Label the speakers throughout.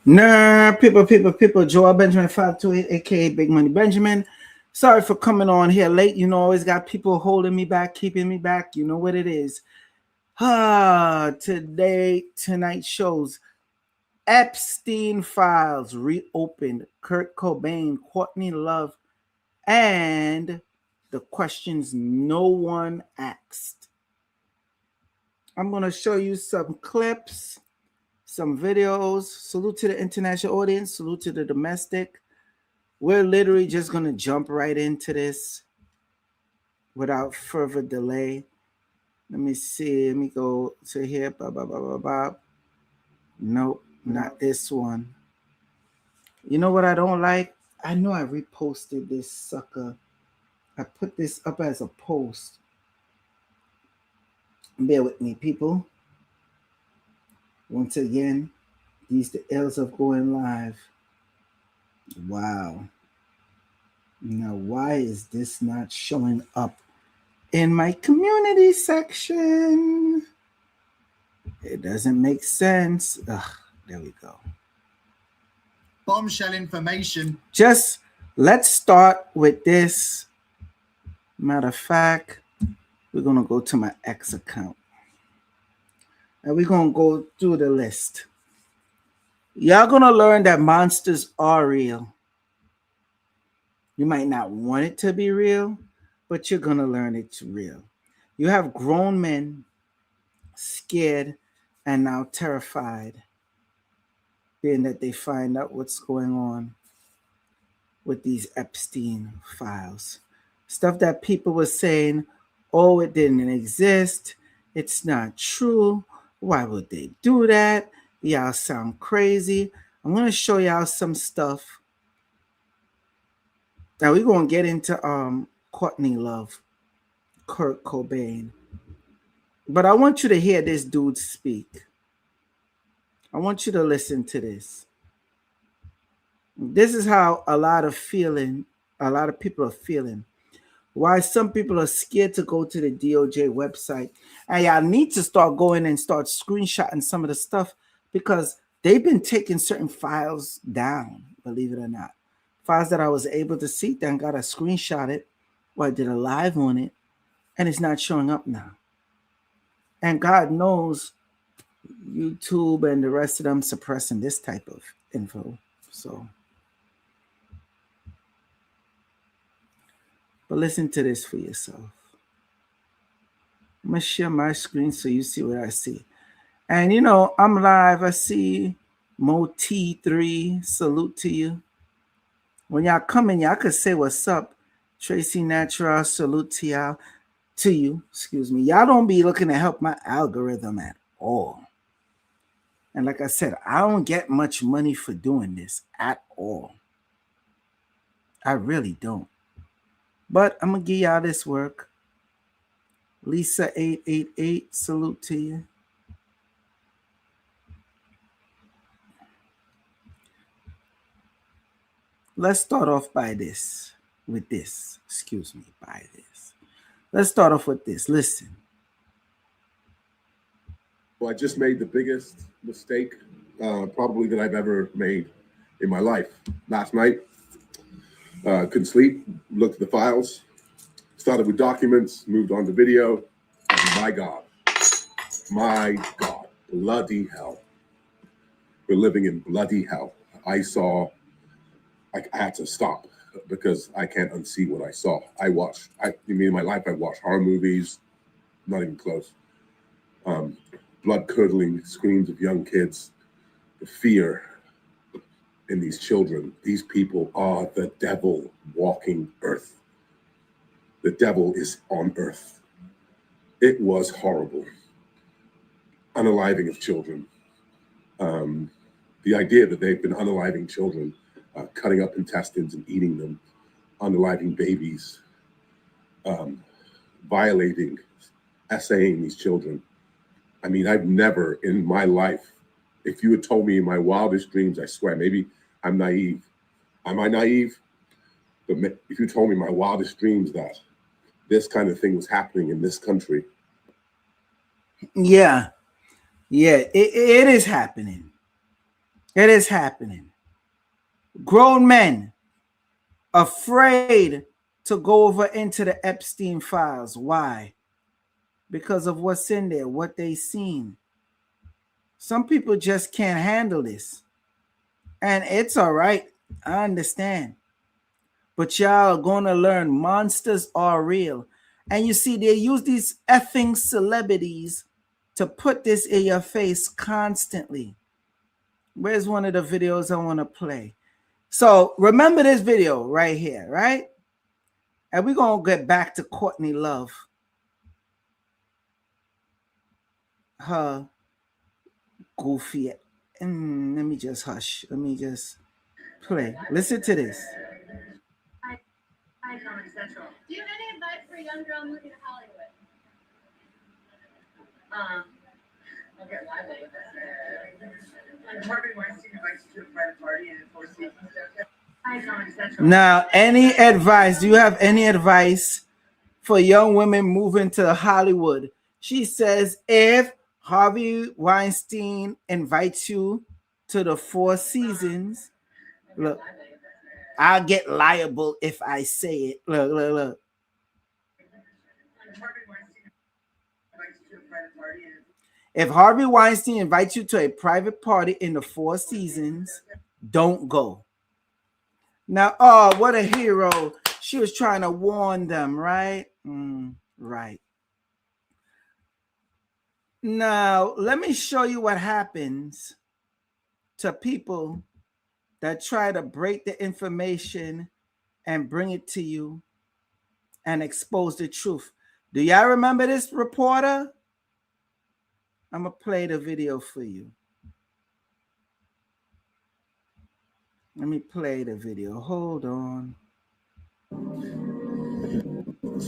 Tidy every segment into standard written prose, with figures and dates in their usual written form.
Speaker 1: Nah, people. Joel Benjamin 528, aka Big Money Benjamin. Sorry for coming on here late. You know, always got people holding me back, keeping me back. You know what it is. Tonight shows Epstein files reopened. Kurt Cobain, Courtney Love, and the questions no one asked. I'm gonna show you some clips, some videos. Salute to the international audience, salute to the domestic. We're literally just going to jump right into this without further delay. Let me see. Let me go to here. Nope, not this one. You know what I don't like? I know I reposted this sucker. I put this up as a post. Bear with me, people. Once again, these the ills of going live. Wow. Now, why is this not showing up in my community section? It doesn't make sense. Ugh, there we go.
Speaker 2: Bombshell information.
Speaker 1: Just let's start with this. Matter of fact, we're going to go to my X account. And we're going to go through the list. Y'all going to learn that monsters are real. You might not want it to be real, but you're going to learn it's real. You have grown men scared and now terrified, being that they find out what's going on with these Epstein files. Stuff that people were saying, oh, it didn't exist. It's not true. Why would they do that? Y'all sound crazy. I'm going to show y'all some stuff. Now we're going to get into Courtney Love, Kurt Cobain. But I want you to hear this dude speak. I want you to listen to this. This is how a lot of people are feeling. Why some people are scared to go to the DOJ website. And y'all need to start going and start screenshotting some of the stuff because they've been taking certain files down, believe it or not. Files that I was able to see, thank God I screenshot it or I did a live on it, and it's not showing up now. And God knows YouTube and the rest of them suppressing this type of info. So, but listen to this for yourself. I'm going to share my screen so you see what I see. And you know, I'm live. I see Mo T3. Salute to you. When y'all come in, y'all could say what's up. Tracy Natural, salute to y'all. To you, excuse me. Y'all don't be looking to help my algorithm at all. And like I said, I don't get much money for doing this at all. I really don't. But I'm going to give y'all this work. Lisa888, salute to you. Let's start off with this. Let's start off with this. Listen.
Speaker 3: Well, I just made the biggest mistake probably that I've ever made in my life. Last night, couldn't sleep, looked at the files, started with documents, moved on to video. My God, bloody hell. We're living in bloody hell. I had to stop because I can't unsee what I saw. In my life, I've watched horror movies, not even close. Blood-curdling screams of young kids, the fear in these children. These people are the devil walking earth. The devil is on earth. It was horrible. Unaliving of children. The idea that they've been unaliving children, cutting up intestines and eating them, unaliving babies, violating, essaying these children. I mean, I've never in my life, if you had told me in my wildest dreams, I swear, maybe I'm naive. Am I naive? But if you told me in my wildest dreams that this kind of thing was happening in this country.
Speaker 1: Yeah, it is happening. It is happening. Grown men afraid to go over into the Epstein files. Why? Because of what's in there, what they seen. Some people just can't handle this. And it's all right. I understand. But y'all are going to learn monsters are real. And you see, they use these effing celebrities to put this in your face constantly. Where's one of the videos I want to play? So remember this video right here, right? And we're going to get back to Courtney Love. Her goofy. Let me just hush. Let me just play. Listen to this.
Speaker 2: Central. Do you have any advice for a young girl moving to Hollywood? I'll get lively with this. Harvey Weinstein invites you to a private party and Four Seasons.
Speaker 1: Now, any advice? Do you have any advice for young women moving to Hollywood? She says, if Harvey Weinstein invites you to the Four Seasons, look, I'll get liable if I say it. Look, look, look. If Harvey Weinstein invites you to a private party in the Four Seasons, don't go. Now, oh, what a hero. She was trying to warn them, right? Right. Now, let me show you what happens to people that try to break the information and bring it to you and expose the truth. Do y'all remember this reporter? I'm going to play the video for you. Let me play the video. Hold on.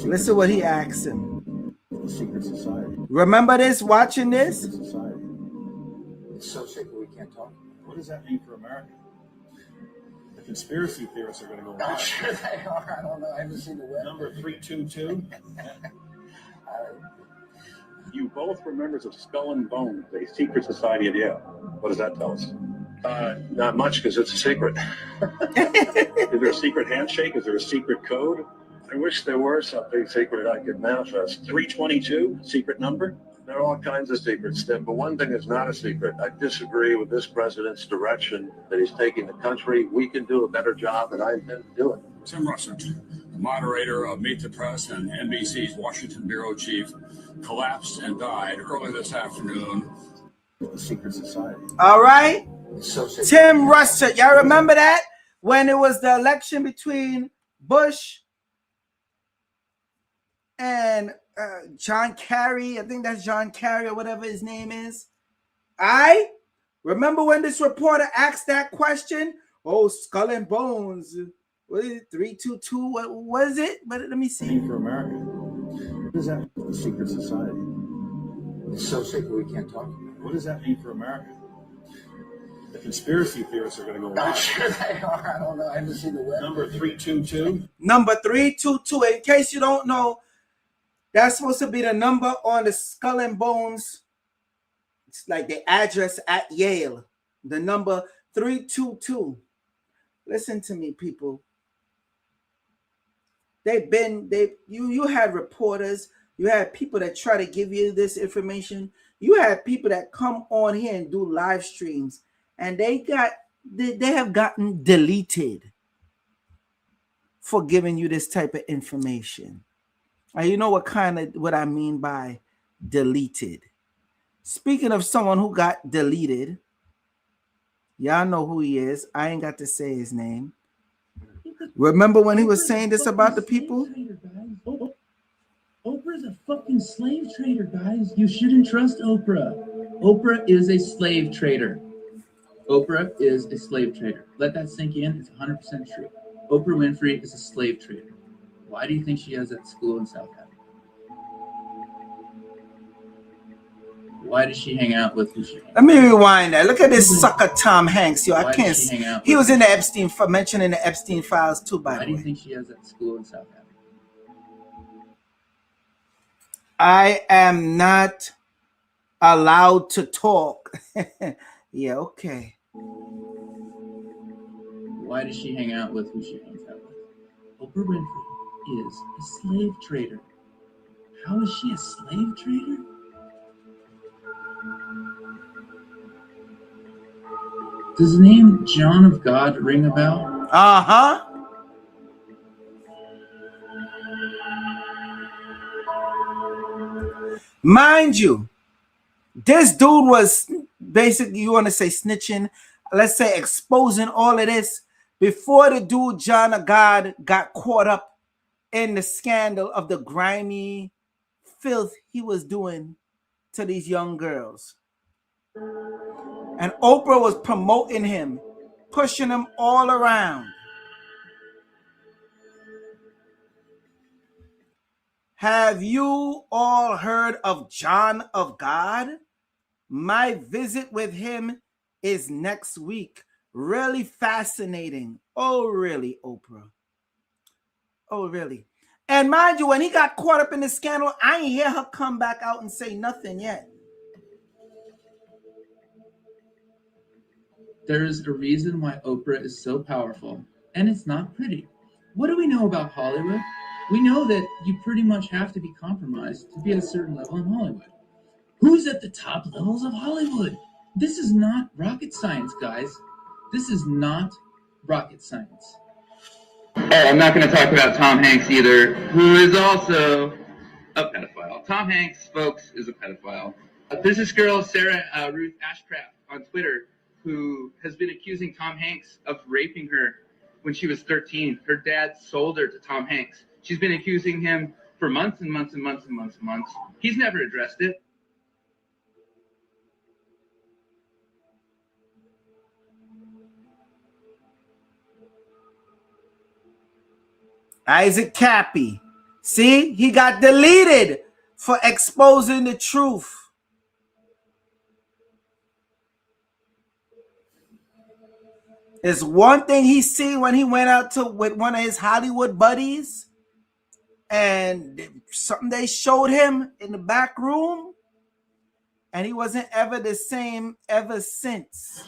Speaker 1: Listen what he asked him.
Speaker 4: Secret society.
Speaker 1: Remember this? Watching this?
Speaker 4: Secret society. It's so secret we can't talk. What does that mean for America? The conspiracy theorists are going to go wild.
Speaker 5: I'm sure they are. I don't know. I haven't seen the web.
Speaker 4: Number 322.
Speaker 6: You both were members of Skull and Bones, a secret society at Yale. What does that tell us? Not much, because it's a secret. Is there a secret handshake? Is there a secret code? I wish there were something secret I could manifest. 322, secret number? There are all kinds of secrets, Tim, but one thing is not a secret. I disagree with this president's direction that he's taking the country. We can do a better job, and I intend to do it.
Speaker 7: Tim Russert, the moderator of Meet the Press and NBC's Washington bureau chief, collapsed and died early this afternoon.
Speaker 4: The secret society.
Speaker 1: All right.
Speaker 5: It's so secret.
Speaker 1: Tim Russert. Y'all remember that? When it was the election between Bush and John Kerry. I think that's John Kerry or whatever his name is. I remember when this reporter asked that question. Oh, Skull and Bones. What is it? 322? What is it? But let me see.
Speaker 4: For America. What does that mean? The secret society.
Speaker 5: It's so secret we can't talk about.
Speaker 4: What does that mean for America? The conspiracy theorists are going to go
Speaker 5: I'm
Speaker 4: wild.
Speaker 5: sure they are. I don't know. I haven't seen the web.
Speaker 4: Number 322.
Speaker 1: Number 322. In case you don't know, that's supposed to be the number on the Skull and Bones. It's like the address at Yale. The number 322. Listen to me, people. You had reporters, you had people that try to give you this information. You had people that come on here and do live streams, and they have gotten deleted for giving you this type of information. And you know what I mean by deleted. Speaking of someone who got deleted, y'all know who he is. I ain't got to say his name. Remember when he was saying this about the people?
Speaker 8: Oprah's a fucking slave trader, guys. You shouldn't trust Oprah. Oprah is a slave trader. Oprah is a slave trader. Let that sink in. It's 100% true. Oprah Winfrey is a slave trader. Why do you think she has that school in South Africa? Why does she hang out with who she hangs?
Speaker 1: Let me rewind that. Look at this sucker Tom Hanks. Yo, I
Speaker 8: Why
Speaker 1: can't
Speaker 8: does she
Speaker 1: see.
Speaker 8: hang out
Speaker 1: He
Speaker 8: with-
Speaker 1: was in the Epstein, mentioned in the Epstein files too, by
Speaker 8: Why
Speaker 1: the
Speaker 8: do you
Speaker 1: way.
Speaker 8: think she has that school in South Africa?
Speaker 1: I am not allowed to talk. Yeah, okay.
Speaker 8: Why does she hang out with who she hangs out with? Oprah Winfrey is a slave trader. How is she a slave trader? Does the name John of God ring a bell?
Speaker 1: Uh-huh. Mind you, this dude was basically, you want to say snitching, let's say exposing all of this before the dude John of God got caught up in the scandal of the grimy filth he was doing to these young girls. And Oprah was promoting him, pushing him all around. Have you all heard of John of God? My visit with him is next week. Really fascinating. Oh, really, Oprah? Oh, really? And mind you, when he got caught up in the scandal, I ain't hear her come back out and say nothing yet.
Speaker 8: There is a reason why Oprah is so powerful, and it's not pretty. What do we know about Hollywood? We know that you pretty much have to be compromised to be at a certain level in Hollywood. Who's at the top levels of Hollywood? This is not rocket science, guys. This is not rocket science. Oh, I'm not going to talk about Tom Hanks either, who is also a pedophile. Tom Hanks, folks, is a pedophile. There's this girl, Sarah Ruth Ashcraft, on Twitter, who has been accusing Tom Hanks of raping her when she was 13. Her dad sold her to Tom Hanks. She's been accusing him for months and months and months and months and months. He's never addressed it.
Speaker 1: Isaac Cappy. See, he got deleted for exposing the truth. It's one thing he seen when he went out with one of his Hollywood buddies, and something they showed him in the back room, and he wasn't ever the same ever since.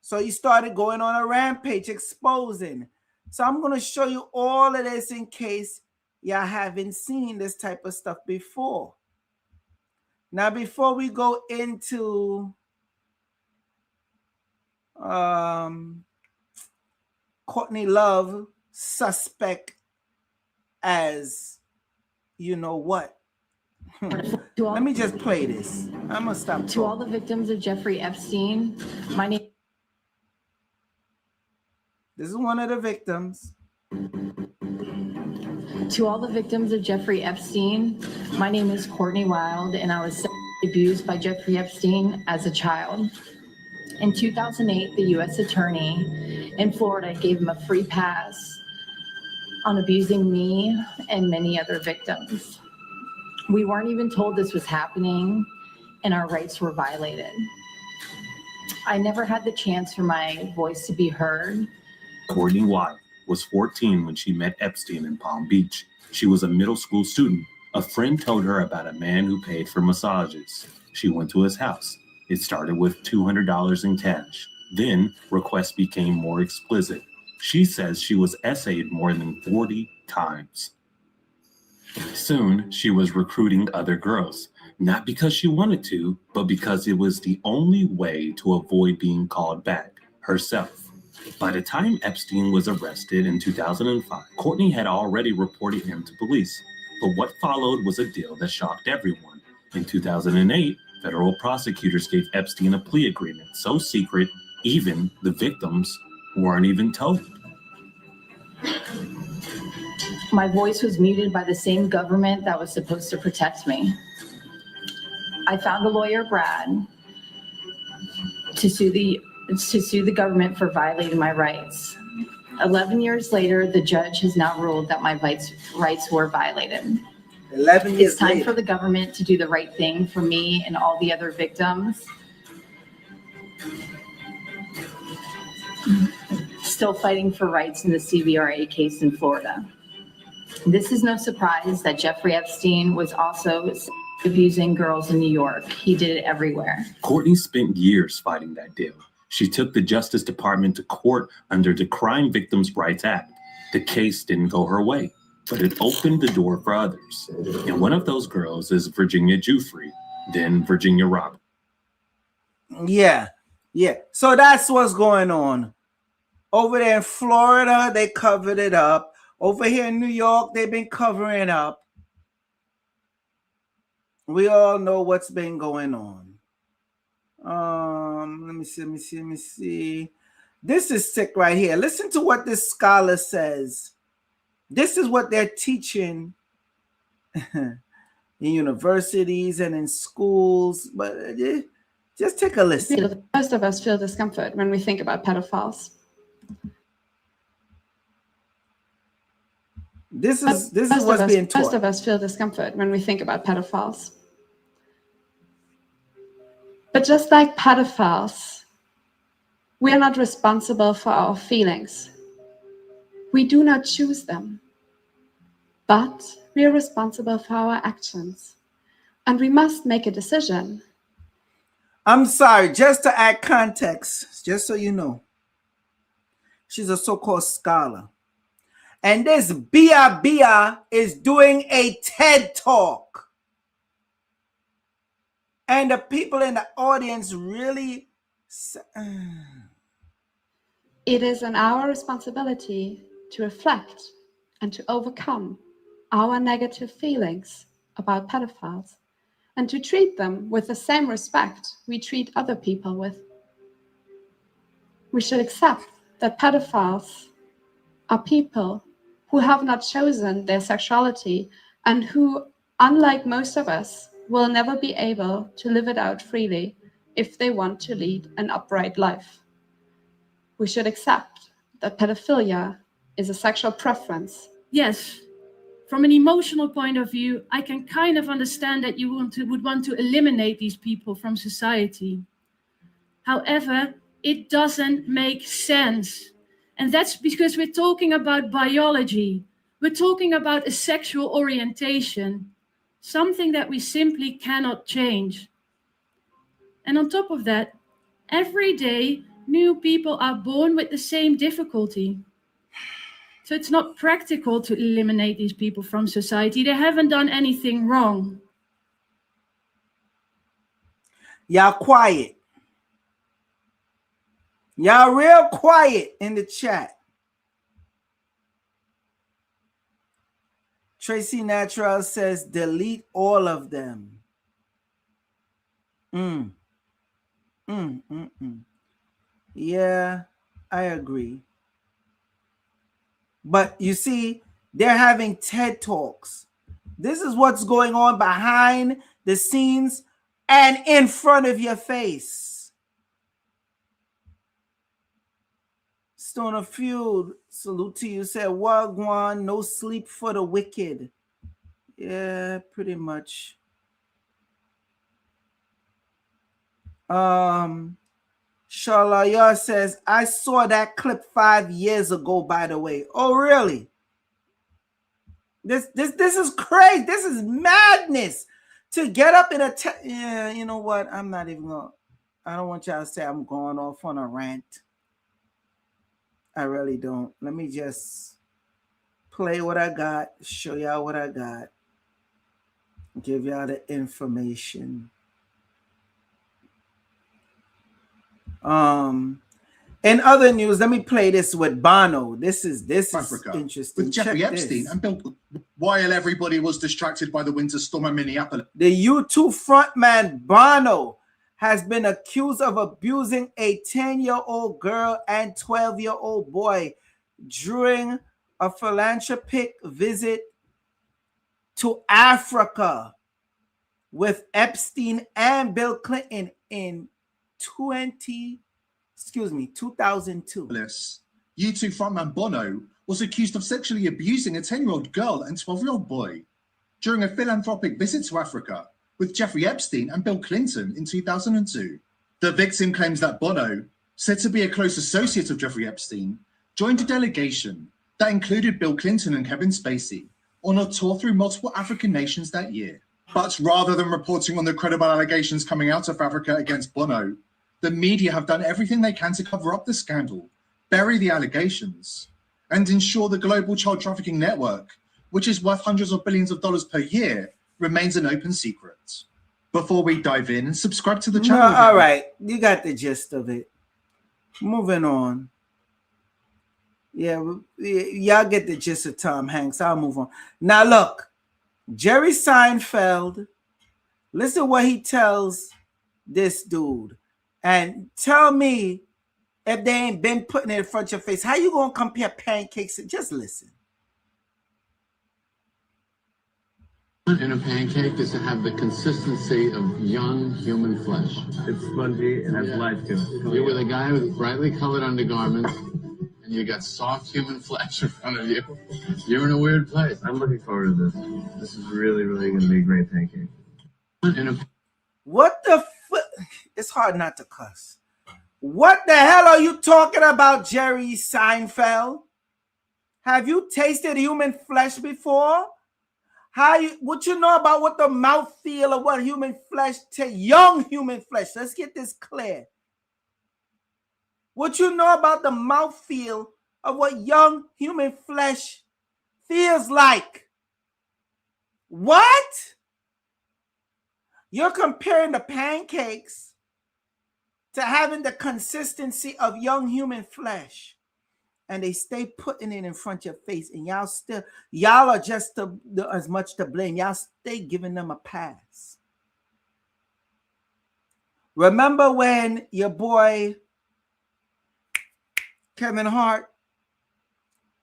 Speaker 1: So he started going on a rampage, exposing. So I'm going to show you all of this in case y'all haven't seen this type of stuff before. Now, before we go into Courtney Love, suspect as you know what. Let me just play this. I'm going to stop.
Speaker 9: To all the victims of Jeffrey Epstein, my name.
Speaker 1: This is one of the victims.
Speaker 9: To all the victims of Jeffrey Epstein, my name is Courtney Wild, and I was sexually abused by Jeffrey Epstein as a child. In 2008, the U.S. Attorney in Florida gave him a free pass on abusing me and many other victims. We weren't even told this was happening, and our rights were violated. I never had the chance for my voice to be heard.
Speaker 10: Courtney Love was 14 when she met Epstein in Palm Beach. She was a middle school student. A friend told her about a man who paid for massages. She went to his house. It started with $200 in cash. Then requests became more explicit. She says she was essayed more than 40 times. Soon, she was recruiting other girls, not because she wanted to, but because it was the only way to avoid being called back herself. By the time Epstein was arrested in 2005, Courtney had already reported him to police. But what followed was a deal that shocked everyone. In 2008, federal prosecutors gave Epstein a plea agreement so secret, even the victims weren't even told.
Speaker 9: My voice was muted by the same government that was supposed to protect me. I found a lawyer, Brad, to sue the government for violating my rights. 11 years later, the judge has now ruled that my rights were violated.
Speaker 1: 11 years
Speaker 9: It's time
Speaker 1: later.
Speaker 9: for the government to do the right thing for me and all the other victims. Still fighting for rights in the CVRA case in Florida. This is no surprise that Jeffrey Epstein was also abusing girls in New York. He did it everywhere.
Speaker 10: Courtney spent years fighting that deal. She took the Justice Department to court under the Crime Victims' Rights Act. The case didn't go her way, but it opened the door for others. And one of those girls is Virginia Giuffre, then Virginia Roberts.
Speaker 1: Yeah. So that's what's going on. Over there in Florida, they covered it up. Over here in New York, they've been covering it up. We all know what's been going on. Let me see. This is sick right here. Listen to what this scholar says. This is what they're teaching in universities and in schools, but just take a listen.
Speaker 11: Most of us feel discomfort when we think about pedophiles.
Speaker 1: This is what's being taught.
Speaker 11: Most of us feel discomfort when we think about pedophiles. But just like pedophiles, we are not responsible for our feelings. We do not choose them, but we are responsible for our actions. And we must make a decision.
Speaker 1: I'm sorry, just to add context, just so you know. She's a so-called scholar. And this Bia is doing a TED Talk. And the people in the audience really...
Speaker 11: It is in our responsibility to reflect and to overcome our negative feelings about pedophiles and to treat them with the same respect we treat other people with. We should accept that pedophiles are people who have not chosen their sexuality and who, unlike most of us, will never be able to live it out freely if they want to lead an upright life. We should accept that pedophilia is a sexual preference.
Speaker 12: Yes, from an emotional point of view, I can kind of understand that you would want to eliminate these people from society. However, it doesn't make sense. And that's because we're talking about biology. We're talking about a sexual orientation, something that we simply cannot change. And on top of that, every day, new people are born with the same difficulty. So it's not practical to eliminate these people from society. They haven't done anything wrong.
Speaker 1: Y'all quiet. Y'all real quiet in the chat. Tracy Natural says delete all of them. Yeah, I agree. But you see, they're having TED Talks. This is what's going on behind the scenes and in front of your face. Stoner Field, salute to you. Said, Wagwan, no sleep for the wicked. Yeah, pretty much. Shalaya says, I saw that clip 5 years ago, by the way. Oh, really? This is crazy. This is madness. To get up in a... yeah, you know what? I'm not even going to... I don't want y'all to say I'm going off on a rant. I really don't. Let me just play what I got, show y'all what I got, give y'all the information. In other news, let me play this with Bono. This is interesting.
Speaker 13: With Jeffrey Epstein and Bill, while everybody was distracted by the winter storm in Minneapolis.
Speaker 1: The U2 frontman Bono has been accused of abusing a 10-year-old girl and 12-year-old boy during a philanthropic visit to Africa with Epstein and Bill Clinton in 2002.
Speaker 13: U2 frontman Bono was accused of sexually abusing a 10-year-old girl and 12-year-old boy during a philanthropic visit to Africa with Jeffrey Epstein and Bill Clinton in 2002. The victim claims that Bono, said to be a close associate of Jeffrey Epstein, joined a delegation that included Bill Clinton and Kevin Spacey on a tour through multiple African nations that year. But rather than reporting on the credible allegations coming out of Africa against Bono, The media have done everything they can to cover up the scandal, bury the allegations, and ensure the global child trafficking network, which is worth hundreds of billions of dollars per year, remains an open secret. Before we dive in, and subscribe to the channel.
Speaker 1: No, all right, you got the gist of it. Moving on. Yeah, y'all get the gist of Tom Hanks. I'll move on. Now look, Jerry Seinfeld, listen what he tells this dude. And tell me if they ain't been putting it in front of your face. How you gonna compare pancakes? Just listen.
Speaker 14: In a pancake is to have the consistency of young human flesh. It's spongy and has life to it. You're with a guy with brightly colored undergarments, and you got soft human flesh in front of you. You're in a weird place. I'm looking forward to this. This is really, really going to be a great pancake.
Speaker 1: What the it's hard not to cuss. What the hell are you talking about, Jerry Seinfeld? Have you tasted human flesh before? What you know about what the mouth feel of what human flesh to young human flesh? Let's get this clear. What you know about the mouth feel of what young human flesh feels like? What? You're comparing the pancakes to having the consistency of young human flesh. And they stay putting it in front of your face. And y'all are just as much to blame. Y'all stay giving them a pass. Remember when your boy Kevin Hart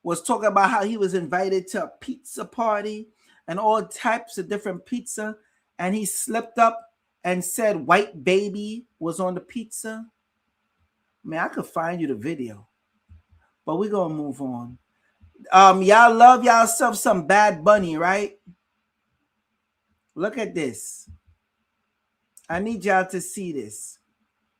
Speaker 1: was talking about how he was invited to a pizza party and all types of different pizza, and he slipped up and said white baby was on the pizza? Man, I could find you the video, but we're gonna move on. Y'all love yourself some Bad Bunny, right? Look at this. I need y'all to see this.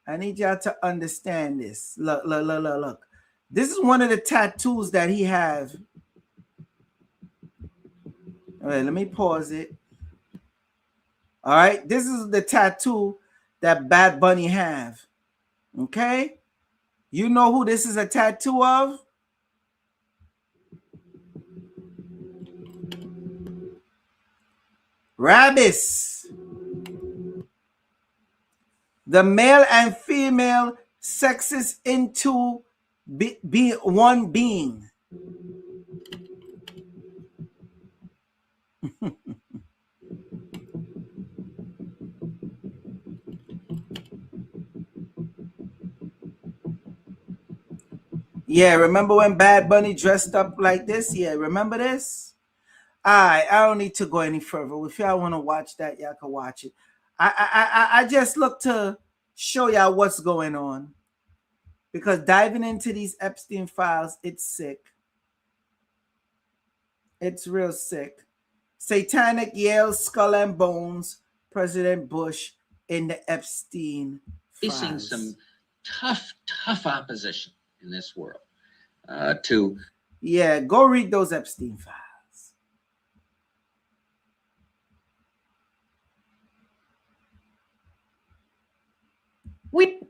Speaker 1: I need y'all to understand this. Look, look, look, look, look. This is one of the tattoos that he has. All right, let me pause it. All right, this is the tattoo that Bad Bunny have. Okay? You know who this is a tattoo of? Rabbis. The male and female sexes into be one being. Yeah, remember when Bad Bunny dressed up like this? Yeah, remember this? I don't need to go any further. If y'all want to watch that, y'all can watch it. I just look to show y'all what's going on, because diving into these Epstein files, it's sick. It's real sick. Satanic Yale Skull and Bones, President Bush in the Epstein files.
Speaker 15: Facing some tough opposition in this world.
Speaker 1: Yeah, go read those Epstein files.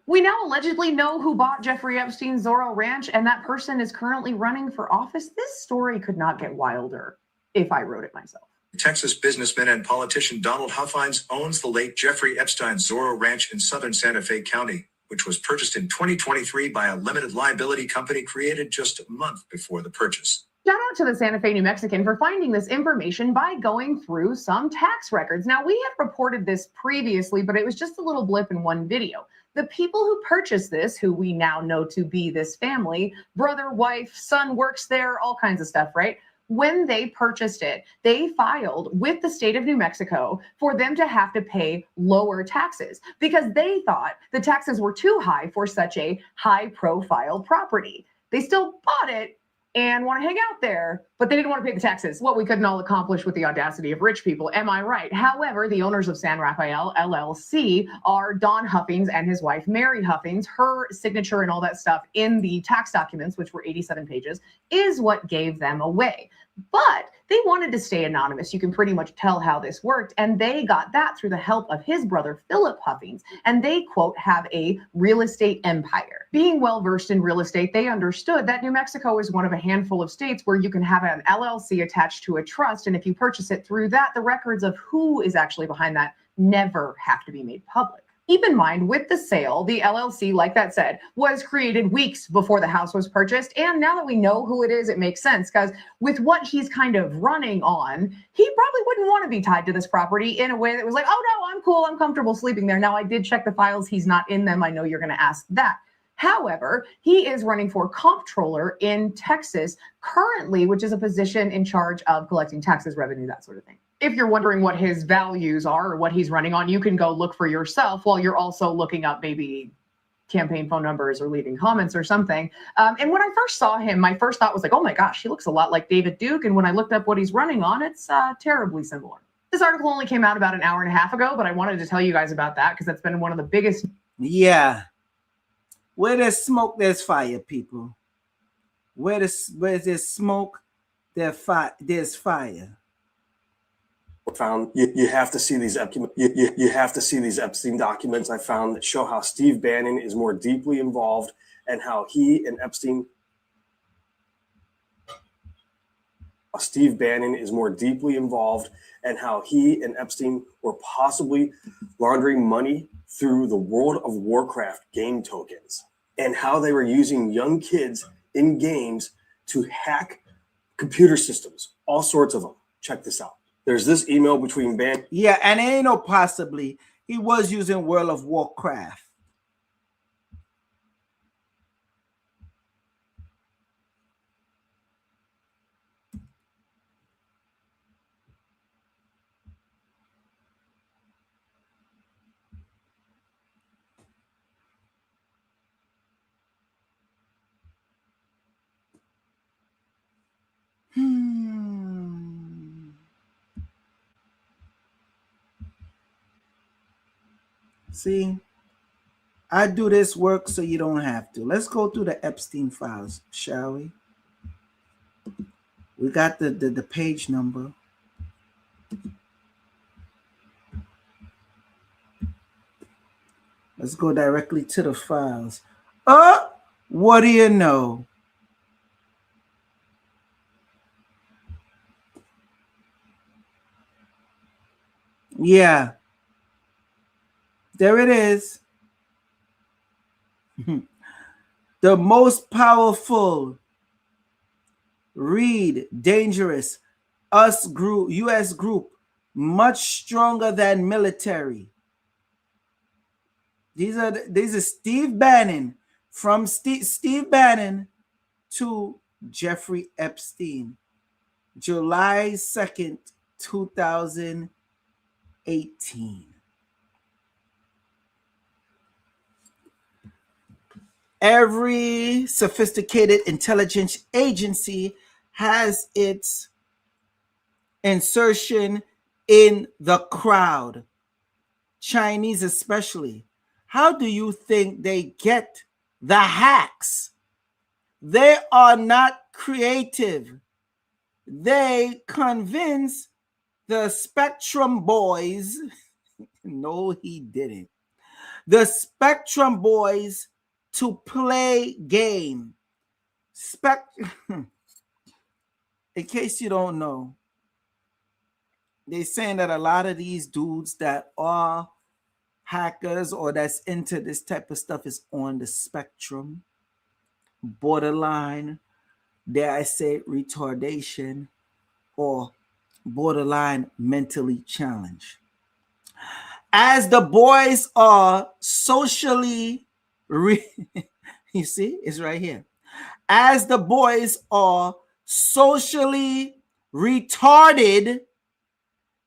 Speaker 16: We now allegedly know who bought Jeffrey Epstein's Zorro Ranch, and that person is currently running for office. This story could not get wilder if I wrote it myself.
Speaker 17: Texas businessman and politician Donald Huffines owns the late Jeffrey Epstein's Zorro Ranch in southern Santa Fe County, which was purchased in 2023 by a limited liability company created just a month before the purchase.
Speaker 16: Shout out to the Santa Fe New Mexican for finding this information by going through some tax records. Now, we had reported this previously, but it was just a little blip in one video. The people who purchased this, who we now know to be this family, brother, wife, son works there, all kinds of stuff, right? When they purchased it, they filed with the state of New Mexico for them to have to pay lower taxes because they thought the taxes were too high for such a high-profile property. They still bought it and want to hang out there, but they didn't want to pay the taxes. What we couldn't all accomplish with the audacity of rich people, am I right? However, the owners of San Rafael LLC are Don Huffines and his wife, Mary Huffines. Her signature and all that stuff in the tax documents, which were 87 pages, is what gave them away. But they wanted to stay anonymous. You can pretty much tell how this worked. And they got that through the help of his brother, Philip Huffings. And they, quote, have a real estate empire. Being well-versed in real estate, they understood that New Mexico is one of a handful of states where you can have an LLC attached to a trust. And if you purchase it through that, the records of who is actually behind that never have to be made public. Keep in mind, with the sale, the LLC, like that said, was created weeks before the house was purchased. And now that we know who it is, it makes sense, because with what he's kind of running on, he probably wouldn't want to be tied to this property in a way that was like, oh no, I'm cool, I'm comfortable sleeping there. Now, I did check the files. He's not in them. I know you're going to ask that. However, he is running for comptroller in Texas currently, which is a position in charge of collecting taxes, revenue, that sort of thing. If you're wondering what his values are or what he's running on, you can go look for yourself while you're also looking up maybe campaign phone numbers or leaving comments or something. And when I first saw him, my first thought was like, oh my gosh, he looks a lot like David Duke. And when I looked up what he's running on, it's terribly similar. This article only came out about an hour and a half ago, but I wanted to tell you guys about that because that's been one of the biggest.
Speaker 1: Yeah. Where there's smoke, there's fire, people. Where there's smoke, there's fire.
Speaker 18: Found you have to see these you have to see these Epstein documents I found that show how Steve Bannon is more deeply involved and how he and Epstein Steve Bannon is more deeply involved and how he and Epstein were possibly laundering money through the World of Warcraft game tokens and how they were using young kids in games to hack computer systems, all sorts of them. Check this out. There's this email between Bannon.
Speaker 1: Yeah, and it ain't no possibly. He was using World of Warcraft. See, I do this work so you don't have to. Let's go through the Epstein files, shall we? We got the page number. Let's go directly to the files. What do you know? Yeah. There it is. The most powerful, dangerous, U.S. group, much stronger than military. These are Steve Bannon, from Steve Bannon to Jeffrey Epstein, July 2nd, 2018. Every sophisticated intelligence agency has its insertion in the crowd, Chinese especially. How do you think they get the hacks? They are not creative. They convince the Spectrum boys. No, he didn't. The Spectrum boys to play game. In case you don't know, they're saying that a lot of these dudes that are hackers or that's into this type of stuff is on the spectrum, borderline, dare I say, retardation, or borderline mentally challenged. As the boys are socially you see, it's right here. As the boys are socially retarded,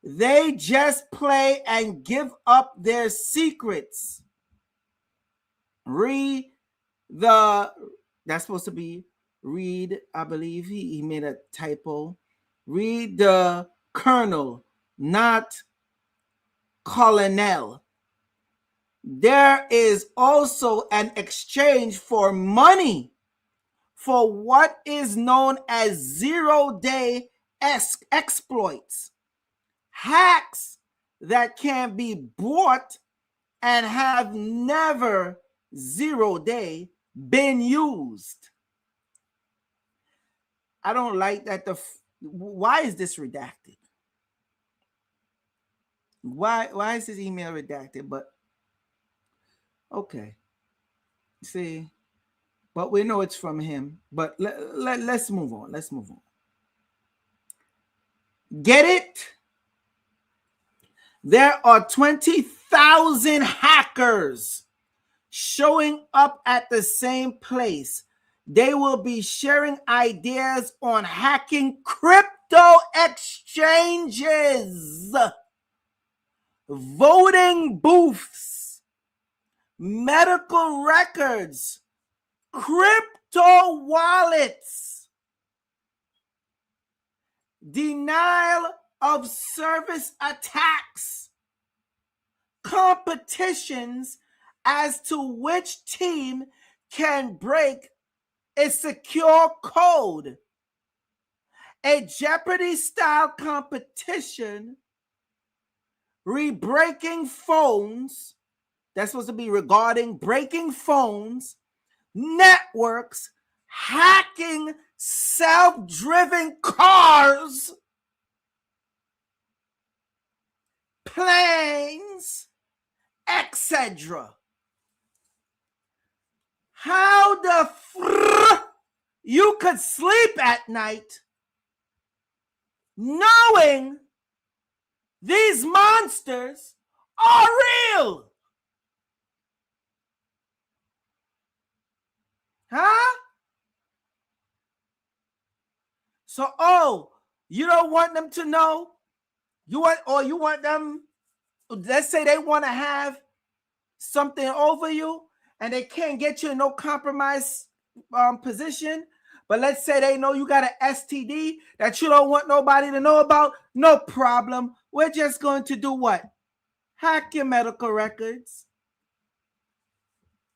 Speaker 1: they just play and give up their secrets. That's supposed to be read, I believe he made a typo. Read the colonel, not colonel. There is also an exchange for money for what is known as 0-day exploits, hacks that can be bought and have never 0-day been used. I don't like that. Why is this redacted? Why is this email redacted? But okay, see, but we know it's from him. But let's move on. Let's move on. Get it? There are 20,000 hackers showing up at the same place. They will be sharing ideas on hacking crypto exchanges, voting booths, medical records, crypto wallets, denial of service attacks, competitions as to which team can break a secure code, a Jeopardy-style competition, re-breaking phones, that's supposed to be regarding breaking phones, networks, hacking self-driven cars, planes, etc. How the you could sleep at night knowing these monsters are real? Huh? So, you don't want them to know? You want them, let's say they want to have something over you and they can't get you in no compromise position, but let's say they know you got an STD that you don't want nobody to know about. No problem. We're just going to do what? Hack your medical records.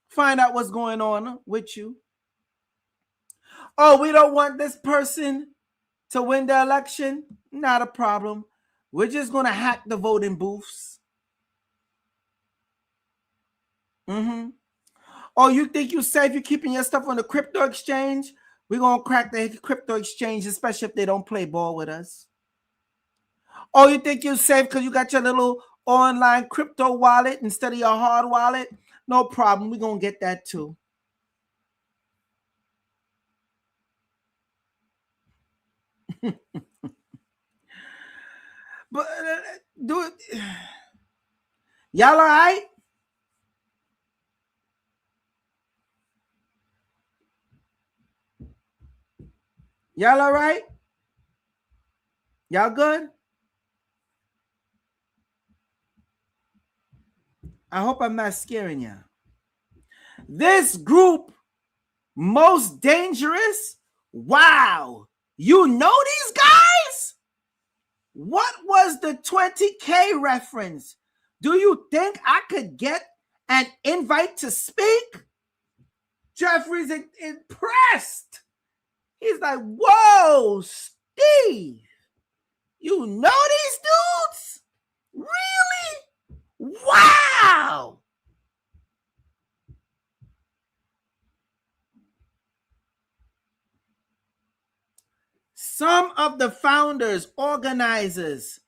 Speaker 1: Find out what's going on with you. Oh, we don't want this person to win the election. Not a problem. We're just going to hack the voting booths. Oh, you think you're safe? You're keeping your stuff on the crypto exchange? We're going to crack the crypto exchange, especially if they don't play ball with us. Oh, you think you're safe because you got your little online crypto wallet instead of your hard wallet? No problem. We're going to get that too. But do it. Y'all all right? Y'all all right? Y'all good? I hope I'm not scaring y'all. This group, most dangerous? Wow. You know these guys? What was the 20K reference? Do you think I could get an invite to speak? Jeffrey's impressed. He's like, whoa, Steve, you know these dudes? Really? Wow. Some of the founders, organizers,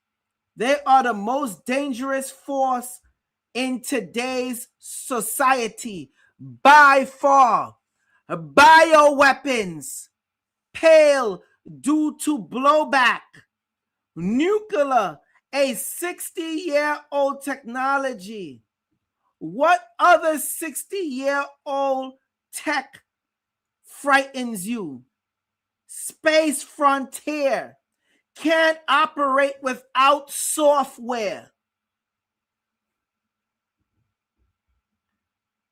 Speaker 1: they are the most dangerous force in today's society by far. Bioweapons, pale due to blowback. Nuclear, a 60-year-old technology. What other 60-year-old tech frightens you? Space frontier, can't operate without software.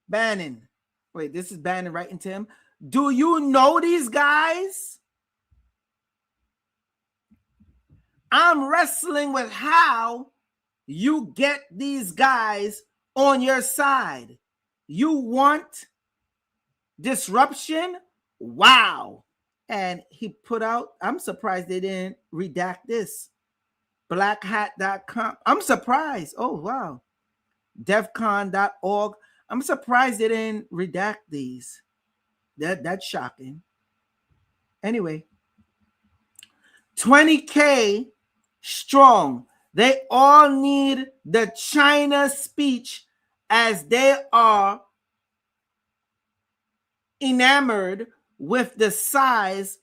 Speaker 1: Bannon. Wait, this is Bannon writing to him. Do you know these guys? I'm wrestling with how you get these guys on your side. You want disruption? Wow. And he put out, I'm surprised they didn't redact this. Blackhat.com. I'm surprised. Oh, wow. defcon.org. I'm surprised they didn't redact these. That's shocking. Anyway, 20K strong. They all need the China speech as they are enamored with the size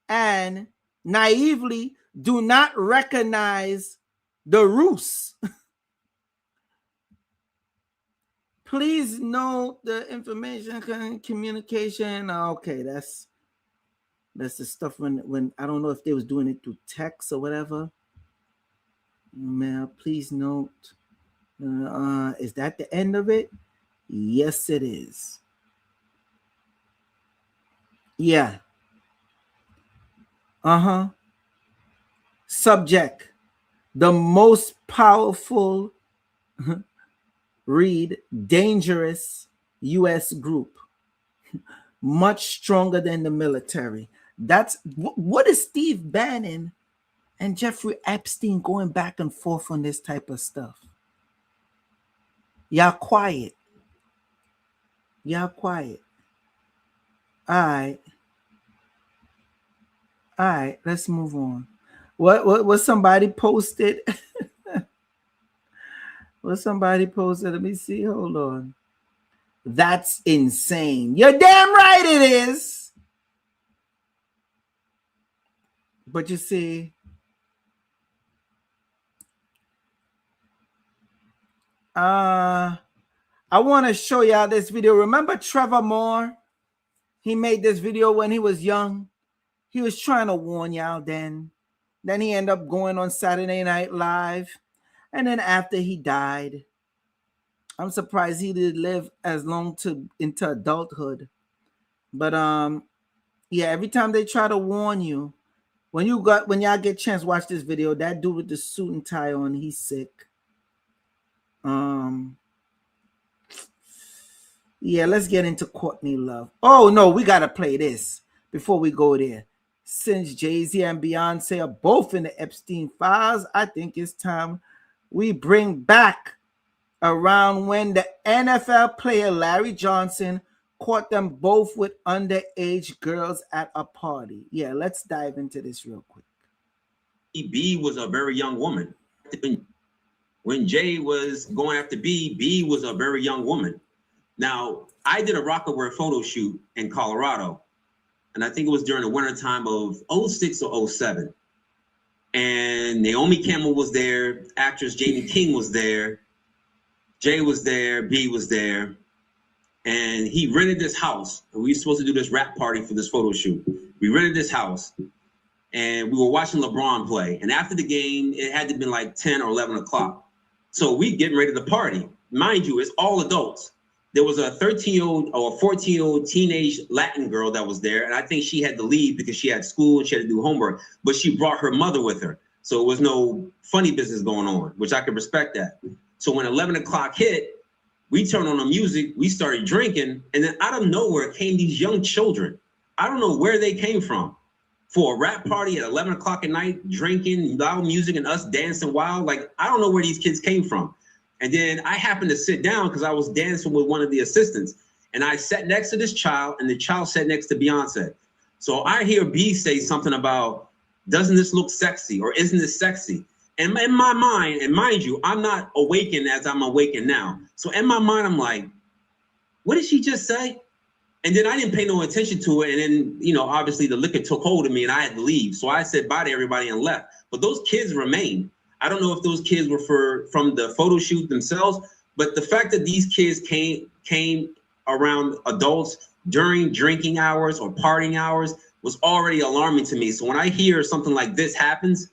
Speaker 1: and naively do not recognize the Rus. Please note the information communication. Okay, that's the stuff when I don't know if they was doing it through text or whatever. Please note. Is that the end of it? Yes, it is. Yeah. Subject. The most powerful read dangerous U.S. group. Much stronger than the military. That's what is Steve Bannon and Jeffrey Epstein going back and forth on this type of stuff? Y'all quiet. All right, let's move on. What somebody posted? What somebody posted? Let me see. Hold on. That's insane. You're damn right it is. But you see, I want to show y'all this video. Remember Trevor Moore? He made this video when he was young. He was trying to warn y'all then. Then he ended up going on Saturday Night Live. And then after he died, I'm surprised he didn't live as long into adulthood. But yeah, every time they try to warn you, when y'all get a chance, watch this video. That dude with the suit and tie on, he's sick. Yeah, let's get into Courtney Love. Oh no, we gotta play this before we go there. Since Jay-Z and Beyonce are both in the Epstein files, I think it's time we bring back around when the NFL player Larry Johnson caught them both with underage girls at a party. Yeah, let's dive into this real quick.
Speaker 19: B was a very young woman. When Jay was going after B was a very young woman. Now, I did a Rockaware photo shoot in Colorado, and I think it was during the winter time of 06 or 07. And Naomi Campbell was there, actress Jamie King was there, Jay was there, B was there, and he rented this house. And we were supposed to do this rap party for this photo shoot. We rented this house, and we were watching LeBron play. And after the game, it had to be like 10 or 11 o'clock. So we getting ready to party. Mind you, it's all adults. There was a 13-year-old or a 14-year-old teenage Latin girl that was there. And I think she had to leave because she had school and she had to do homework. But she brought her mother with her. So it was no funny business going on, which I could respect that. So when 11 o'clock hit, we turned on the music, we started drinking. And then out of nowhere came these young children. I don't know where they came from. For a rap party at 11 o'clock at night, drinking, loud music, and us dancing wild. Like, I don't know where these kids came from. And then I happened to sit down because I was dancing with one of the assistants. And I sat next to this child, and the child sat next to Beyonce. So I hear B say something about, doesn't this look sexy? Or isn't this sexy? And in my mind, and mind you, I'm not awakened as I'm awakened now. So in my mind, I'm like, what did she just say? And then I didn't pay no attention to it. And then, you know, obviously the liquor took hold of me and I had to leave. So I said bye to everybody and left. But those kids remained. I don't know if those kids were from the photo shoot themselves, but the fact that these kids came around adults during drinking hours or partying hours was already alarming to me. So when I hear something like this happens,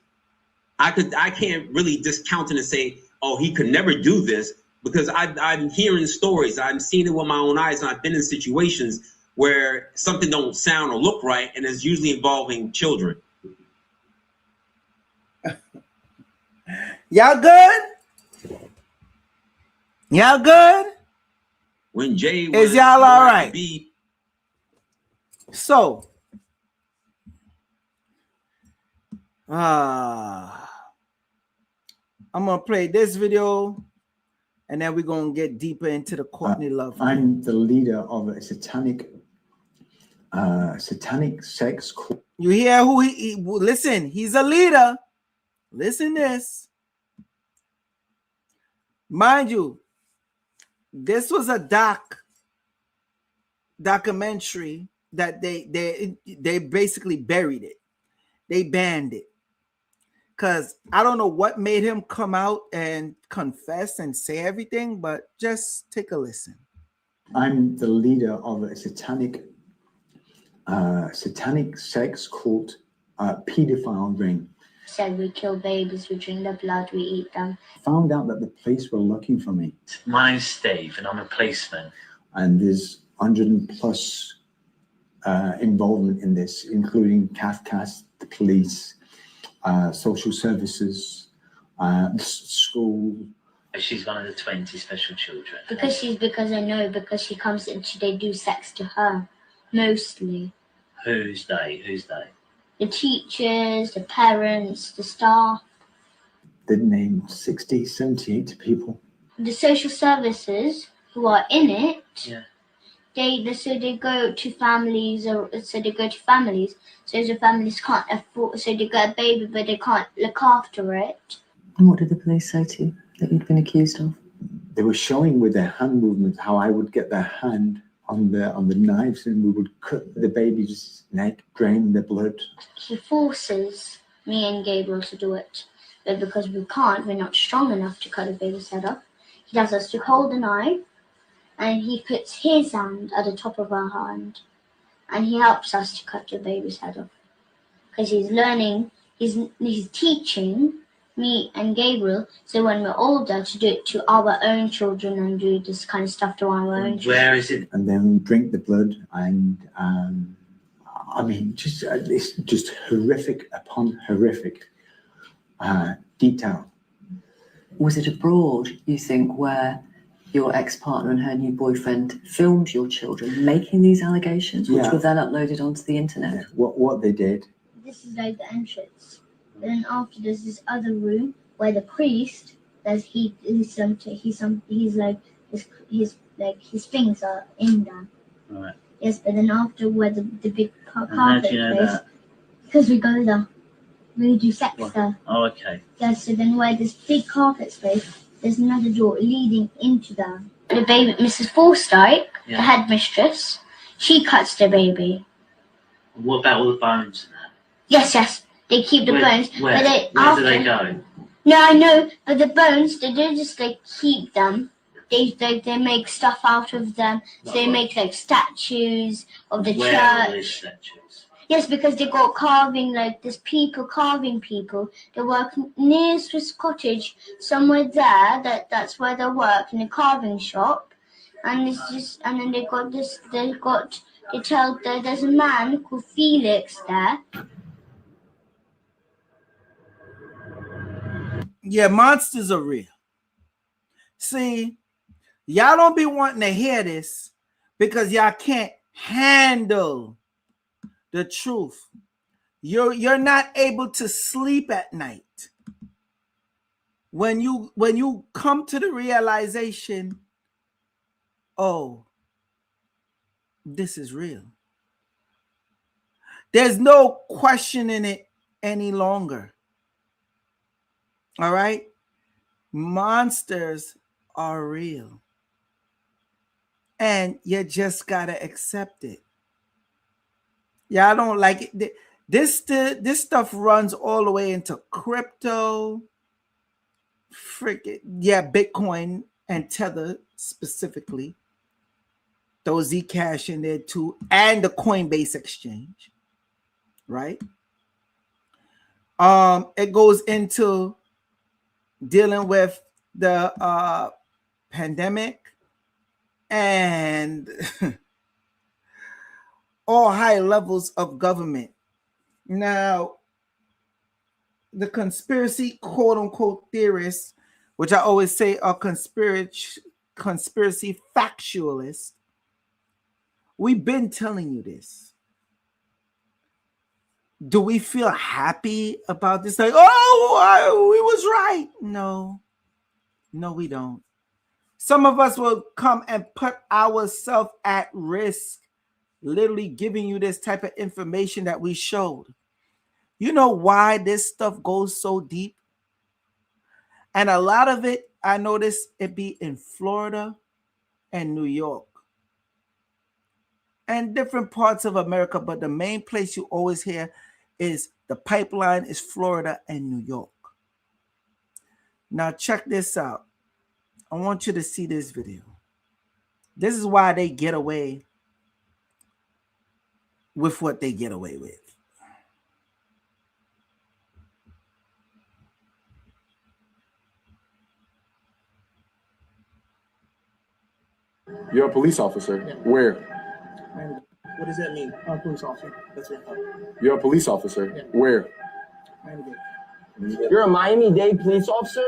Speaker 19: I can't really discount it and say, oh, he could never do this, because I'm hearing stories. I'm seeing it with my own eyes, and I've been in situations where something don't sound or look right, and it's usually involving children. Y'all good?
Speaker 1: Y'all good?
Speaker 19: when Jay was
Speaker 1: Is y'all all right?
Speaker 19: be
Speaker 1: So, I'm gonna play this video, and then we're gonna get deeper into the Courtney Love.
Speaker 20: I'm the leader of a satanic sex cult.
Speaker 1: You hear who he listen, he's a leader. Listen this. Mind you, this was a documentary that they basically buried it. They banned it. Because I don't know what made him come out and confess and say everything, but just take a listen.
Speaker 20: I'm the leader of a satanic sex cult pedophile ring.
Speaker 21: So we kill babies, we drink their blood, we eat them.
Speaker 20: Found out that the police were looking for me.
Speaker 22: My name's Steve and I'm a policeman.
Speaker 20: And there's 100+ involvement in this, including CAFCAS, the police, social services, school.
Speaker 22: She's one of the 20 special children.
Speaker 21: Because I know, because she comes and they do sex to her, mostly.
Speaker 22: Who's they?
Speaker 21: The teachers, the parents, the staff.
Speaker 20: They named 60, 78 people.
Speaker 21: The social services who are in it,
Speaker 22: yeah.
Speaker 21: They go to families, so the families can't afford, so they get a baby but they can't look after it.
Speaker 23: And what did the police say to you that you'd been accused of?
Speaker 20: They were showing with their hand movements how I would get their hand on the knives and we would cut the baby's neck, drain the blood.
Speaker 21: He forces me and Gabriel to do it, but because we're not strong enough to cut a baby's head off, he does us to hold the knife and he puts his hand at the top of our hand and he helps us to cut the baby's head off. Because he's learning, he's teaching me and Gabriel, so when we're older, to do it to our own children and do this kind of stuff to our own children.
Speaker 22: Where is it?
Speaker 20: And then we drink the blood and I mean, it's just horrific upon horrific detail.
Speaker 23: Was it abroad, you think, where your ex-partner and her new boyfriend filmed your children making these allegations, which were then uploaded onto the internet?
Speaker 20: Yeah. What they did.
Speaker 21: This is like the entrance. But then after there's this other room where the priest his things are in there.
Speaker 22: Right.
Speaker 21: Yes, but then after where the big carpet
Speaker 22: how do you know
Speaker 21: place,
Speaker 22: that?
Speaker 21: because we go there. We do sex there.
Speaker 22: Oh, okay.
Speaker 21: Yes, so then where this big carpet space, there's another door leading into there. The baby, Mrs. Forsyth, the headmistress, she cuts the baby.
Speaker 22: What about all the bones and that?
Speaker 21: Yes, they keep the bones.
Speaker 22: Where?
Speaker 21: But
Speaker 22: Where do they go?
Speaker 21: No, I know, but the bones, they don't just keep them. They make stuff out of them. So they make statues of the
Speaker 22: Where
Speaker 21: church.
Speaker 22: are those statues?
Speaker 21: Yes, because they got carving, there's people carving people. They work near Swiss Cottage, somewhere there. That's where they work, in a carving shop. And it's and then they tell that there's a man called Felix there.
Speaker 1: Yeah, monsters are real. See, y'all don't be wanting to hear this because y'all can't handle the truth. You're not able to sleep at night when you come to the realization, oh, this is real. There's no questioning it any longer. All right? Monsters are real. And you just gotta accept it. Yeah, I don't like it. This stuff runs all the way into crypto, Bitcoin and Tether specifically. Those Zcash in there too, and the Coinbase exchange, right? It goes into dealing with the pandemic and all high levels of government. Now, the conspiracy quote unquote theorists, which I always say are conspiracy conspiracy factualist. We've been telling you this. Do we feel happy about this? Like, oh, we was right. No, we don't. Some of us will come and put ourselves at risk, literally giving you this type of information that we showed. You know why this stuff goes so deep? And a lot of it, I notice it be in Florida and New York and different parts of America, but the main place you always hear is the pipeline is Florida and New York. Now check this out. I want you to see this video. This is why they get away with what they get away with.
Speaker 2: You're a police officer. Yeah. Where?
Speaker 3: What does that mean? I'm a police officer. That's right.
Speaker 2: You're a police officer. Yeah. Where?
Speaker 3: You're a Miami-Dade police officer?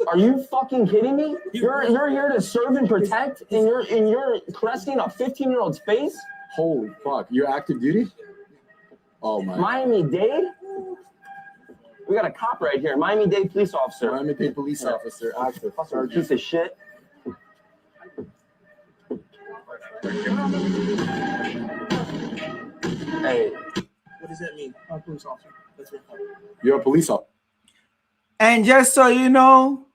Speaker 3: Are you fucking kidding me? You're here to serve and protect, and you're caressing a 15-year-old's face?
Speaker 2: Holy fuck! You're active duty? Oh my.
Speaker 3: Miami-Dade? We got a cop right here. Miami-Dade police officer.
Speaker 2: Miami-Dade police officer. Active.
Speaker 3: Piece of shit. Hey. What does that mean? I'm a police officer. That's right.
Speaker 2: You're a police officer.
Speaker 1: And just so you know,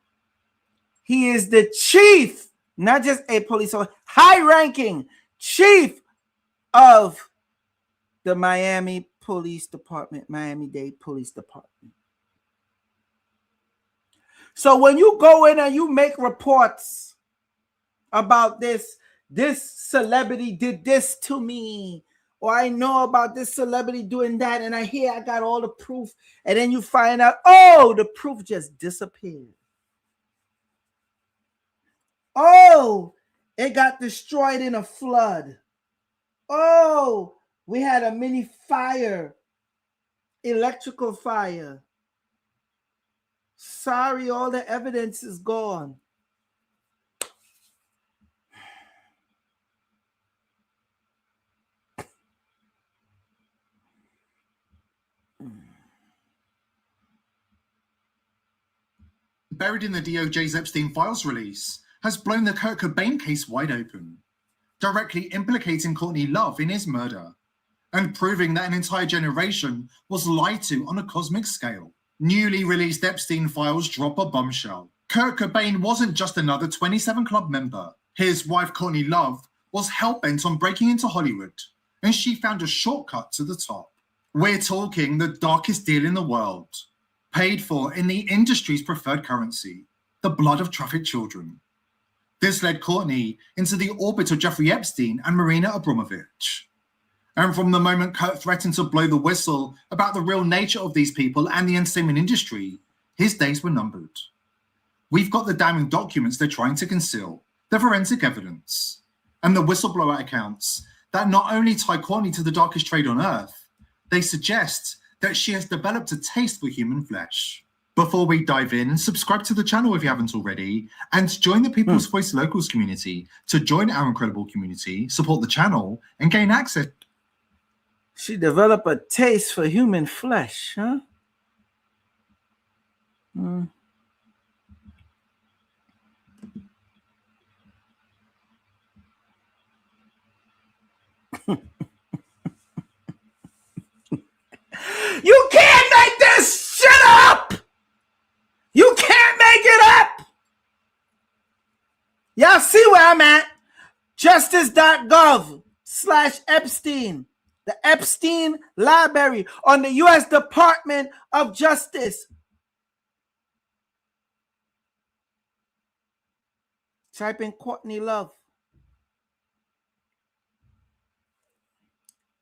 Speaker 1: he is the chief, not just a police officer, high-ranking chief of the Miami Police Department, Miami-Dade Police Department. So when you go in and you make reports about this celebrity did this to me, or I know about this celebrity doing that, and I got all the proof, and then you find out, oh, the proof just disappeared. Oh, it got destroyed in a flood. Oh, we had a mini fire, electrical fire. Sorry, all the evidence is gone.
Speaker 13: Buried in the DOJ's Epstein files release, has blown the Kurt Cobain case wide open, directly implicating Courtney Love in his murder, and proving that an entire generation was lied to on a cosmic scale. Newly released Epstein files drop a bombshell. Kurt Cobain wasn't just another 27 Club member. His wife, Courtney Love, was hell-bent on breaking into Hollywood, and she found a shortcut to the top. We're talking the darkest deal in the world, paid for in the industry's preferred currency, the blood of trafficked children. This led Courtney into the orbit of Jeffrey Epstein and Marina Abramovich. And from the moment Kurt threatened to blow the whistle about the real nature of these people and the entertainment industry, his days were numbered. We've got the damning documents they're trying to conceal, the forensic evidence, and the whistleblower accounts that not only tie Courtney to the darkest trade on earth, they suggest that she has developed a taste for human flesh. Before we dive in, subscribe to the channel if you haven't already, and join the People's Voice Locals community to join our incredible community, support the channel, and gain access.
Speaker 1: She developed a taste for human flesh, huh? You can't make this shit up! You can't make it up! Y'all see where I'm at? Justice.gov/Epstein. The Epstein Library on the U.S. Department of Justice. Type in Courtney Love.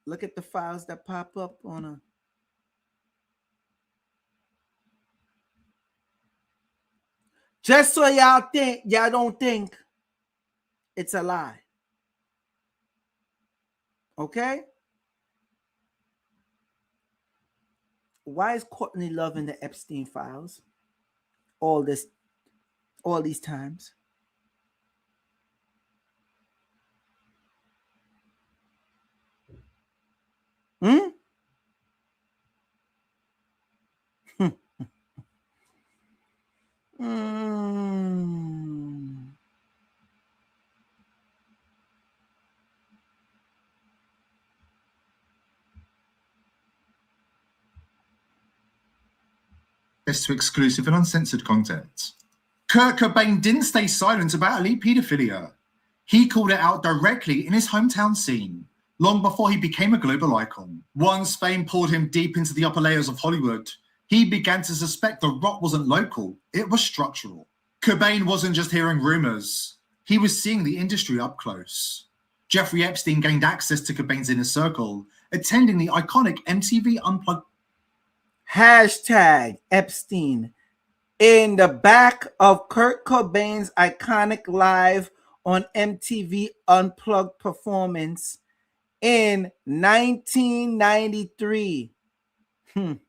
Speaker 1: Look at the files that pop up on her. Just so y'all don't think it's a lie. Okay? Why is Courtney Love in the Epstein files all these times? Hmm?
Speaker 13: To exclusive and uncensored content. Kurt Cobain didn't stay silent about elite paedophilia. He called it out directly in his hometown scene, long before he became a global icon. Once fame pulled him deep into the upper layers of Hollywood, he began to suspect the rot wasn't local, it was structural. Cobain wasn't just hearing rumors, he was seeing the industry up close. Jeffrey Epstein gained access to Cobain's inner circle, attending the iconic MTV Unplugged
Speaker 1: Hashtag Epstein in the back of Kurt Cobain's iconic live on MTV Unplugged performance in 1993. And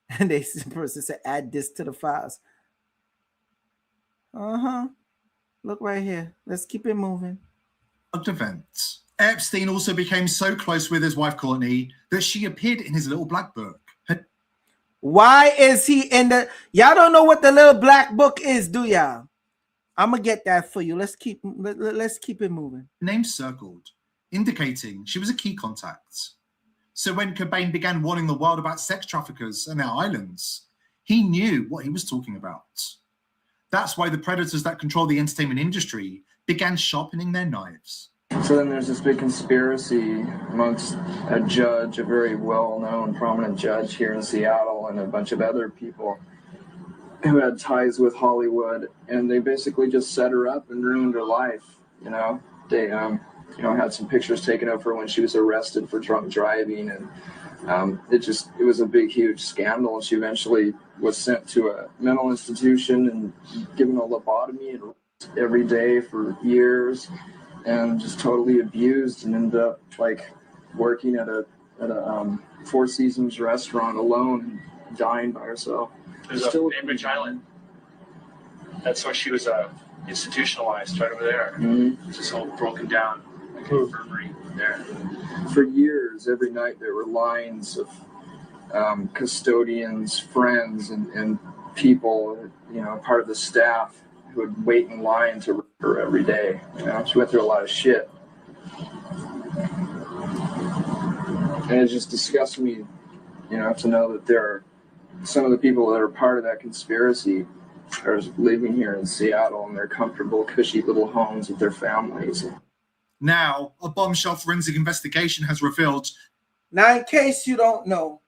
Speaker 1: the person said, add this to the files. Look right here. Let's keep it moving.
Speaker 13: Events. Epstein also became so close with his wife Courtney that she appeared in his little black book.
Speaker 1: Why is he in the... Y'all don't know what the little black book is, do y'all? I'm gonna get that for you. Let's keep it moving.
Speaker 13: Name circled, indicating she was a key contact. So when Cobain began warning the world about sex traffickers and their islands, he knew what he was talking about. That's why the predators that control the entertainment industry began sharpening their knives.
Speaker 3: So then there's this big conspiracy amongst a judge, a very well-known, prominent judge here in Seattle, and a bunch of other people who had ties with Hollywood, and they basically just set her up and ruined her life. You know, they had some pictures taken of her when she was arrested for drunk driving, and it was a big, huge scandal. And she eventually was sent to a mental institution and given a lobotomy every day for years, and just totally abused, and ended up like working at a Four Seasons restaurant alone, and dying by herself.
Speaker 4: There's a Bainbridge Island. That's where she was institutionalized, right over there.
Speaker 3: Mm-hmm.
Speaker 4: It's just all broken down, like an infirmary there.
Speaker 3: For years, every night there were lines of custodians, friends, and people, part of the staff who would wait in line to rip her every day. She went through a lot of shit. And it just disgusts me, to know that there are some of the people that are part of that conspiracy are living here in Seattle in their comfortable, cushy little homes with their families.
Speaker 13: Now, a bombshell forensic investigation has revealed.
Speaker 1: Now, in case you don't know,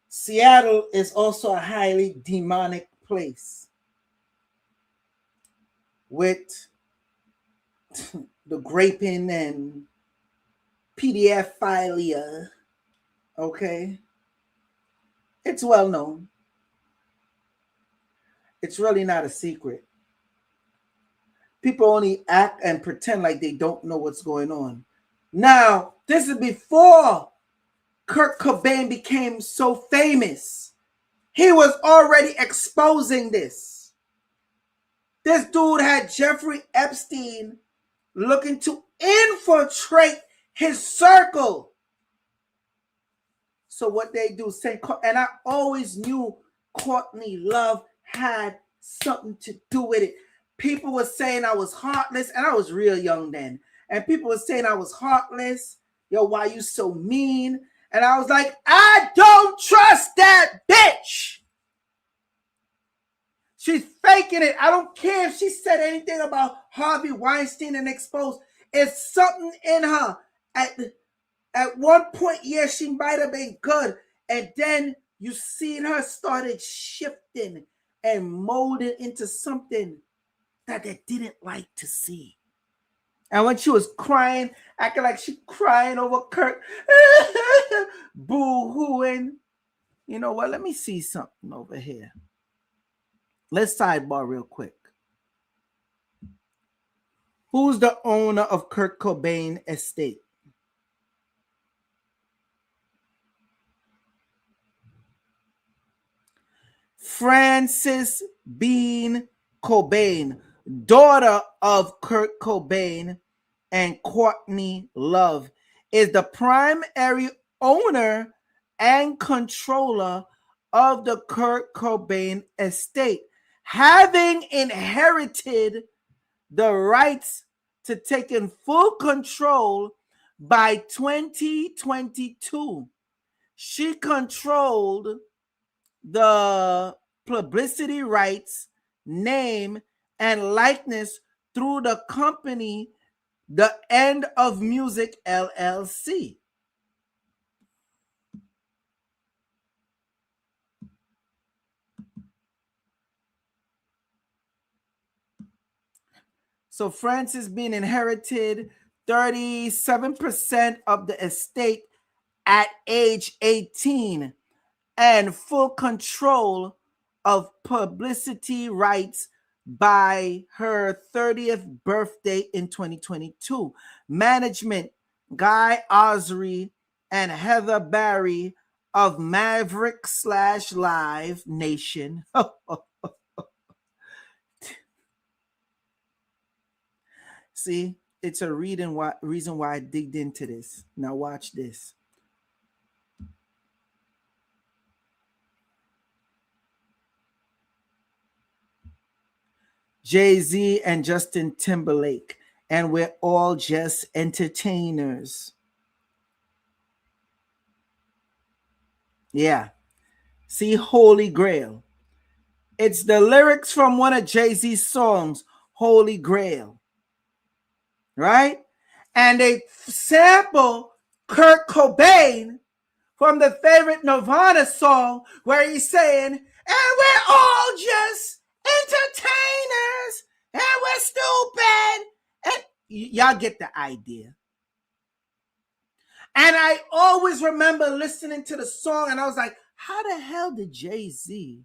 Speaker 1: Seattle is also a highly demonic place with the graping and pedophilia. Okay, it's well known. It's really not a secret. People only act and pretend like they don't know what's going on. Now, this is before Kurt Cobain became so famous. He was already exposing this. This dude had Jeffrey Epstein looking to infiltrate his circle. So what they do, and I always knew Courtney Love had something to do with it. People were saying I was heartless, and I was real young then. And people were saying I was heartless. Yo, why you so mean? And I was like, I don't trust that bitch. She's faking it. I don't care if she said anything about Harvey Weinstein and exposed. It's something in her. At one point, yeah, she might have been good. And then you seen her started shifting and molding into something that they didn't like to see. And when she was crying, acting like she crying over Kurt, boo-hooing. You know what? Let me see something over here. Let's sidebar real quick. Who's the owner of Kurt Cobain estate? Frances Bean Cobain, daughter of Kurt Cobain and Courtney Love, is the primary owner and controller of the Kurt Cobain estate, having inherited the rights to taking full control by 2022. She controlled the publicity rights, name, and likeness through the company The End of Music LLC. So Francis being inherited 37% of the estate at age 18 and full control of publicity rights by her 30th birthday in 2022. Management, Guy Osry and Heather Barry of Maverick/Live Nation. See, it's a reason why I digged into this. Now watch this. Jay-Z and Justin Timberlake, and we're all just entertainers. Yeah. See, Holy Grail. It's the lyrics from one of Jay-Z's songs, Holy Grail. Right? And they sample Kurt Cobain from the favorite Nirvana song where he's saying, and we're all just entertainers and we're stupid. And y'all get the idea. And I always remember listening to the song and I was like, how the hell did Jay-Z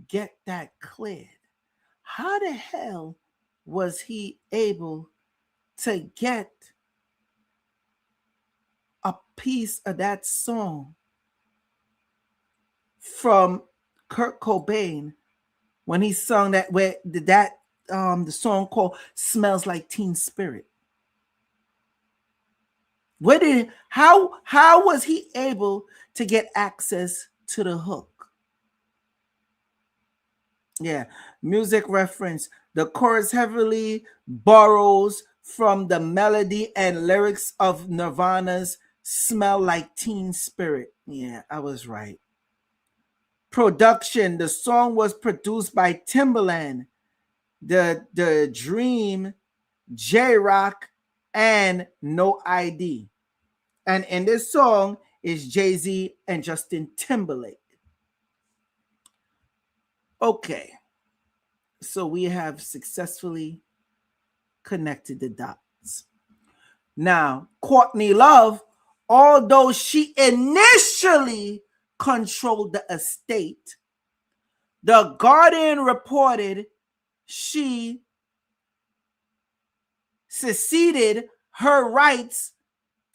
Speaker 1: get that cleared? How the hell was he able to get a piece of that song from Kurt Cobain when he sung that the song called Smells Like Teen Spirit? How was he able to get access to the hook? Yeah, music reference. The chorus heavily borrows from the melody and lyrics of Nirvana's Smell Like Teen Spirit. Yeah, I was right. Production. The song was produced by Timbaland, The Dream, J-Rock, and No ID. And in this song is Jay-Z and Justin Timberlake. Okay. So we have successfully connected the dots. Now, Courtney Love, although she initially controlled the estate, The Guardian reported she ceded her rights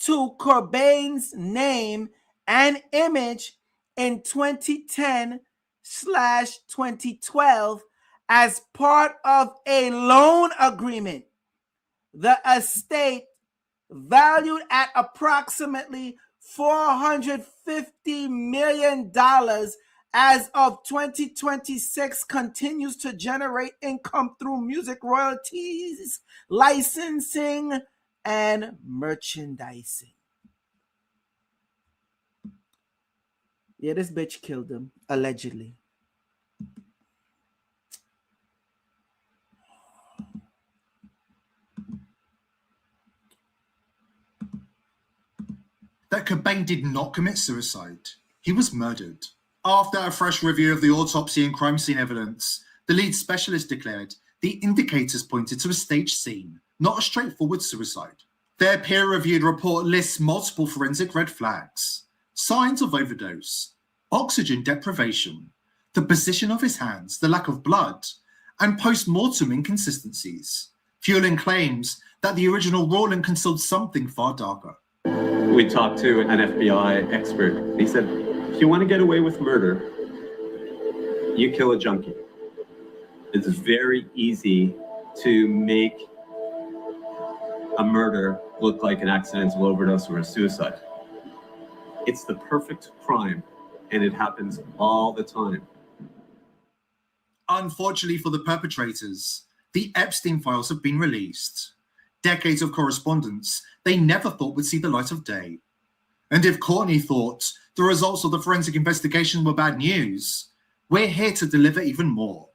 Speaker 1: to Cobain's name and image in 2010/2012 as part of a loan agreement. The estate, valued at approximately $450 million as of 2026, continues to generate income through music royalties, licensing, and merchandising. Yeah, this bitch killed him, allegedly.
Speaker 13: That Cobain did not commit suicide. He was murdered. After a fresh review of the autopsy and crime scene evidence, the lead specialist declared the indicators pointed to a staged scene, not a straightforward suicide. Their peer-reviewed report lists multiple forensic red flags: signs of overdose, oxygen deprivation, the position of his hands, the lack of blood, and post-mortem inconsistencies, fueling claims that the original ruling concealed something far darker.
Speaker 5: We talked to an FBI expert. He said, if you want to get away with murder, you kill a junkie. It's very easy to make a murder look like an accidental overdose or a suicide. It's the perfect crime, and it happens all the time.
Speaker 13: Unfortunately for the perpetrators, the Epstein files have been released. Decades of correspondence they never thought would see the light of day. And if Courtney thought the results of the forensic investigation were bad news, we're here to deliver even more.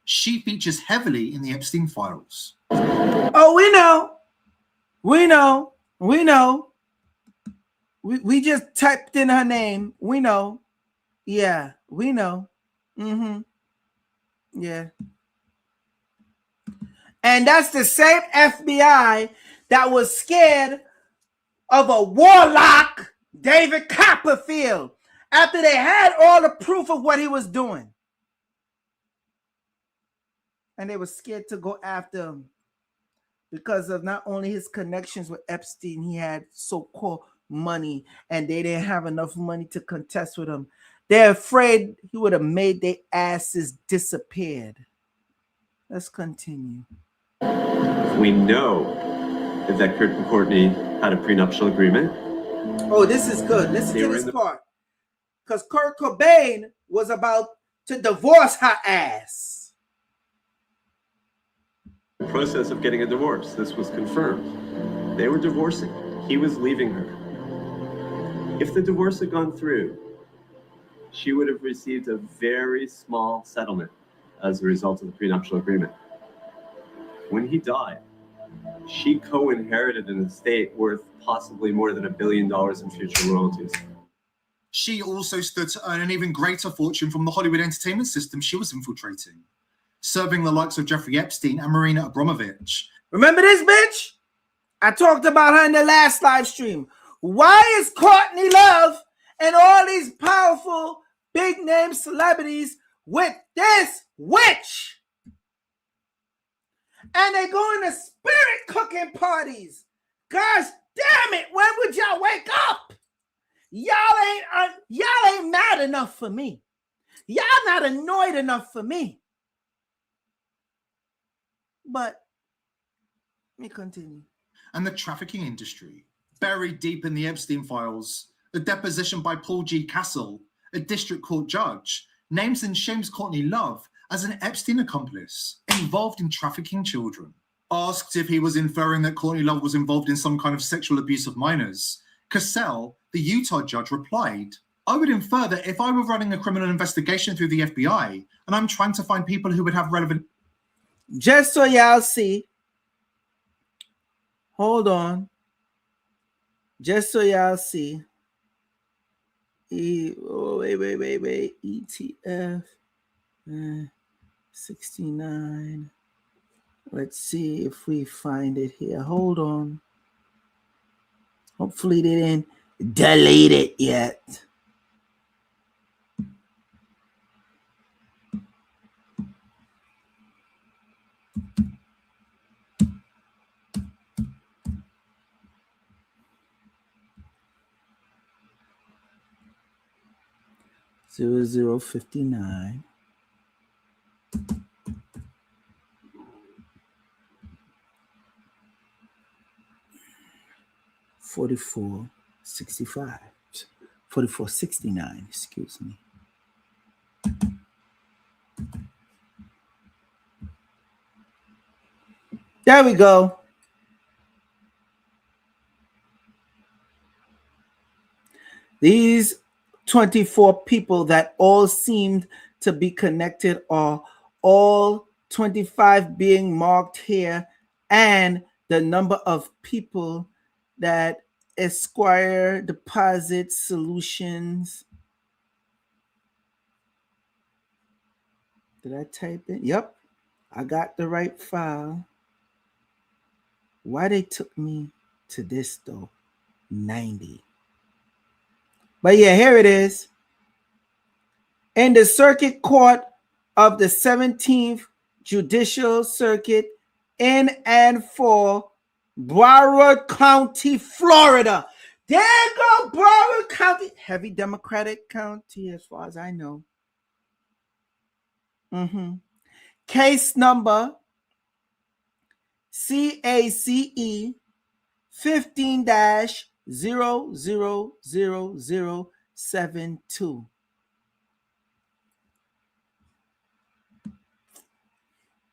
Speaker 13: She features heavily in the Epstein files.
Speaker 1: Oh, we know. We know. We know. We just typed in her name. We know. Yeah, we know. Yeah. And that's the same FBI that was scared of a warlock, David Copperfield, after they had all the proof of what he was doing. And they were scared to go after him because of not only his connections with Epstein, he had so-called money, and they didn't have enough money to contest with him. They're afraid he would have made their asses disappeared. Let's continue.
Speaker 5: We know that Kurt and Courtney had a prenuptial agreement.
Speaker 1: Oh, this is good. Listen to this part. Because Kurt Cobain was about to divorce her ass.
Speaker 5: The process of getting a divorce. This was confirmed. They were divorcing. He was leaving her. If the divorce had gone through, she would have received a very small settlement as a result of the prenuptial agreement. When he died, she co-inherited an estate worth possibly more than $1 billion in future royalties.
Speaker 13: She also stood to earn an even greater fortune from the Hollywood entertainment system she was infiltrating, serving the likes of Jeffrey Epstein and Marina Abramovich.
Speaker 1: Remember this bitch? I talked about her in the last live stream. Why is Courtney Love and all these powerful big name celebrities with this witch? And they go into spirit cooking parties. Gosh damn it, when would y'all wake up? Y'all ain't mad enough for me. Y'all not annoyed enough for me. But let me continue.
Speaker 13: And the trafficking industry. Buried deep in the Epstein files, a deposition by Paul G. Castle, a district court judge, names and shames Courtney Love as an Epstein accomplice involved in trafficking children. Asked if he was inferring that Courtney Love was involved in some kind of sexual abuse of minors, Cassell, the Utah judge, replied, I would infer that if I were running a criminal investigation through the FBI and I'm trying to find people who would have relevant...
Speaker 1: Just so y'all see, hold on. Just so y'all see. Wait. ETF 69. Let's see if we find it here. Hold on. Hopefully they didn't delete it yet. Zero 59. $44.65. $44.69, excuse me. There we go. These 24 people that all seemed to be connected are all 25 being marked here, and the number of people that Esquire Deposit Solutions. Did I type it? Yep, I got the right file. Why they took me to this though? 90. But yeah, here it is. In the Circuit Court of the 17th Judicial Circuit in and for Broward County, Florida. There go Broward County. Heavy Democratic county as far as I know. Case number CACE 15-0000072.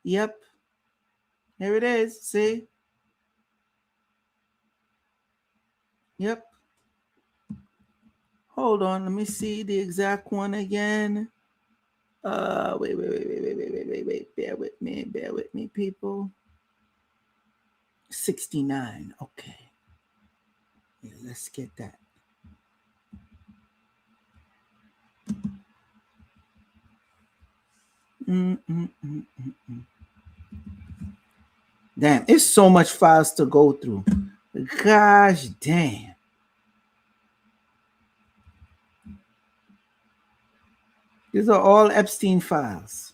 Speaker 1: Yep. Here it is. See? Yep. Hold on. Let me see the exact one again. Wait. Bear with me, people. 69. Okay. Yeah, let's get that. Damn, it's so much files to go through. Gosh damn. These are all Epstein files.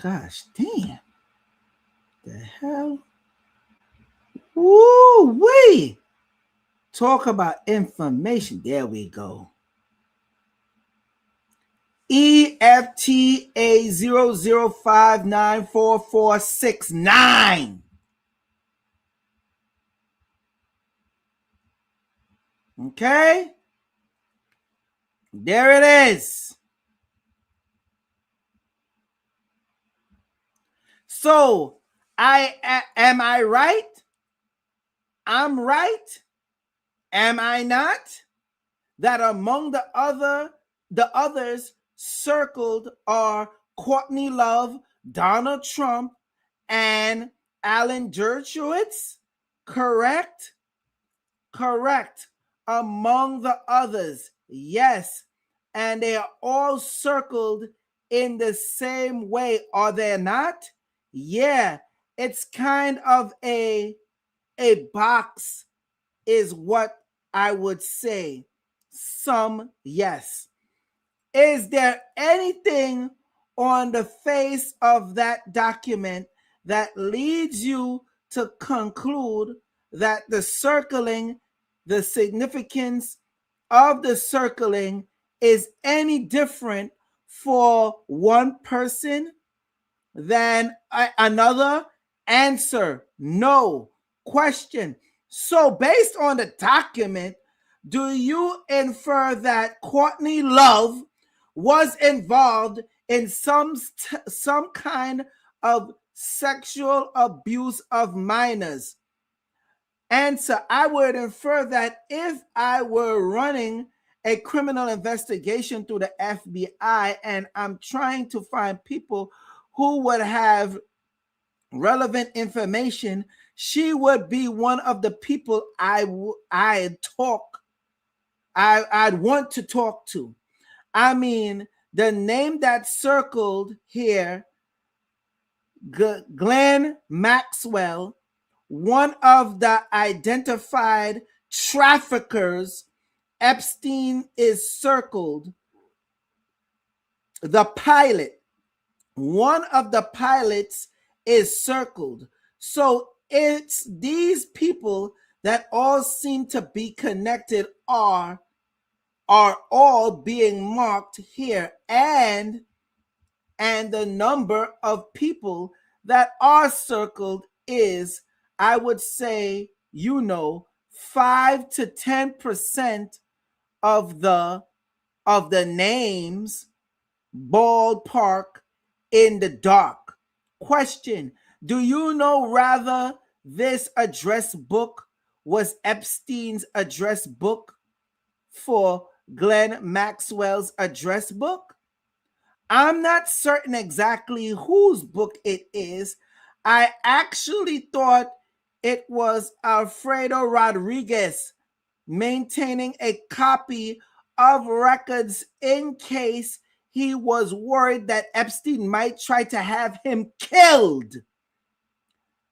Speaker 1: Gosh damn. The hell? Woo wee. Talk about information. There we go. EFTA 00594469. Okay. There it is. So am I right? I'm right. Am I not? That among the others circled are Courtney Love, Donald Trump, and Alan Dershowitz? Correct? Correct. Among the others, yes. And they are all circled in the same way, are they not? Yeah, it's kind of a box is what I would say. Some, yes. Is there anything on the face of that document that leads you to conclude that the circling, the significance of the circling is any different for one person than another? Answer, no. Question, so based on the document, do you infer that Courtney Love was involved in some kind of sexual abuse of minors? Answer, I would infer that if I were running a criminal investigation through the FBI and I'm trying to find people who would have relevant information, she would be one of the people I'd want to talk to. I mean, the name that circled here, Glenn Maxwell, one of the identified traffickers. Epstein is circled. The pilot, one of the pilots is circled. So it's these people that all seem to be connected are all being marked here, and the number of people that are circled is, I would say, 5 to 10% of the names, ballpark, in the dark. Question, do you know rather this address book was Epstein's address book for Glenn Maxwell's address book? I'm not certain exactly whose book it is. I actually thought it was Alfredo Rodriguez maintaining a copy of records in case he was worried that Epstein might try to have him killed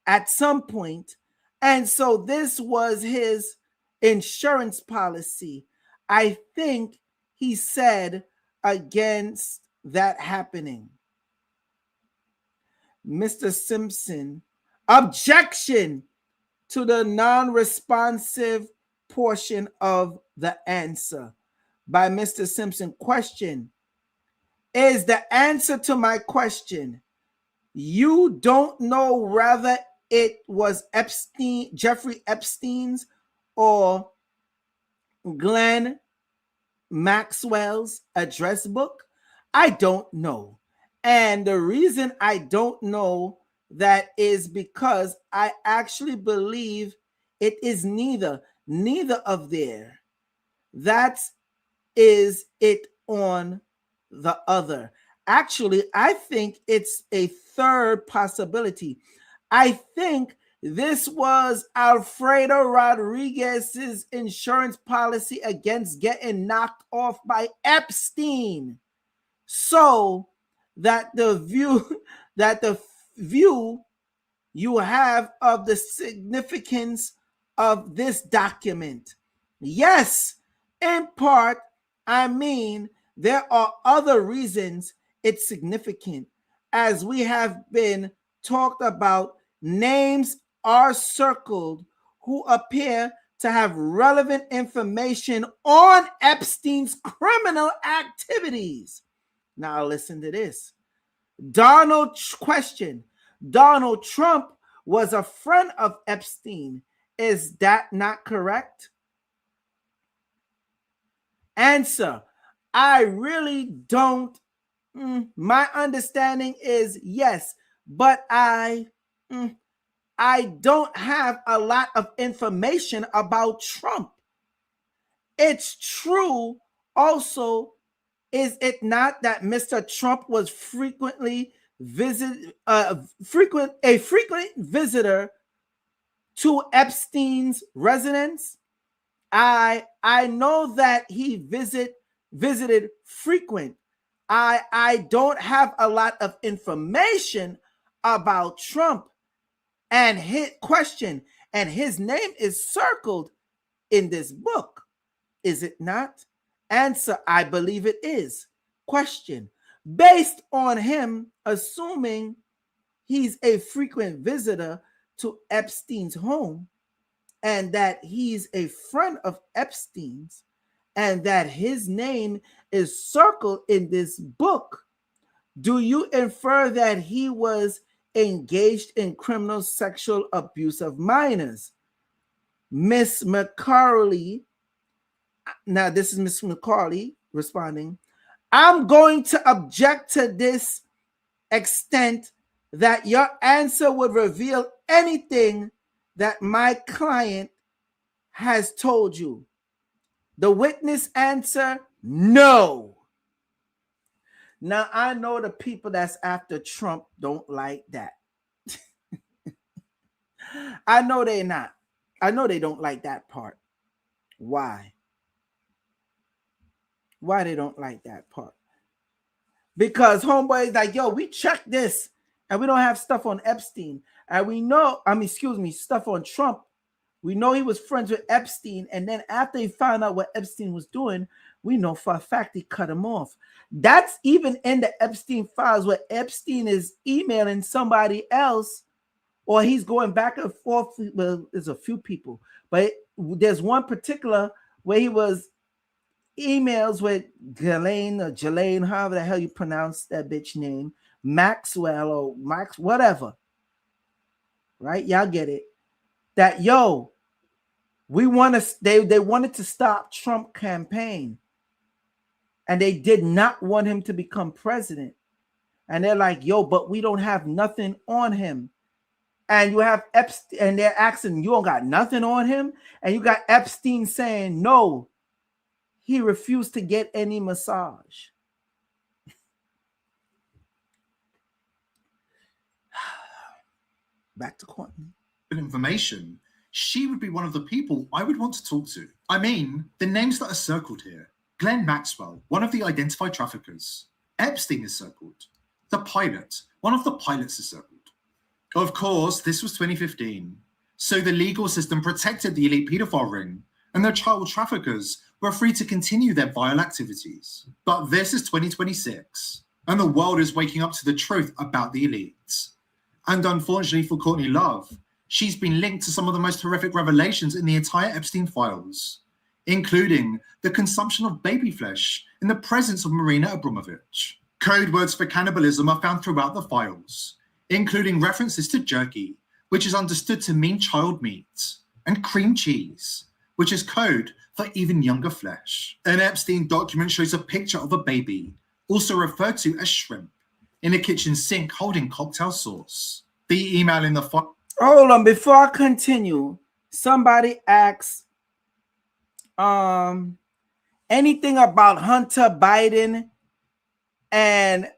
Speaker 1: at some point. And so this was his insurance policy. I think he said against that happening. Mr. Simpson, objection to the non-responsive portion of the answer by Mr. Simpson. Question, is the answer to my question, you don't know whether it was Jeffrey Epstein's or Glenn Maxwell's address book? I don't know. And the reason I don't know that is because I actually believe it is neither of there. That is it on the other. Actually, I think it's a third possibility. I think this was Alfredo Rodriguez's insurance policy against getting knocked off by Epstein, so that the view you have of the significance of this document. Yes, in part, I mean, there are other reasons it's significant. As we have been talked about, names are circled who appear to have relevant information on Epstein's criminal activities. Now listen to this. Donald Trump was a friend of Epstein. Is that not correct? Answer: I really don't. My understanding is yes, but I don't have a lot of information about Trump. It's true also, is it not, that Mr. Trump was a frequent visitor to Epstein's residence? I know that he visited frequent. I don't have a lot of information about Trump and his question, and his name is circled in this book. Is it not? Answer: I believe it is. Question: based on him assuming he's a frequent visitor to Epstein's home, and that he's a friend of Epstein's, and that his name is circled in this book, do you infer that he was engaged in criminal sexual abuse of minors? Miss McCarley, now this is Miss McCarley responding, I'm going to object to this extent that your answer would reveal anything that my client has told you. The witness answer: no. Now, I know the people that's after Trump don't like that. I know they're not. I know they don't like that part. Why? Why they don't like that part? Because homeboy is like, yo, we checked this and we don't have stuff on Epstein. And we know, stuff on Trump. We know he was friends with Epstein. And then after he found out what Epstein was doing, we know for a fact he cut him off. That's even in the Epstein files where Epstein is emailing somebody else, or he's going back and forth. Well, there's a few people, but there's one particular where he was emails with Ghislaine, however the hell you pronounce that bitch name, Maxwell or Max, whatever. Right? Y'all get it. That, yo, we want to, they wanted to stop Trump campaign. And they did not want him to become president. And they're like, yo, but we don't have nothing on him. And you have Epstein, and they're asking, you don't got nothing on him? And you got Epstein saying, no, he refused to get any massage. Back to Courtney.
Speaker 13: Information, she would be one of the people I would want to talk to. I mean, the names that are circled here. Glenn Maxwell, one of the identified traffickers. Epstein is circled. The pilot, one of the pilots is circled. Of course, this was 2015. So the legal system protected the elite pedophile ring, and the child traffickers were free to continue their vile activities. But this is 2026, and the world is waking up to the truth about the elites. And unfortunately for Courtney Love, she's been linked to some of the most horrific revelations in the entire Epstein files, including the consumption of baby flesh in the presence of Marina Abramovich. Code words for cannibalism are found throughout the files, including references to jerky, which is understood to mean child meat, and cream cheese, which is code for even younger flesh. An Epstein document shows a picture of a baby, also referred to as shrimp, in a kitchen sink holding cocktail sauce. The email in the file.
Speaker 1: Hold on, before I continue, somebody asks anything about Hunter Biden and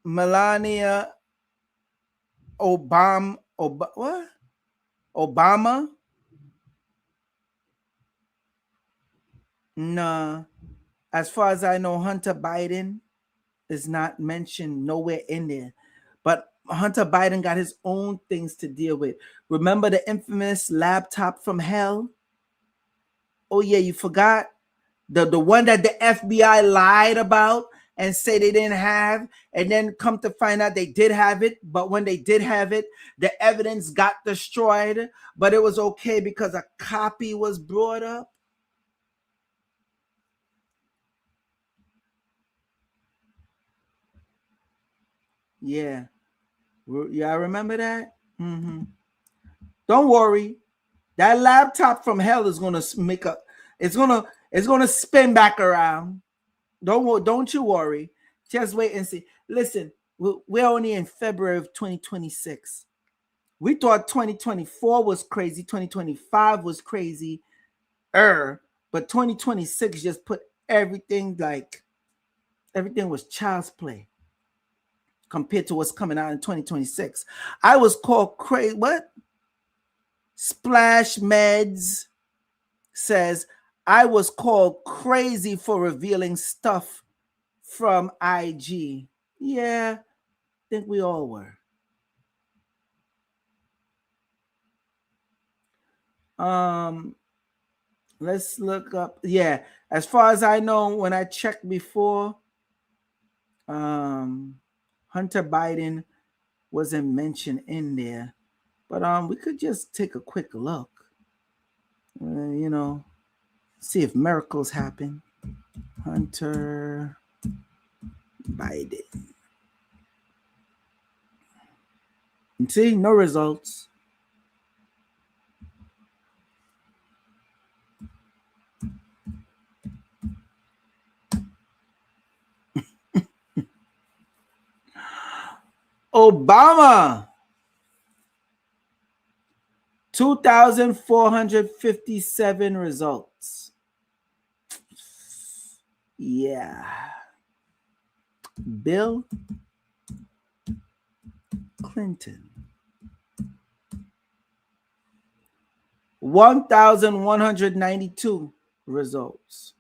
Speaker 1: Melania Obama. What? Obama? Nah. As far as I know, Hunter Biden is not mentioned nowhere in there. But Hunter Biden got his own things to deal with. Remember the infamous laptop from hell? Oh yeah, you forgot? The one that the FBI lied about and say they didn't have, and then come to find out they did have it. But when they did have it, the evidence got destroyed, but it was okay because a copy was brought up. Yeah. Yeah, I remember that. Don't worry. That laptop from hell is gonna make a. It's gonna spin back around. Don't you worry. Just wait and see. Listen, we're only in February of 2026. We thought 2024 was crazy. 2025 was crazy. But 2026 just put everything was child's play compared to what's coming out in 2026. I was called crazy. What? Splash Meds says, I was called crazy for revealing stuff from IG. Yeah, I think we all were. Let's look up. Yeah, as far as I know, when I checked before, Hunter Biden wasn't mentioned in there. But we could just take a quick look. See if miracles happen. Hunter Biden. And see, no results. Obama. 2,457 results. Yeah. Bill Clinton. 1,192 results.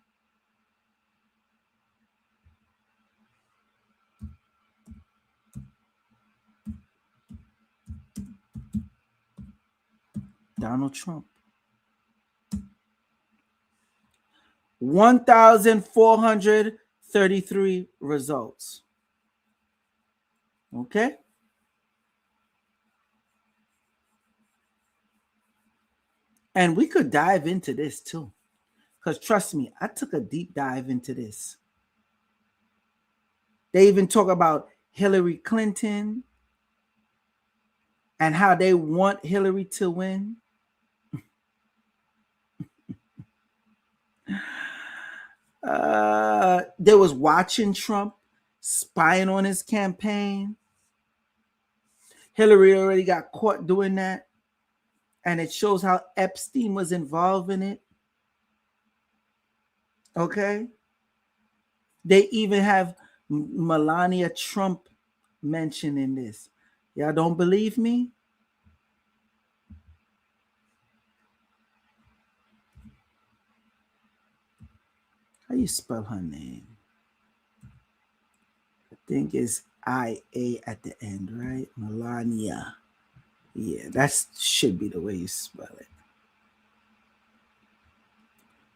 Speaker 1: Donald Trump. 1,433 results. Okay. And we could dive into this too. Because trust me, I took a deep dive into this. They even talk about Hillary Clinton and how they want Hillary to win. They was watching Trump, spying on his campaign. Hillary already got caught doing that. And it shows how Epstein was involved in it. Okay. They even have Melania Trump mentioned in this. Y'all don't believe me? How you spell her name? I think it's IA at the end, right? Melania. Yeah, that should be the way you spell it.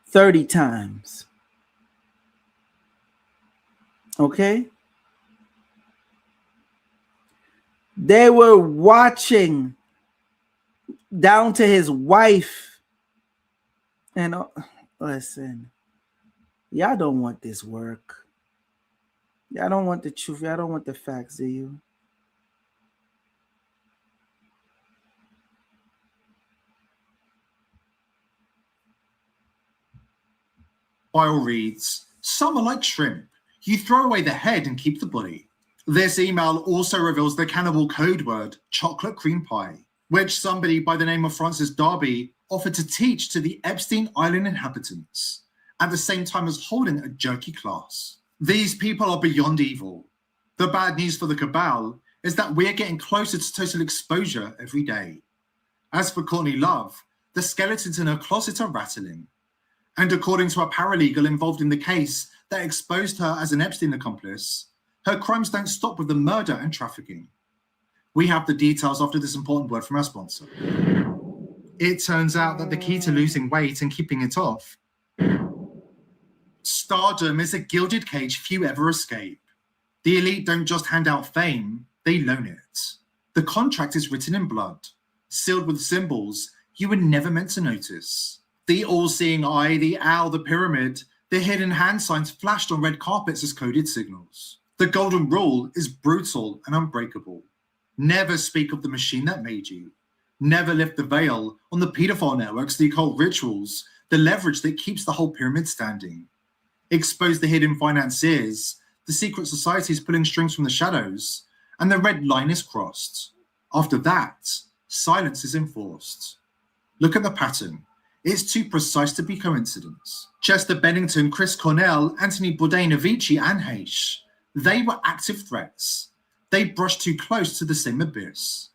Speaker 1: 30 times. Okay? They were watching down to his wife. And listen, y'all don't want this work. Y'all don't want the truth. Y'all don't want the facts, do you?
Speaker 13: By all reads, some are like shrimp. You throw away the head and keep the body. This email also reveals the cannibal code word, chocolate cream pie, which somebody by the name of Francis Darby offered to teach to the Epstein Island inhabitants, at the same time as holding a jerky class. These people are beyond evil. The bad news for the cabal is that we're getting closer to total exposure every day. As for Courtney Love, the skeletons in her closet are rattling. And according to a paralegal involved in the case that exposed her as an Epstein accomplice, her crimes don't stop with the murder and trafficking. We have the details after this important word from our sponsor. It turns out that the key to losing weight and keeping it off, stardom is a gilded cage few ever escape. The elite don't just hand out fame, they loan it. The contract is written in blood, sealed with symbols you were never meant to notice. The all-seeing eye, the owl, the pyramid, the hidden hand signs flashed on red carpets as coded signals. The golden rule is brutal and unbreakable. Never speak of the machine that made you. Never lift the veil on the pedophile networks, the occult rituals, the leverage that keeps the whole pyramid standing. Expose the hidden financiers, the secret societies pulling strings from the shadows, and the red line is crossed. After that, silence is enforced. Look at the pattern. It's too precise to be coincidence. Chester Bennington, Chris Cornell, Anthony Bourdain, Avicii, and Haish. They were active threats. They brushed too close to the same abyss.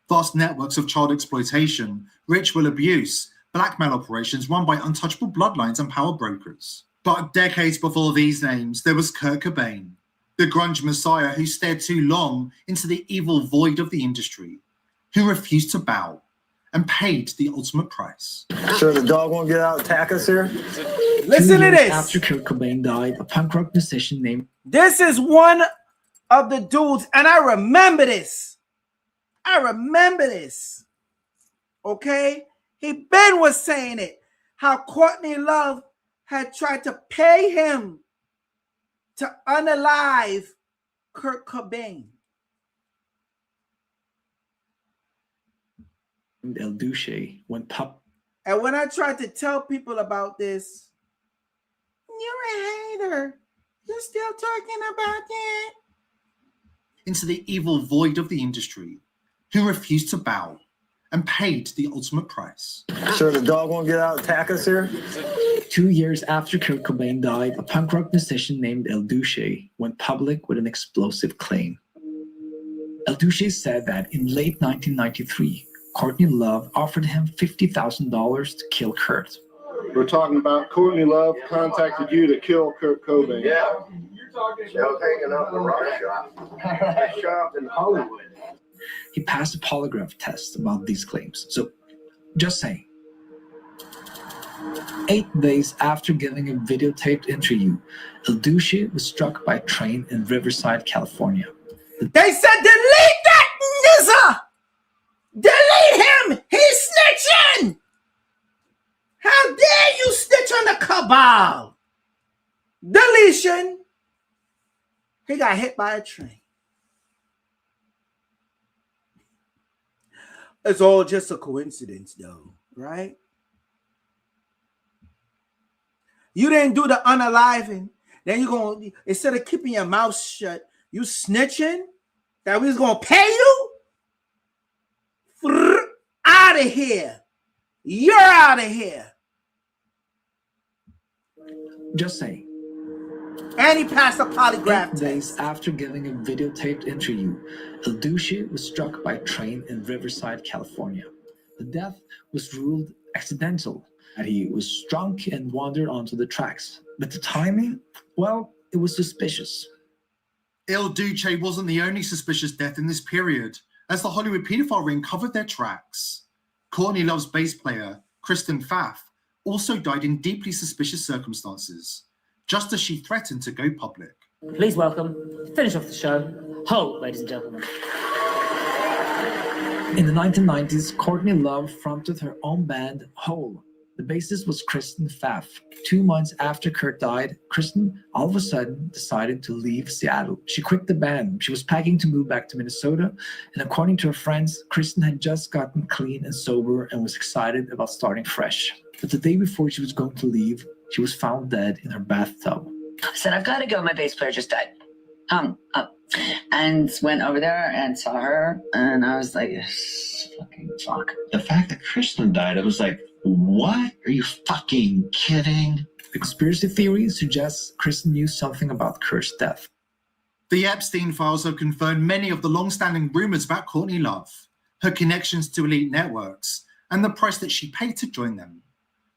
Speaker 13: Vast networks of child exploitation, ritual abuse, blackmail operations run by untouchable bloodlines and power brokers. But decades before these names, there was Kurt Cobain, the grunge messiah who stared too long into the evil void of the industry, who refused to bow and paid the ultimate price.
Speaker 6: Sure the dog won't get out and attack us here?
Speaker 1: Listen to this.
Speaker 7: After Kurt Cobain died, a punk rock musician named...
Speaker 1: This is one of the dudes, and I remember this. Okay? Ben was saying it. How Courtney Love had tried to pay him to unalive Kurt Cobain.
Speaker 7: El Duce went pop.
Speaker 1: And when I tried to tell people about this, you're a hater. You're still talking about it.
Speaker 13: Into the evil void of the industry, who refused to bow and paid the ultimate price.
Speaker 6: Sure the dog won't get out and attack us here?
Speaker 7: 2 years after Kurt Cobain died, a punk rock musician named El Duce went public with an explosive claim. El Duce said that in late 1993, Courtney Love offered him $50,000 to kill Kurt.
Speaker 8: We're talking about Courtney Love contacted you to kill Kurt Cobain.
Speaker 6: Yeah. She was hanging out in the rock shop. Shop in Hollywood.
Speaker 7: He passed a polygraph test about these claims. So, just saying. 8 days after giving a videotaped interview, El Duce was struck by a train in Riverside, California.
Speaker 1: They said, delete that nizza! Delete him! He's snitching! How dare you snitch on the cabal? Deletion. He got hit by a train. It's all just a coincidence, though, right? You didn't do the unaliving. Then you're going to, instead of keeping your mouth shut, you snitching that we was going to pay you? Out of here. You're out of here.
Speaker 7: Just saying.
Speaker 1: And he passed a polygraph
Speaker 7: 8
Speaker 1: test.
Speaker 7: days after giving a videotaped interview, El Duce was struck by a train in Riverside, California. The death was ruled accidental, and he was drunk and wandered onto the tracks. But the timing, well, it was suspicious.
Speaker 13: El Duce wasn't the only suspicious death in this period, as the Hollywood pedophile ring covered their tracks. Courtney Love's bass player, Kristen Pfaff, also died in deeply suspicious circumstances, just as she threatened to go public.
Speaker 24: Please welcome, to finish off the show, Hole, ladies and gentlemen.
Speaker 7: In the 1990s, Courtney Love fronted her own band, Hole. The basis was Kristen Pfaff. 2 months after Kurt died, Kristen all of a sudden decided to leave Seattle. She quit the band. She was packing to move back to Minnesota, and according to her friends, Kristen had just gotten clean and sober and was excited about starting fresh. But the day before she was going to leave, she was found dead in her bathtub.
Speaker 9: I said, I've got to go. My bass player just died. And went over there and saw her, and I was like, fucking fuck.
Speaker 15: The fact that Kristen died, I was like, what? Are you fucking kidding?
Speaker 7: The conspiracy theory suggests Kristen knew something about Kurt's death.
Speaker 13: The Epstein files have confirmed many of the long-standing rumors about Courtney Love, her connections to elite networks, and the price that she paid to join them.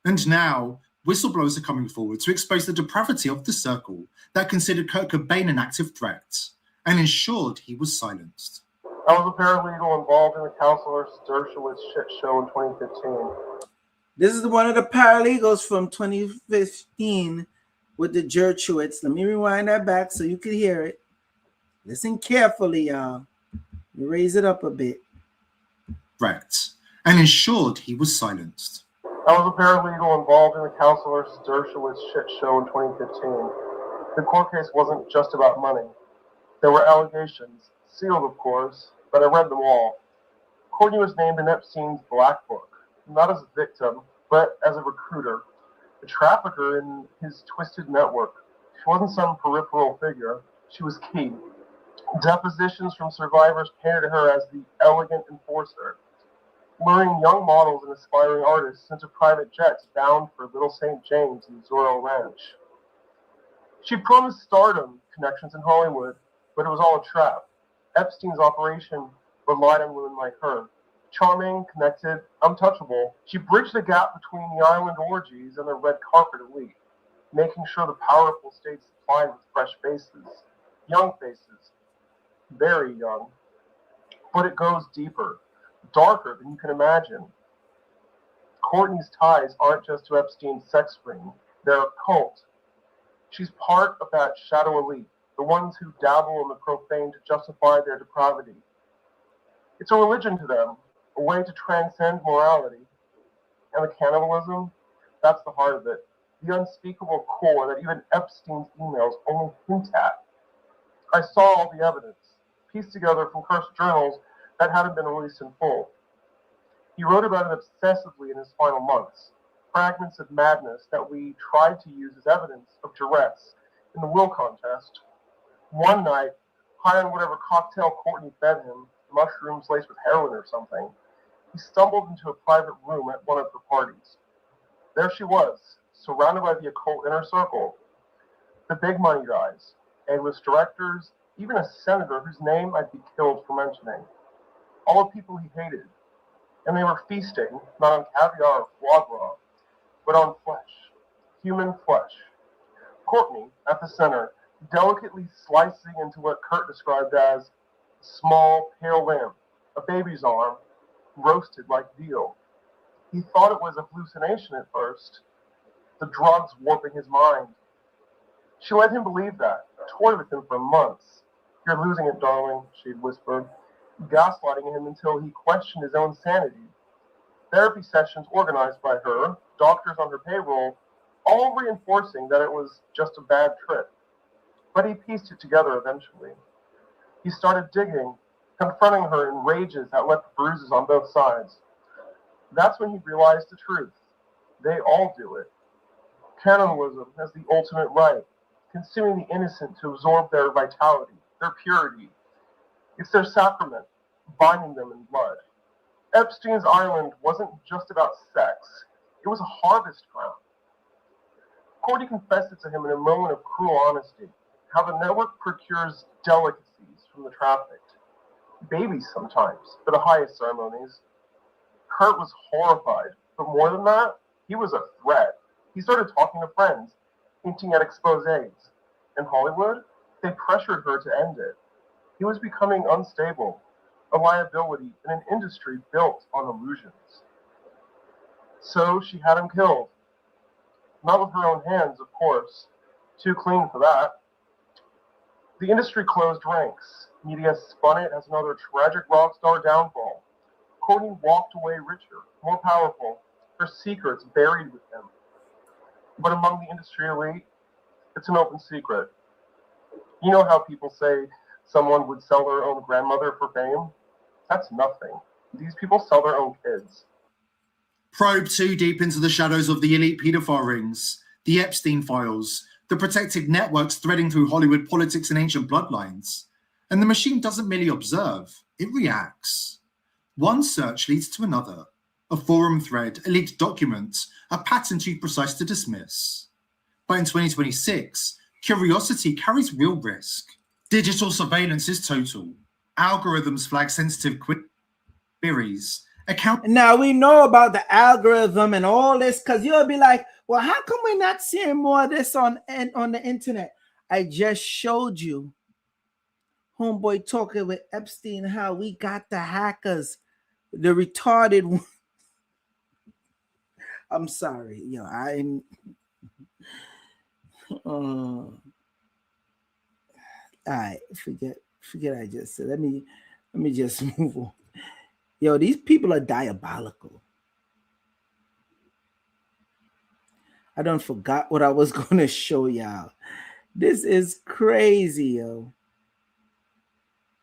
Speaker 13: And now, whistleblowers are coming forward to expose the depravity of the circle that considered Kurt Cobain an active threat and ensured he was silenced.
Speaker 10: I was a paralegal involved in the Counselor Dershowitz shit show in 2015.
Speaker 1: This is one of the paralegals from 2015 with the Dershowitz. Let me rewind that back so you can hear it. Listen carefully, y'all. Raise it up a bit.
Speaker 13: Threat and ensured he was silenced.
Speaker 10: I was a paralegal involved in the Counselor Dershowitz shit show in 2015. The court case wasn't just about money. There were allegations, sealed of course, but I read them all. Courtney was named in Epstein's black book, not as a victim, but as a recruiter, a trafficker in his twisted network. She wasn't some peripheral figure, she was key. Depositions from survivors painted her as the elegant enforcer, luring young models and aspiring artists into private jets bound for Little St. James and Zorro Ranch. She promised stardom, connections in Hollywood, but it was all a trap. Epstein's operation relied on women like her. Charming, connected, untouchable, she bridged the gap between the island orgies and the red carpet elite, making sure the powerful stayed supplied with fresh faces, young faces, very young. But it goes deeper, darker than you can imagine. Courtney's ties aren't just to Epstein's sex ring, they're a cult. She's part of that shadow elite, the ones who dabble in the profane to justify their depravity. It's a religion to them, a way to transcend morality. And the cannibalism, that's the heart of it. The unspeakable core that even Epstein's emails only hint at. I saw all the evidence, pieced together from Kurt's journals that hadn't been released in full. He wrote about it obsessively in his final months, fragments of madness that we tried to use as evidence of duress in the will contest. One night, high on whatever cocktail Courtney fed him, mushrooms laced with heroin or something, he stumbled into a private room at one of her parties. There she was, surrounded by the occult inner circle. The big money guys, A-list directors, even a senator whose name I'd be killed for mentioning. All the people he hated. And they were feasting, not on caviar or foie gras, but on flesh. Human flesh. Courtney, at the center, delicately slicing into what Kurt described as a small, pale lamb, a baby's arm, roasted like veal. He thought it was a hallucination at first, the drugs warping his mind. She let him believe that, toyed with him for months. You're losing it, darling, she'd whispered, gaslighting him until he questioned his own sanity. Therapy sessions organized by her, doctors on her payroll, all reinforcing that it was just a bad trip. But he pieced it together eventually. He started digging, confronting her in rages that left bruises on both sides. That's when he realized the truth. They all do it. Cannibalism as the ultimate right, consuming the innocent to absorb their vitality, their purity. It's their sacrament, binding them in blood. Epstein's island wasn't just about sex. It was a harvest ground. Courtney confessed it to him in a moment of cruel honesty, how the network procures delicacies from the trafficked. Babies sometimes, for the highest ceremonies. Kurt was horrified, but more than that, he was a threat. He started talking to friends, hinting at exposés. In Hollywood, they pressured her to end it. He was becoming unstable, a liability in an industry built on illusions. So she had him killed. Not with her own hands, of course. Too clean for that. The industry closed ranks. Media spun it as another tragic rock star downfall. Courtney walked away richer, more powerful, secrets buried with him. But among the industry elite, it's an open secret. You know how people say someone would sell their own grandmother for fame? That's nothing. These people sell their own kids.
Speaker 13: Probe too deep into the shadows of the elite paedophile rings, the Epstein files, the protected networks threading through Hollywood politics and ancient bloodlines. And the machine doesn't merely observe, it reacts. One search leads to another. A forum thread, a leaked document, a pattern too precise to dismiss. But in 2026, curiosity carries real risk. Digital surveillance is total. Algorithms flag sensitive queries.
Speaker 1: Now we know about the algorithm and all this, because you'll be like, well, how come we're not seeing more of this on the internet? I just showed you homeboy talking with Epstein, how we got the hackers, the retarded one. I'm sorry, all right, forget I just said. Let me just move on. Yo, these people are diabolical. I done forgot what I was going to show y'all. This is crazy, yo.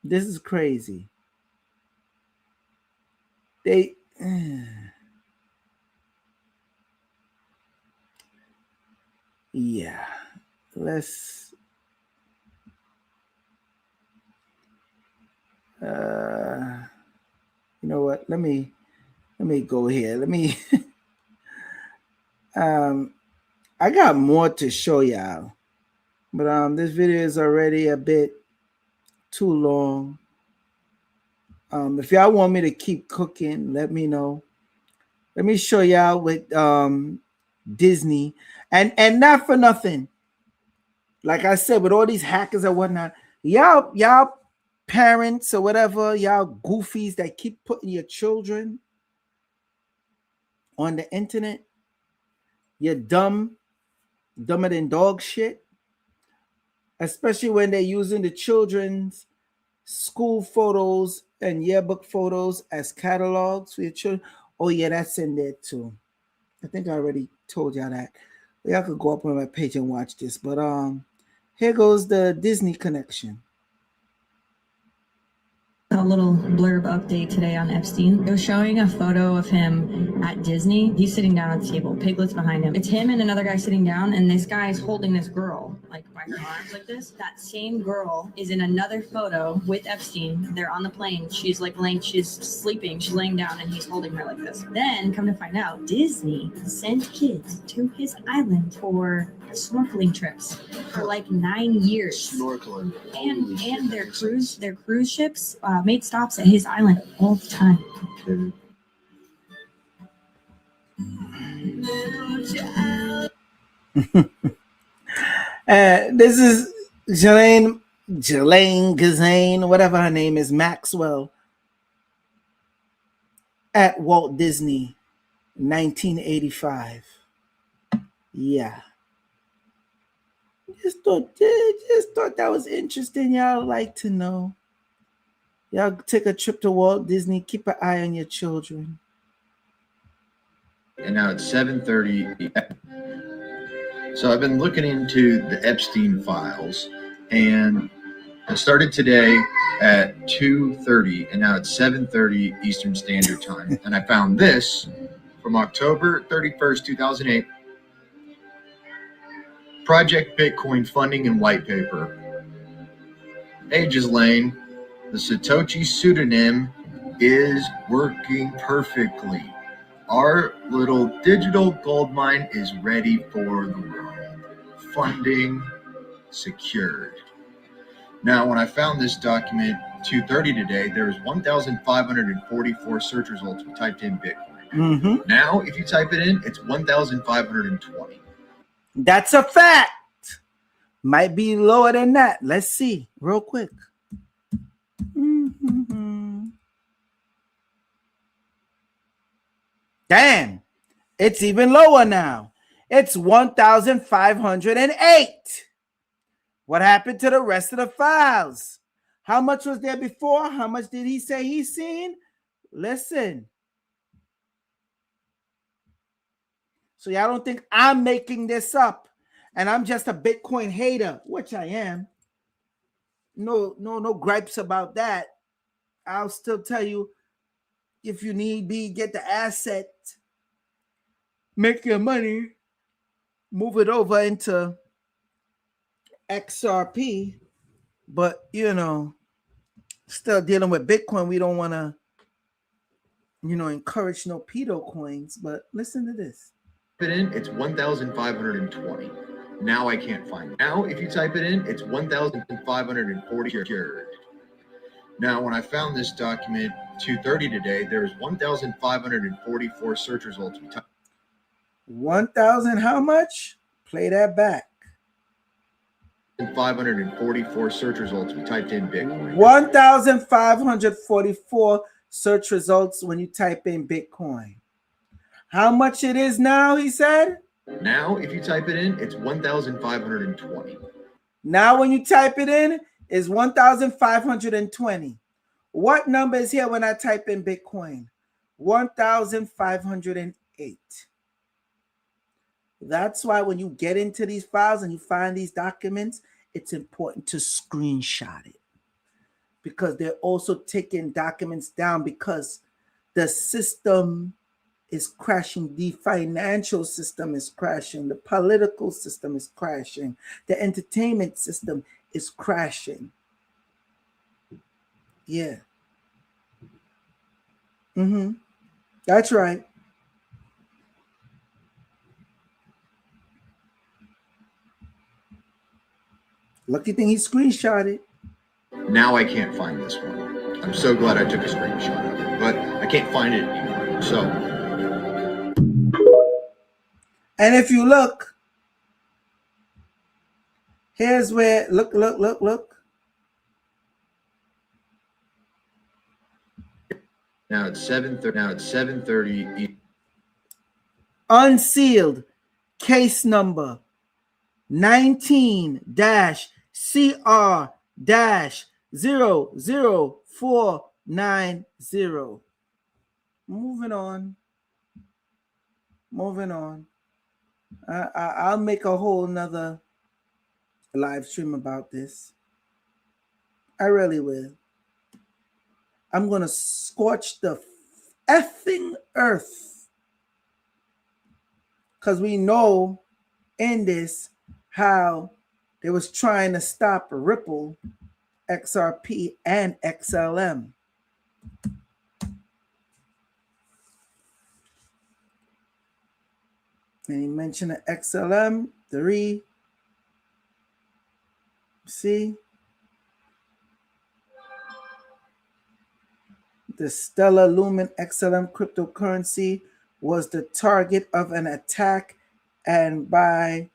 Speaker 1: This is crazy. Yeah, let's you know what, let me go here. Let me I got more to show y'all, but this video is already a bit too long. If y'all want me to keep cooking, let me know. Let me show y'all with Disney, and not for nothing, like I said, with all these hackers and whatnot, y'all parents or whatever, y'all goofies that keep putting your children on the internet, you're dumber than dog shit, especially when they're using the children's school photos and yearbook photos as catalogs for your children. Oh yeah, that's in there too. I think I already told y'all that. Y'all could go up on my page and watch this, but here goes the Disney connection.
Speaker 11: A little blurb update today on Epstein. It was showing a photo of him at Disney. He's sitting down at the table, Piglet's behind him. It's him and another guy sitting down, and this guy is holding this girl, like by her arms like this. That same girl is in another photo with Epstein. They're on the plane. She's like she's sleeping, she's laying down, and he's holding her like this. Then, come to find out, Disney sent kids to his island for snorkeling trips for like 9 years.
Speaker 2: Snorkeling.
Speaker 11: And their cruise ships made stops at his island all the time.
Speaker 1: This is Jelaine Gazane, whatever her name is, Maxwell, at Walt Disney, 1985. Yeah. Just thought that was interesting. Y'all like to know. Y'all take a trip to Walt Disney. Keep an eye on your children.
Speaker 12: And now it's 7:30. So I've been looking into the Epstein files, and I started today at 2:30, and now it's 7:30 Eastern Standard Time. And I found this from October 31st, 2008. Project Bitcoin funding and white paper. Hey, Ghislaine, the Satoshi pseudonym is working perfectly. Our little digital gold mine is ready for the world. Funding secured. Now, when I found this document 2:30 today, there was 1,544 search results who typed in Bitcoin.
Speaker 1: Mm-hmm.
Speaker 12: Now, if you type it in, it's 1,520.
Speaker 1: That's a fact. Might be lower than that. Let's see real quick. Mm-hmm. Damn, it's even lower now. It's 1,508. What happened to the rest of the files? How much was there before? How much did he say he's seen? Listen. So y'all don't think I'm making this up and I'm just a Bitcoin hater, which I am. No gripes about that. I'll still tell you, if you need be, get the asset, make your money, move it over into XRP. But, still dealing with Bitcoin, we don't want to, encourage no pedo coins. But listen to this.
Speaker 12: Type it in, it's 1,520. Now I can't find it. Now, if you type it in, it's 1,540. Now, when I found this document 2:30 today, there's 1,544 search results.
Speaker 1: 1,000 how much? Play that back.
Speaker 12: 544 search results. We typed in Bitcoin.
Speaker 1: 1,544 search results when you type in Bitcoin. How much it is now, he said?
Speaker 12: Now, if you type it in, it's 1,520.
Speaker 1: Now, when you type it in, is 1,520. What number is here when I type in Bitcoin? 1,508. That's why when you get into these files and you find these documents, it's important to screenshot it, because they're also taking documents down because the system is crashing. The financial system is crashing. The political system is crashing. The entertainment system is crashing. Yeah. That's right. Lucky thing he screenshotted.
Speaker 12: Now I can't find this one. I'm so glad I took a screenshot of it, but I can't find it anymore. So.
Speaker 1: And if you look, here's where, look.
Speaker 12: Now it's 7:30.
Speaker 1: Unsealed case number 19-CR-00490. Moving on. I'll make a whole nother live stream about this. I really will. I'm going to scorch the effing earth, because we know in this how they was trying to stop Ripple, XRP, and XLM. And he mentioned the XLM 3. See? The Stellar Lumen XLM cryptocurrency was the target of an attack, and by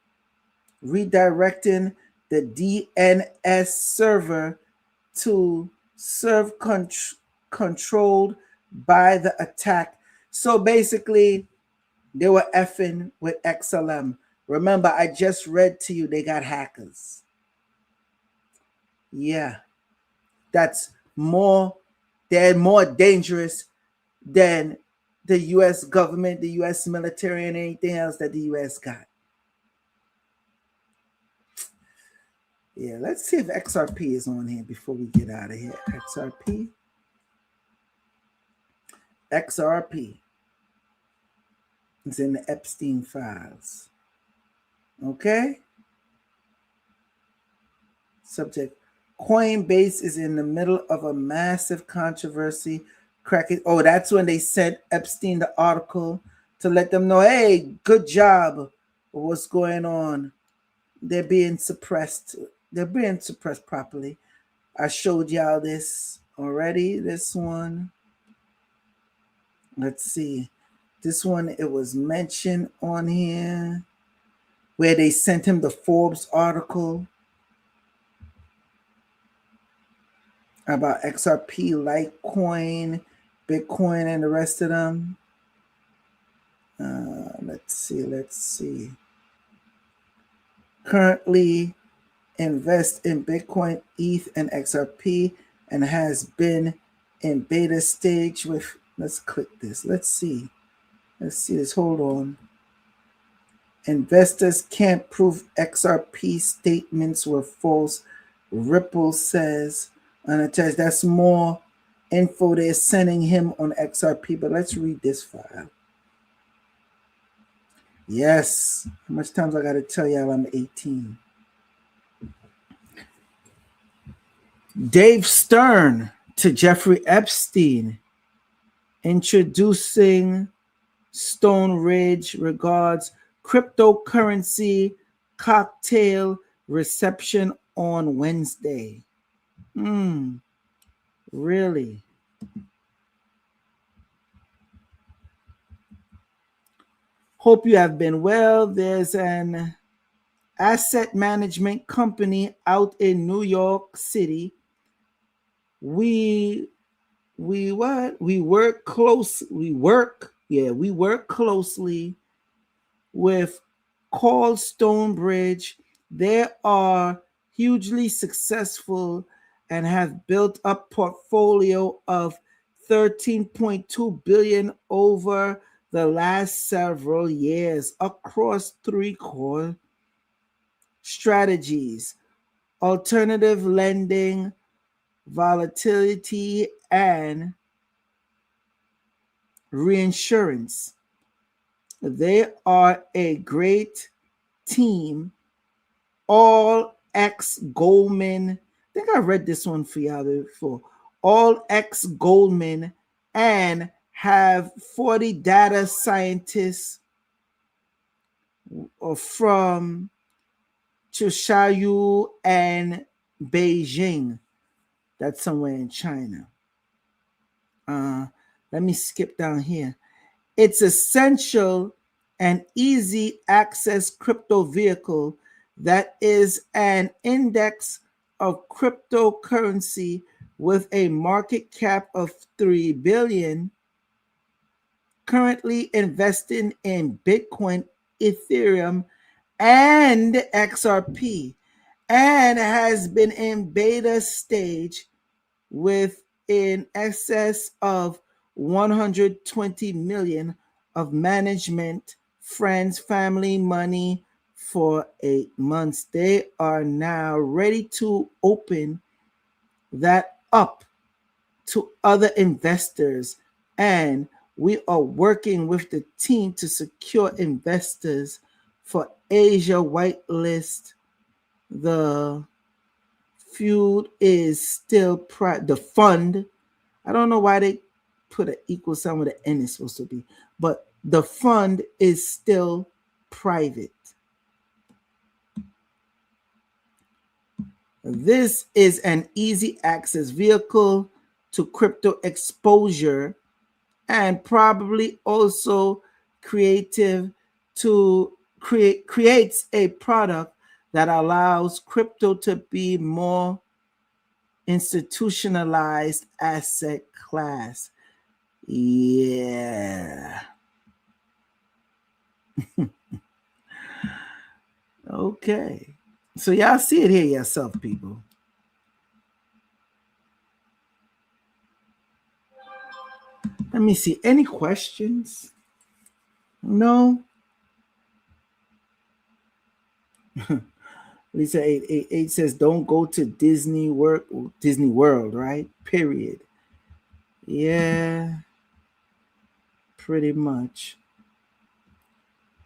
Speaker 1: redirecting the DNS server to serve controlled by the attack. So basically, they were effing with XLM. Remember, I just read to you they got hackers. Yeah, that's more. They're more dangerous than the U.S. government, the U.S. military, and anything else that the U.S. got. Yeah, let's see if XRP is on here before we get out of here. XRP. It's in the Epstein files. Okay. Subject. Coinbase is in the middle of a massive controversy. Oh, that's when they sent Epstein the article to let them know, hey, good job. What's going on? They're being suppressed. They're being suppressed properly. I showed y'all this already. This one. Let's see. This one, it was mentioned on here where they sent him the Forbes article about XRP, Litecoin, Bitcoin, and the rest of them. Let's see. Currently invest in Bitcoin, ETH, and XRP, and has been in beta stage with, let's click this. Let's see this. Hold on. Investors can't prove XRP statements were false, Ripple says. Unattached. That's more info they're sending him on XRP, but let's read this file. Yes. How much times I got to tell y'all I'm 18? Dave Stern to Jeffrey Epstein, introducing Stone Ridge regards cryptocurrency cocktail reception on Wednesday. Really? Hope you have been well. There's an asset management company out in New York City. We work closely with Call Stonebridge. They are hugely successful and have built a portfolio of 13.2 billion over the last several years across 3 core strategies: alternative lending, volatility, and reinsurance. They are a great team. All ex-Goldman. I think I read this one for y'all before. All ex-Goldman, and have 40 data scientists from Chushayu and Beijing. That's somewhere in China. Let me skip down here. It's essential and easy access crypto vehicle that is an index of cryptocurrency with a market cap of 3 billion, currently investing in Bitcoin, Ethereum, and XRP, and has been in beta stage with in excess of 120 million of management, friends, family money for 8 months. They are now ready to open that up to other investors, and we are working with the team to secure investors for Asia whitelist. The feud is still the fund. I don't know why they put an equal sign where the N is supposed to be, but the fund is still private. This is an easy access vehicle to crypto exposure, and probably also creates a product that allows crypto to be more institutionalized asset class. Yeah. Okay. So y'all see it here yourself, people. Let me see. Any questions? No? Lisa 888 says, don't go to Disney World, right? Period. Yeah. Pretty much.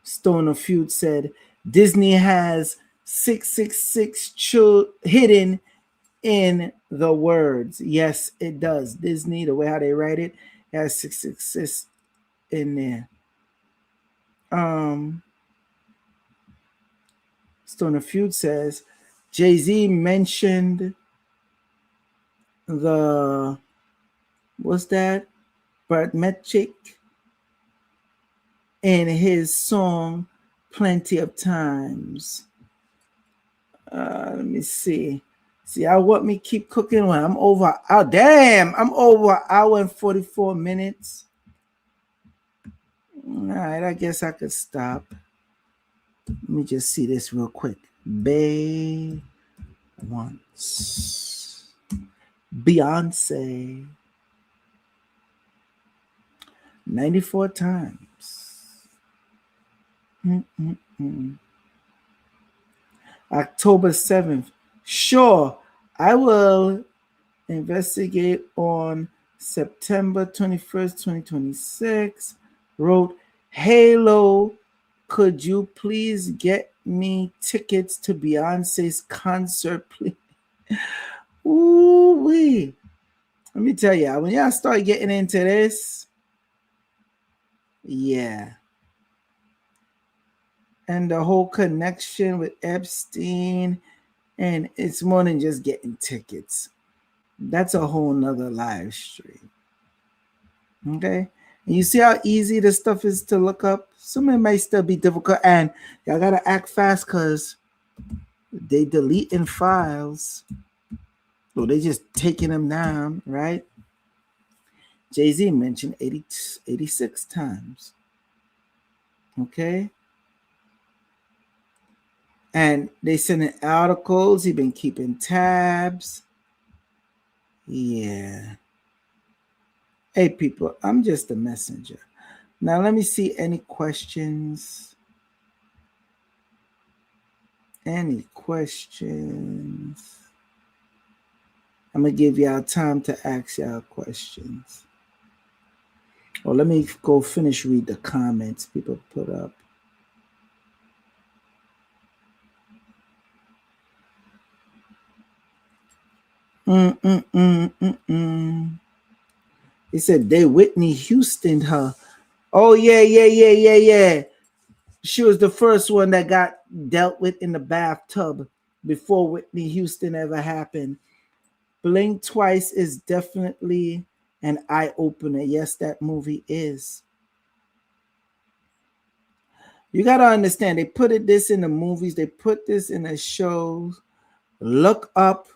Speaker 1: Stoner Feud said, Disney has 666 hidden in the words. Yes, it does. Disney, the way how they write it, has 666 in there. Stoner Feud says, Jay-Z mentioned what's that? Metric in his song plenty of times. Let me see. See, I want me keep cooking when I'm over. Oh, damn, I'm over an hour and 44 minutes. All right, I guess I could stop. Let me just see this real quick. Bay once. Beyonce. 94 times. October 7th. Sure, I will investigate on September 21st, 2026. Wrote, Halo, could you please get me tickets to Beyonce's concert, please? Ooh-wee. Let me tell you, when y'all start getting into this, yeah. And the whole connection with Epstein, and it's more than just getting tickets. That's a whole nother live stream. Okay? And you see how easy this stuff is to look up? Some of it might still be difficult, and y'all gotta act fast because they deleting files. So they just taking them down, right? Jay-Z mentioned 86 times. Okay? And they sending articles. He been keeping tabs. Yeah. Hey, people, I'm just a messenger. Now, let me see any questions. Any questions? I'm going to give y'all time to ask y'all questions. Or let me go finish read the comments people put up. He said they Whitney Houston her. Oh, yeah. She was the first one that got dealt with in the bathtub before Whitney Houston ever happened. Blink Twice is definitely an eye-opener. Yes, that movie is. You got to understand, they put this in the movies. They put this in the shows. Look up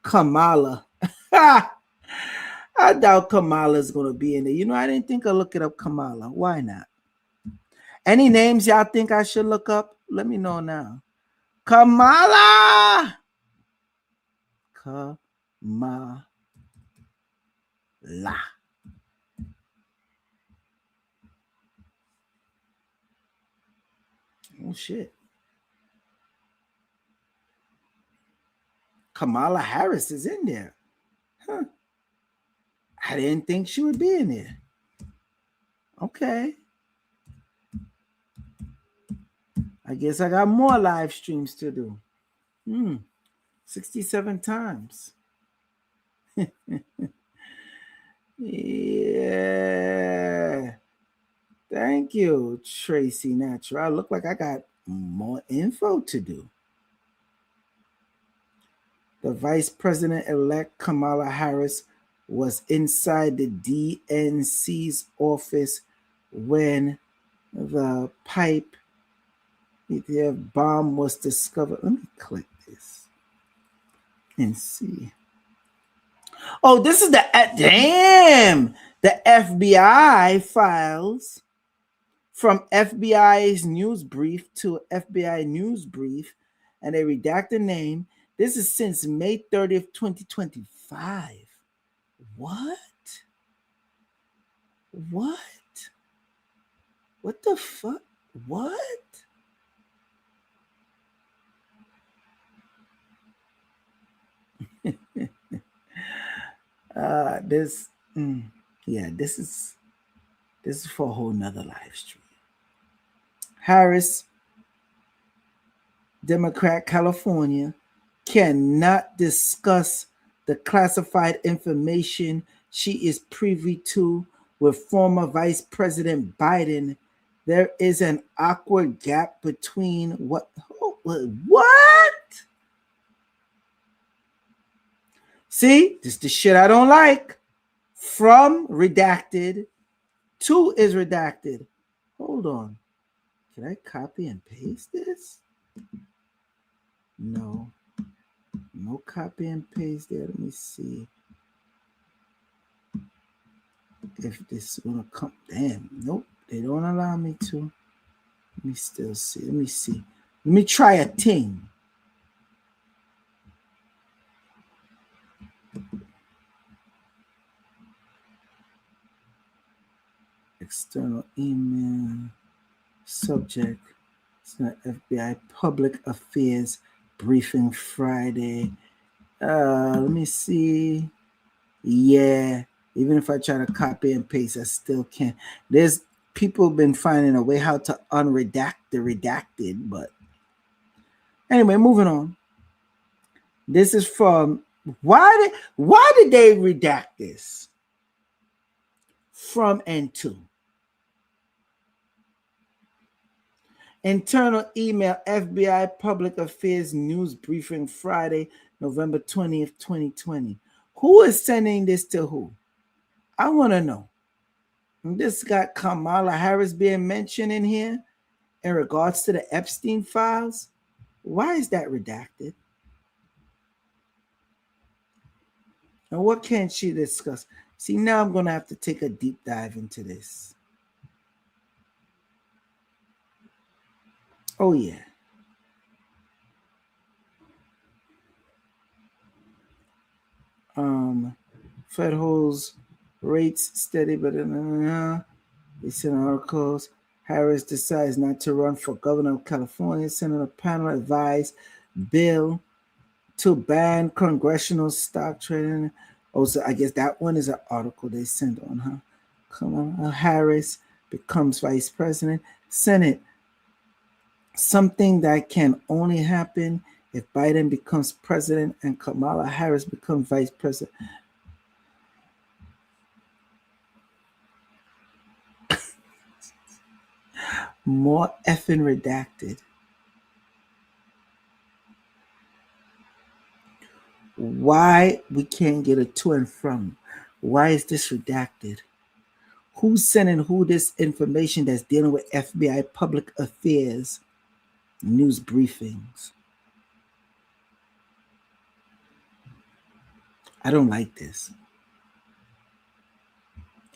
Speaker 1: Kamala. I doubt Kamala's going to be in there. I didn't think I'd look it up Kamala. Why not? Any names y'all think I should look up? Let me know now. Kamala. Kamala. Oh, shit. Kamala Harris is in there. Huh. I didn't think she would be in there. Okay. I guess I got more live streams to do. 67 times. Yeah. Thank you, Tracy Natural. I look like I got more info to do. The Vice President-elect Kamala Harris was inside the DNC's office when the pipe bomb was discovered. Let me click this and see. Oh, this is the FBI files from FBI's news brief to FBI news brief, and they redact the name. This is since May 30th, 2025. What? What the fuck? What? This is for a whole nother live stream. Harris, Democrat, California, cannot discuss the classified information she is privy to with former Vice President Biden. There is an awkward gap between what? See, this is the shit I don't like. From redacted to is redacted. Hold on. Can I copy and paste this? No copy and paste there. Let me see if this is gonna come. Damn, nope, they don't allow me to. Let me still see. Let me see. Let me try a thing. External email subject. It's an FBI Public Affairs briefing Friday. Let me see. Yeah, even if I try to copy and paste, I still can't. There's people been finding a way how to unredact the redacted, but anyway, moving on. This is from why did they redact this? From and to. Internal email FBI Public Affairs News Briefing Friday, November 20th, 2020. Who is sending this to who? I want to know. This got Kamala Harris being mentioned in here in regards to the Epstein files. Why is that redacted? And what can she discuss? See, now I'm going to have to take a deep dive into this. Oh, yeah. Fed holds rates steady, but recent articles. Harris decides not to run for governor of California. Senator panel advised bill to ban congressional stock trading. Also, I guess that one is an article they sent on her. Kamala Harris becomes vice president. Senate. Something that can only happen if Biden becomes president and Kamala Harris becomes vice president. More effing redacted. Why we can't get a to and from? Why is this redacted? Who's sending who this information that's dealing with FBI Public Affairs news briefings? I don't like this.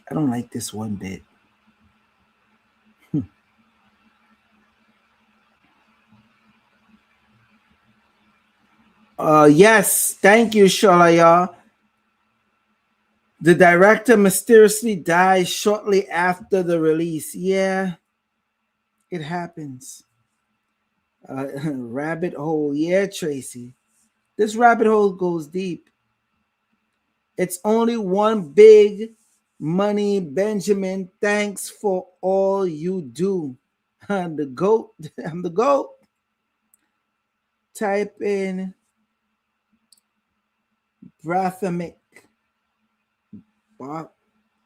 Speaker 1: I don't like this one bit. Yes, thank you, Shalaya. The director mysteriously dies shortly after the release. Yeah, it happens. Rabbit hole. Yeah, Tracy. This rabbit hole goes deep. It's only one big money, Benjamin. Thanks for all you do. I'm the GOAT. I'm the GOAT. Type in Brathamic.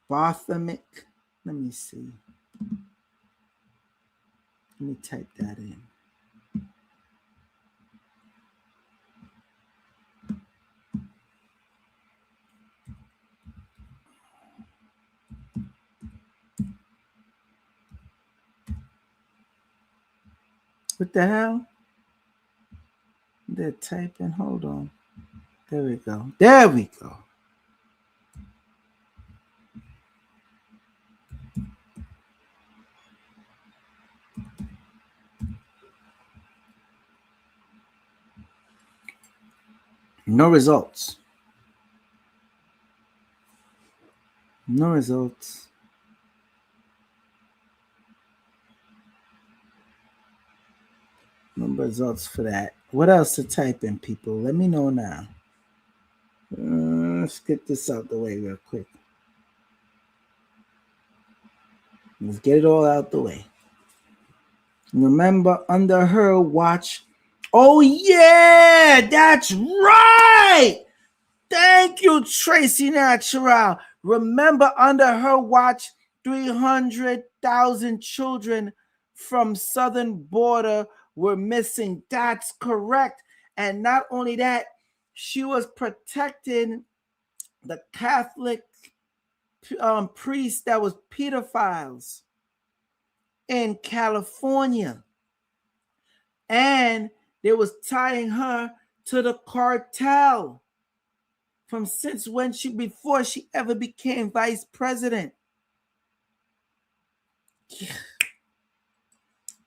Speaker 1: Brathamic. Let me see. Let me type that in. What the hell? They're typing. Hold on. There we go. There we go. No results. No results. No results for that. What else to type in, people? Let me know now. Let's get this out the way real quick. Let's get it all out the way. Remember, under her watch. Oh, yeah, that's right. Thank you, Tracy Natural. Remember, under her watch, 300,000 children from southern border were missing. That's correct. And not only that, she was protecting the Catholic priest that was pedophiles in California. And they was tying her to the cartel from since when before she ever became vice president. Yeah.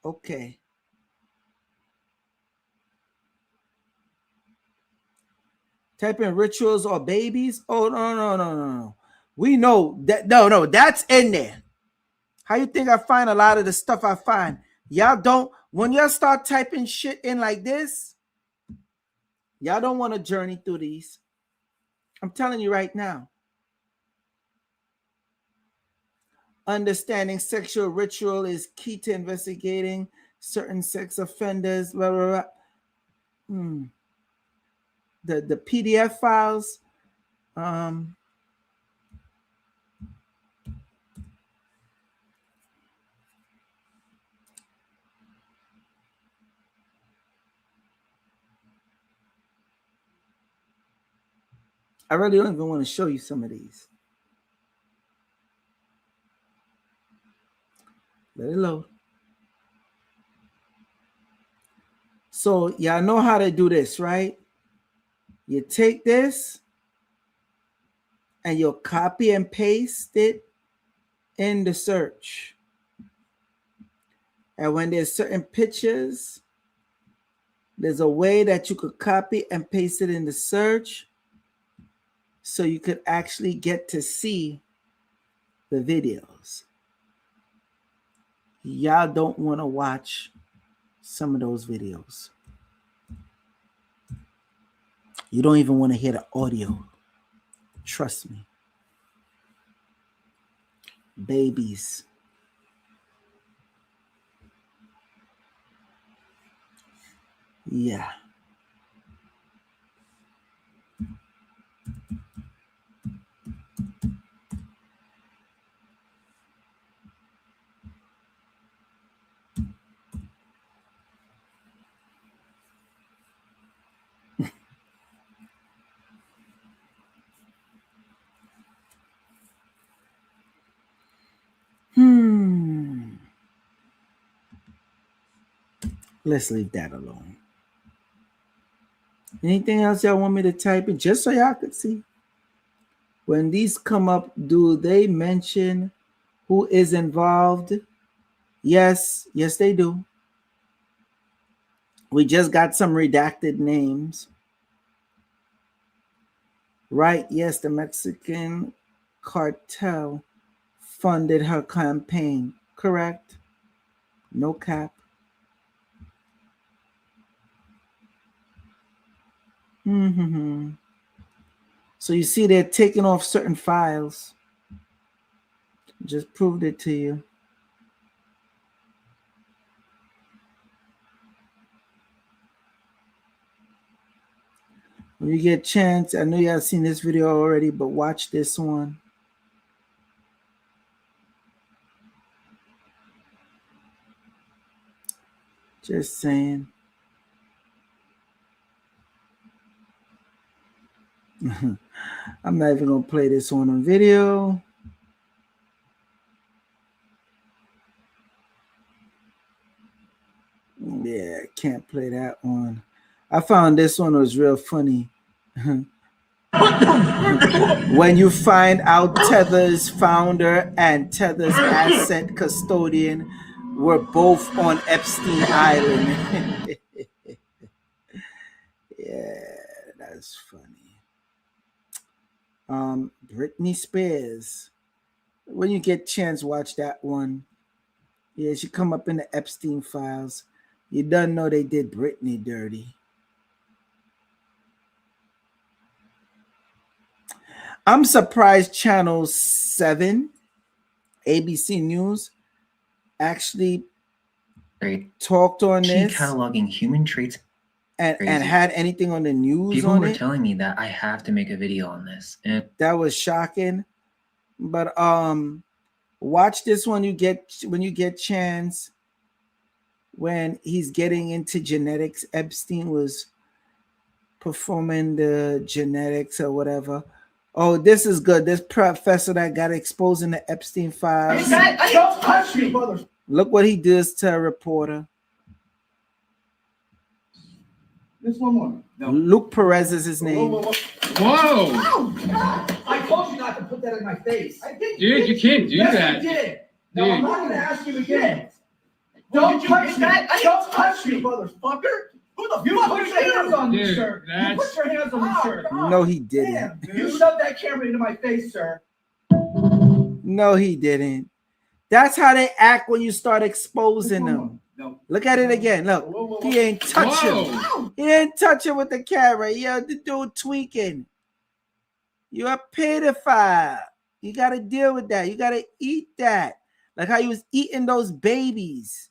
Speaker 1: Okay. Type in rituals or babies. Oh, no. We know that. No, that's in there. How you think I find a lot of the stuff I find? Y'all don't When y'all start typing shit in like this, y'all don't want to journey through these. I'm telling you right now. Understanding sexual ritual is key to investigating certain sex offenders. Blah, blah, blah. The PDF files. I really don't even want to show you some of these. Let it load. So y'all know how to do this, right? You take this and you'll copy and paste it in the search. And when there's certain pictures, there's a way that you could copy and paste it in the search so you could actually get to see the videos. Y'all don't want to watch some of those videos. You don't even want to hear the audio. Trust me. Babies. Yeah. Let's leave that alone. Anything else y'all want me to type in just so y'all could see? When these come up, do they mention who is involved? Yes, they do. We just got some redacted names. Right, yes, the Mexican cartel funded her campaign. Correct. No cap. So you see they're taking off certain files. Just proved it to you. When you get a chance, I know y'all seen this video already, but watch this one. Just saying. I'm not even gonna play this one on video. Yeah, can't play that one. I found this one was real funny. When you find out Tether's founder and Tether's asset custodian were both on Epstein Island. Yeah, that's funny. Britney Spears. When you get a chance, watch that one. Yeah, she come up in the Epstein files. You don't know they did Britney dirty. I'm surprised Channel 7, ABC News, actually talked on this.
Speaker 14: Cataloging human traits
Speaker 1: and had anything on the news.
Speaker 14: People
Speaker 1: on
Speaker 14: were
Speaker 1: it.
Speaker 14: telling me that I have to make a video on this. And
Speaker 1: that was shocking. But watch this one when you get chance. When he's getting into genetics, Epstein was performing the genetics or whatever. Oh, this is good. This professor that got exposed in the Epstein files.
Speaker 6: Don't touch me, brother.
Speaker 1: Look what he does to a reporter.
Speaker 6: This one more.
Speaker 1: No. Luke Perez is his name.
Speaker 6: Whoa. I told you not to put that in my face. I did.
Speaker 16: Dude, you can't do that.
Speaker 6: Yes, you did. No, I'm
Speaker 16: Dude.
Speaker 6: not going to ask you again. Don't touch me. Don't touch me, motherfucker. Who the fuck put your hands on this shirt? You put your hands on this shirt.
Speaker 1: No, he didn't.
Speaker 6: Damn, dude. You shoved that camera into my face, sir.
Speaker 1: No, he didn't. That's how they act when you start exposing them.
Speaker 6: No.
Speaker 1: Look at it again. Look, he ain't touching. He ain't touching with the camera. Yo, the dude tweaking. You're a pedophile. You got to deal with that. You got to eat that. Like how you was eating those babies.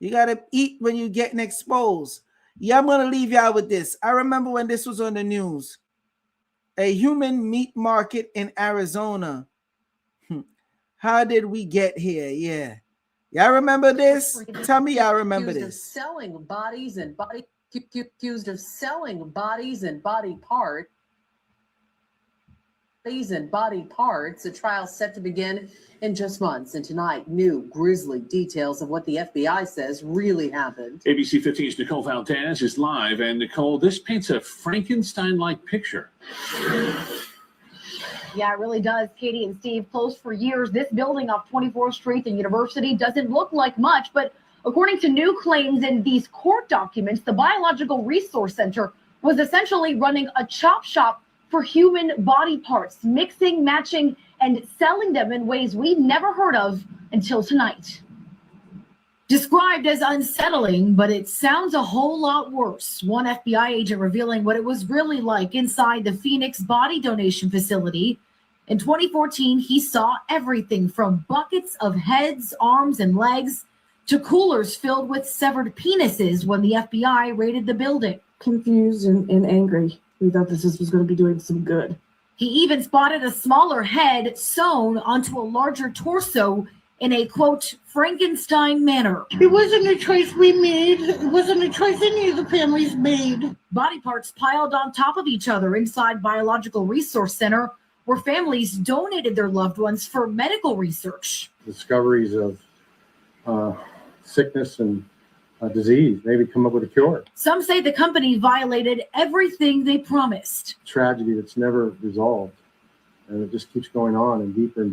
Speaker 1: You got to eat when you're getting exposed. Yeah, I'm going to leave y'all with this. I remember when this was on the news. A human meat market in Arizona. How did we get here? Yeah. Y'all remember this? Tell me y'all remember
Speaker 16: Accused of
Speaker 23: Accused of selling bodies and body parts. A trial set to begin in just months. And tonight, new grisly details of what the FBI says really happened.
Speaker 4: ABC 15's Nicole Valdez is live. And Nicole, this paints a Frankenstein-like picture.
Speaker 17: Yeah, it really does. Katie and Steve, closed for years. This building off 24th Street and University doesn't look like much, but according to new claims in these court documents, the Biological Resource Center was essentially running a chop shop for human body parts, mixing, matching, and selling them in ways we've never heard of until tonight. Described as unsettling, but it sounds a whole lot worse. One FBI agent revealing what it was really like inside the Phoenix body donation facility. In 2014, he saw everything from buckets of heads, arms, and legs to coolers filled with severed penises when the FBI raided the building.
Speaker 23: Confused and angry. We thought this was going to be doing some good.
Speaker 17: He even spotted a smaller head sewn onto a larger torso in a, quote, Frankenstein manner.
Speaker 18: It wasn't a choice we made. It wasn't a choice any of the families made.
Speaker 17: Body parts piled on top of each other inside Biological Resource Center, where families donated their loved ones for medical research.
Speaker 19: Discoveries of sickness and disease, maybe come up with a cure.
Speaker 17: Some say the company violated everything they promised.
Speaker 19: Tragedy that's never resolved. And it just keeps going on and deeper.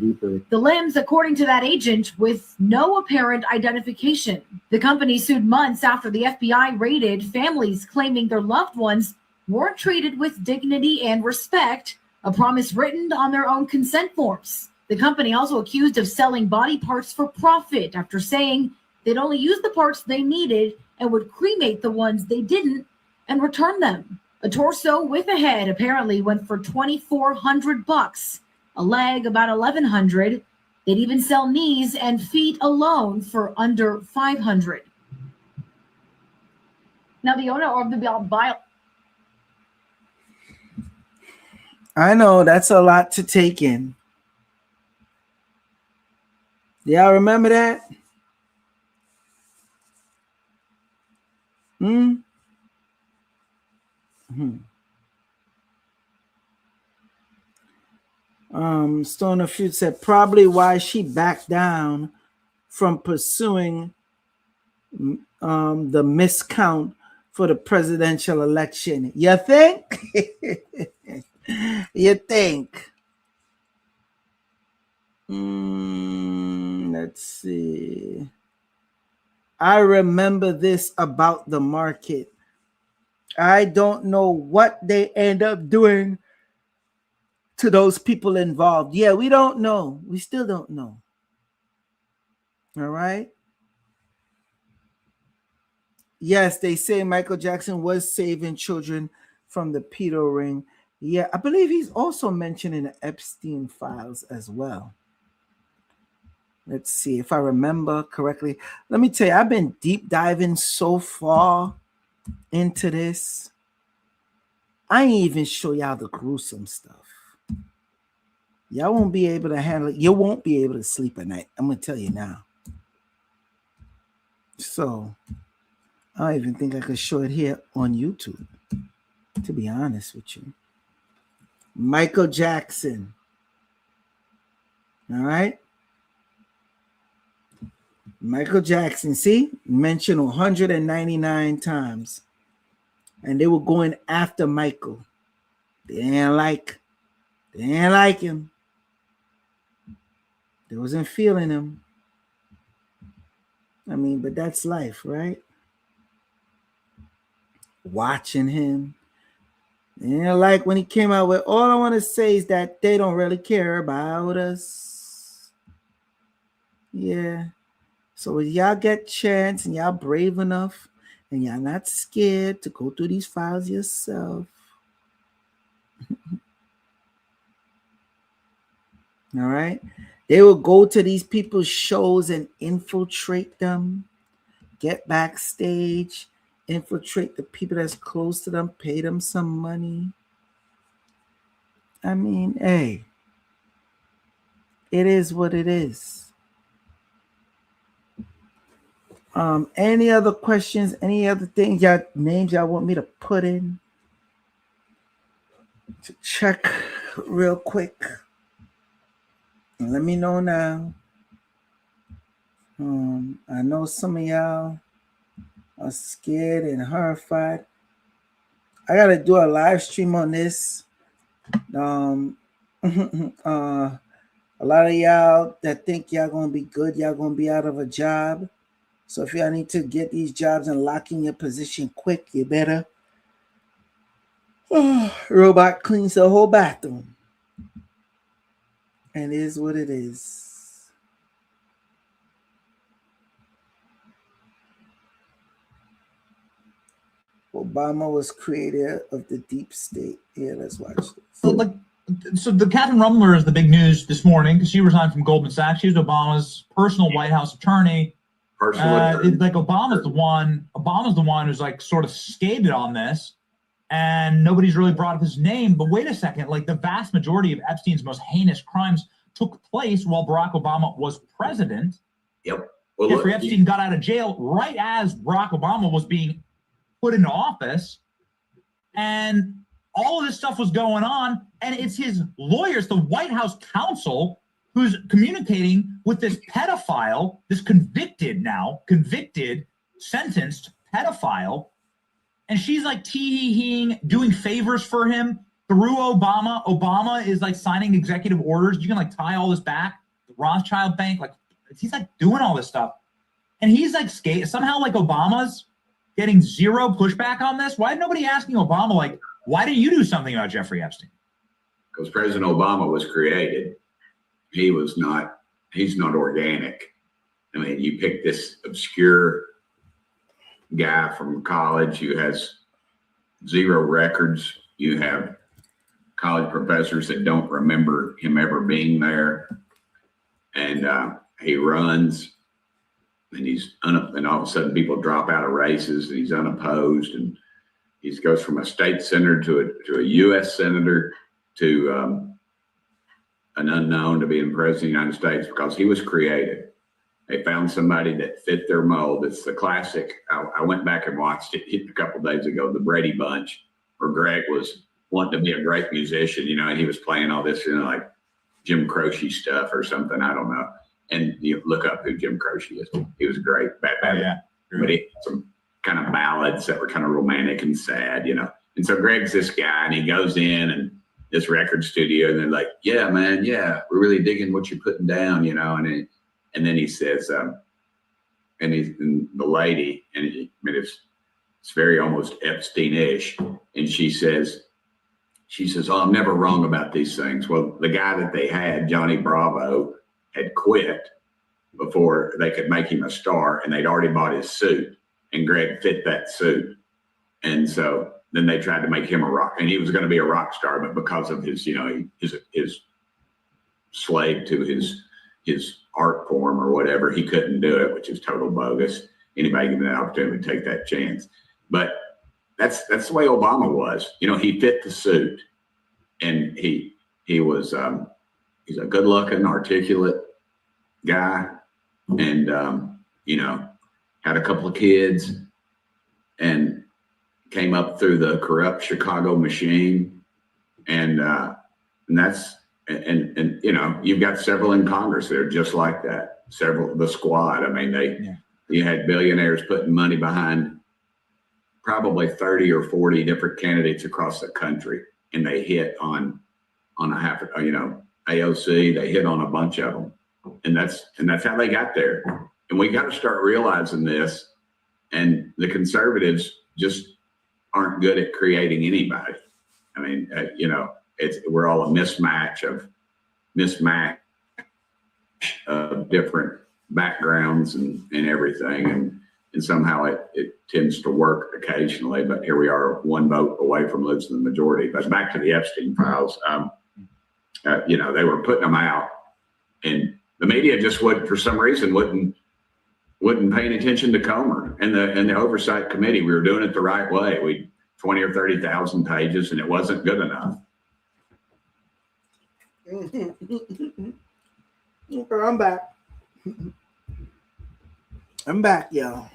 Speaker 17: The limbs, according to that agent, with no apparent identification. The company sued months after the FBI raided, families claiming their loved ones weren't treated with dignity and respect, a promise written on their own consent forms. The company also accused of selling body parts for profit after saying they'd only use the parts they needed and would cremate the ones they didn't and return them. A torso with a head apparently went for $2,400. A leg about $1,100. They'd even sell knees and feet alone for under $500. Now the owner of the bio.
Speaker 1: I know that's a lot to take in. Y'all remember that? Stoner Feud said probably why she backed down from pursuing the miscount for the presidential election. You think? You think? Let's see. I remember this about the market. I don't know what they end up doing to those people involved. Yeah, we don't know. We still don't know. All right. Yes, they say Michael Jackson was saving children from the pedo ring. Yeah, I believe he's also mentioned in the Epstein files as well. Let's see if I remember correctly. Let me tell you, I've been deep diving so far into this. I ain't even show y'all the gruesome stuff. Y'all won't be able to handle it. You won't be able to sleep at night. I'm going to tell you now. So, I don't even think I could show it here on YouTube, to be honest with you. Michael Jackson. All right. Michael Jackson, see, mentioned 199 times. And they were going after Michael. They didn't like him. They wasn't feeling him. I mean, but that's life, right? Watching him. They didn't like when he came out with, all I want to say is that they don't really care about us. Yeah. So if y'all get chance and y'all brave enough and y'all not scared to go through these files yourself. All right. They will go to these people's shows and infiltrate them, get backstage, infiltrate the people that's close to them, pay them some money. I mean, hey, it is what it is. Any other questions? Any other things, y'all names y'all want me to put in to check real quick? Let me know now. I know some of y'all are scared and horrified. I gotta do a live stream on this. A lot of y'all that think y'all gonna be good, y'all gonna be out of a job. So if y'all need to get these jobs and lock in your position quick, you better. Robot cleans the whole bathroom. And it is what it is. Obama was creator of the deep state. Yeah, let's watch this.
Speaker 6: So the Catherine Rumler is the big news this morning because she resigned from Goldman Sachs. She was Obama's personal White House attorney. Like Obama's the one who's like sort of skated on this, and nobody's really brought up his name. But wait a second, like the vast majority of Epstein's most heinous crimes took place while Barack Obama was president.
Speaker 16: Yep. Well,
Speaker 6: Jeffrey Epstein got out of jail right as Barack Obama was being put into office, and all of this stuff was going on, and it's his lawyers, the White House counsel, who's communicating with this pedophile, this convicted, sentenced pedophile, and she's like tee-hee-heeing, doing favors for him through Obama. Obama is like signing executive orders. You can like tie all this back. The Rothschild Bank, like he's like doing all this stuff, and he's like somehow like Obama's getting zero pushback on this. Why is nobody asking Obama like, why didn't you do something about Jeffrey Epstein?
Speaker 16: Because President Obama was created. He's not organic. I mean, you pick this obscure guy from college who has zero records. You have college professors that don't remember him ever being there. And he runs, and and all of a sudden people drop out of races, and he's unopposed, and he goes from a state senator to a U.S. senator to an unknown to being president of the United States because he was created. They found somebody that fit their mold. It's the classic. I went back and watched it a couple of days ago, the Brady Bunch, where Greg was wanting to be a great musician, and he was playing all this, like Jim Croce stuff or something. I don't know. And you look up who Jim Croce is. He was great. But he had some kind of ballads that were kind of romantic and sad, And so Greg's this guy, and he goes in and this record studio, and they're like, "Yeah, man, yeah, we're really digging what you're putting down," And then he says, and the lady, and it's very almost Epstein-ish, and she says, "Oh, I'm never wrong about these things." Well, the guy that they had, Johnny Bravo, had quit before they could make him a star, and they'd already bought his suit, and Greg fit that suit, and so then they tried to make him a rock, and he was going to be a rock star, but because of his, his slave to his art form or whatever, he couldn't do it, which is total bogus. Anybody given that opportunity to take that chance. But that's the way Obama was. He fit the suit, and he was he's a good looking, articulate guy, and had a couple of kids, and came up through the corrupt Chicago machine, and you've got several in Congress that are just like that. Several, the squad. I mean, you had billionaires putting money behind probably 30 or 40 different candidates across the country, and they hit on a half. AOC, they hit on a bunch of them, and that's how they got there. And we got to start realizing this. And the conservatives just aren't good at creating anybody. I mean, we're all a mismatch of different backgrounds and everything. And somehow it tends to work occasionally, but here we are, one vote away from losing the majority. But back to the Epstein files, you know, they were putting them out, and the media just would, for some reason, wasn't paying attention to Comer and the oversight committee. We were doing it the right way. We 20 or 30,000 pages, and it wasn't good enough.
Speaker 1: Okay, I'm back. I'm back, y'all.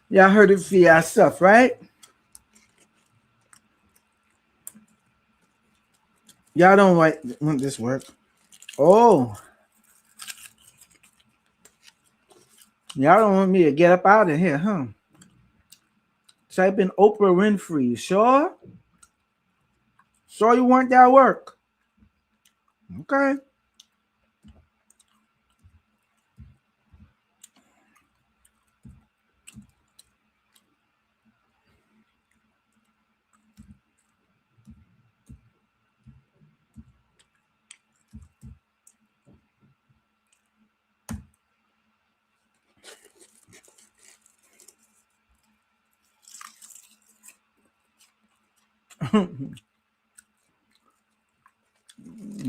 Speaker 1: Y'all heard it for yourself, right? Y'all don't want this work. Oh. Y'all don't want me to get up out of here, huh? Type in Oprah Winfrey. You sure? Sure you want that work? Okay.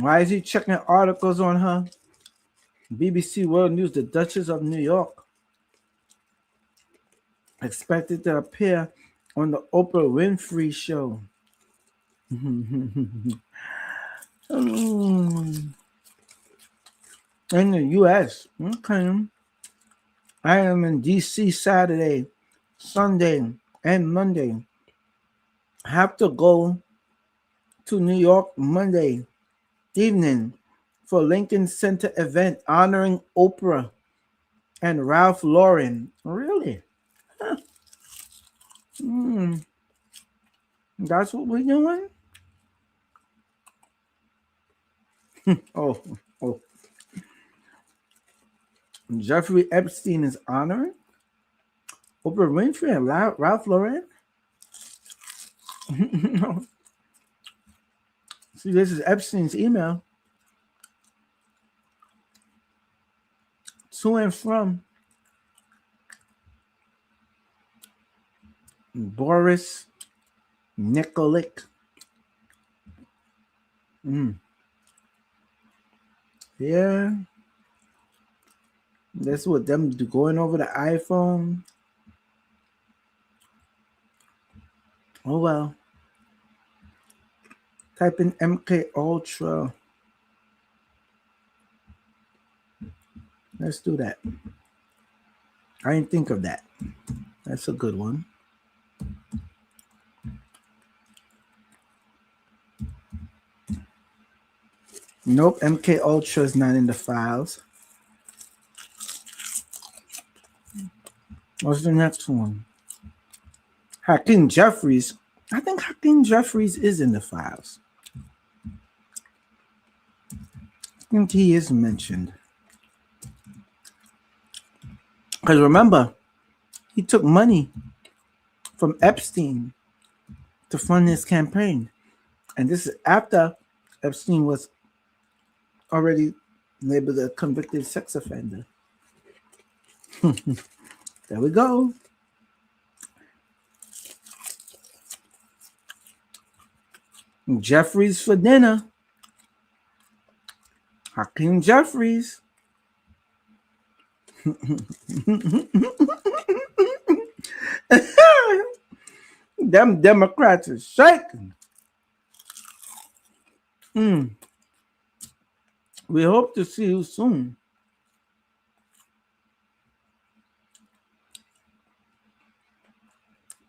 Speaker 1: Why is he checking articles on her? BBC World News, the Duchess of New York expected to appear on the Oprah Winfrey Show. In the U.S. Okay. I am in D.C. Saturday, Sunday, and Monday. I have to go to New York Monday evening for Lincoln Center event honoring Oprah and Ralph Lauren. Really? Huh. That's what we're doing? Oh. Jeffrey Epstein is honoring Oprah Winfrey and Ralph Lauren? See, this is Epstein's email. To and from Boris Nikolic. Yeah. That's what them going over the iPhone. Oh well. Type in MK Ultra. Let's do that. I didn't think of that. That's a good one. Nope, MK Ultra is not in the files. What's the next one? Hakeem Jeffries. I think Hakeem Jeffries is in the files. I think he is mentioned. Because remember, he took money from Epstein to fund his campaign. And this is after Epstein was already labeled a convicted sex offender. There we go. Jeffries for dinner. Hakeem Jeffries. Them Democrats are shaking. We hope to see you soon.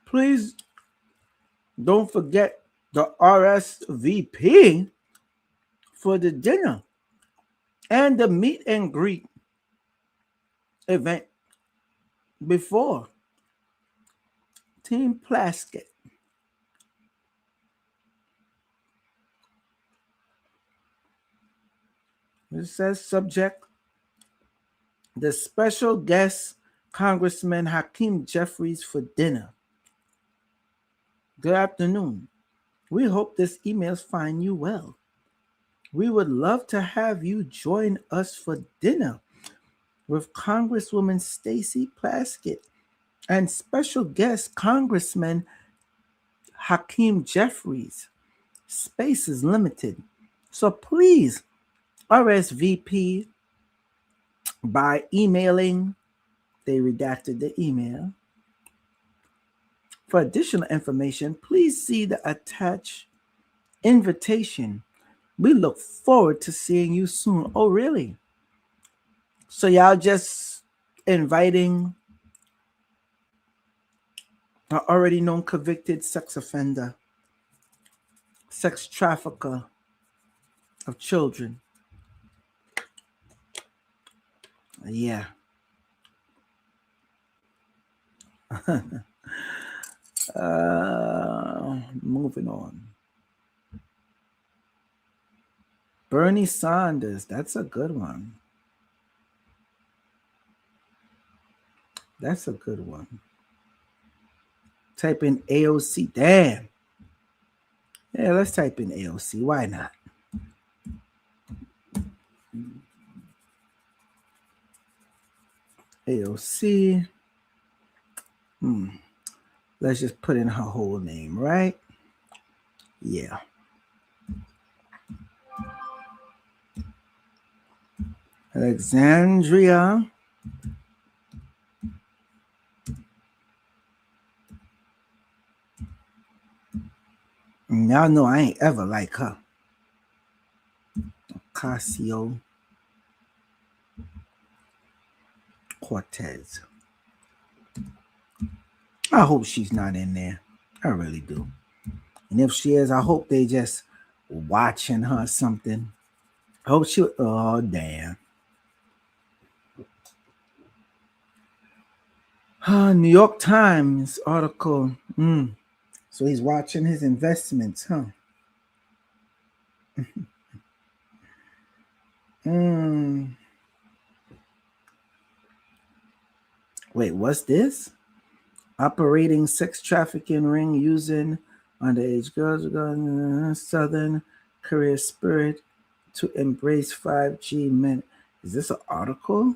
Speaker 1: Please don't forget the RSVP for the dinner and the meet and greet event before Team Plaskett. It says subject, the special guest Congressman Hakeem Jeffries for dinner. Good afternoon. We hope this emails find you well. We would love to have you join us for dinner with Congresswoman Stacey Plaskett and special guest Congressman Hakeem Jeffries. Space is limited, so please RSVP by emailing. They redacted the email. For additional information, please see the attached invitation. We look forward to seeing you soon. Oh, really? So y'all just inviting an already known convicted sex offender, sex trafficker of children. Yeah. Moving on. Bernie Sanders, that's a good one. That's a good one. Type in AOC. Damn. Yeah, let's type in AOC. Why not? AOC. Let's just put in her whole name, right? Yeah. Alexandria y'all know I ain't ever like her. Ocasio Cortez. I hope she's not in there. I really do. And if she is, I hope they just watching her or something. I hope she. Oh, damn. New York Times article. So he's watching his investments, huh? Wait, what's this? Operating sex trafficking ring using underage girls, Southern Korea spirit to embrace 5G men. Is this an article?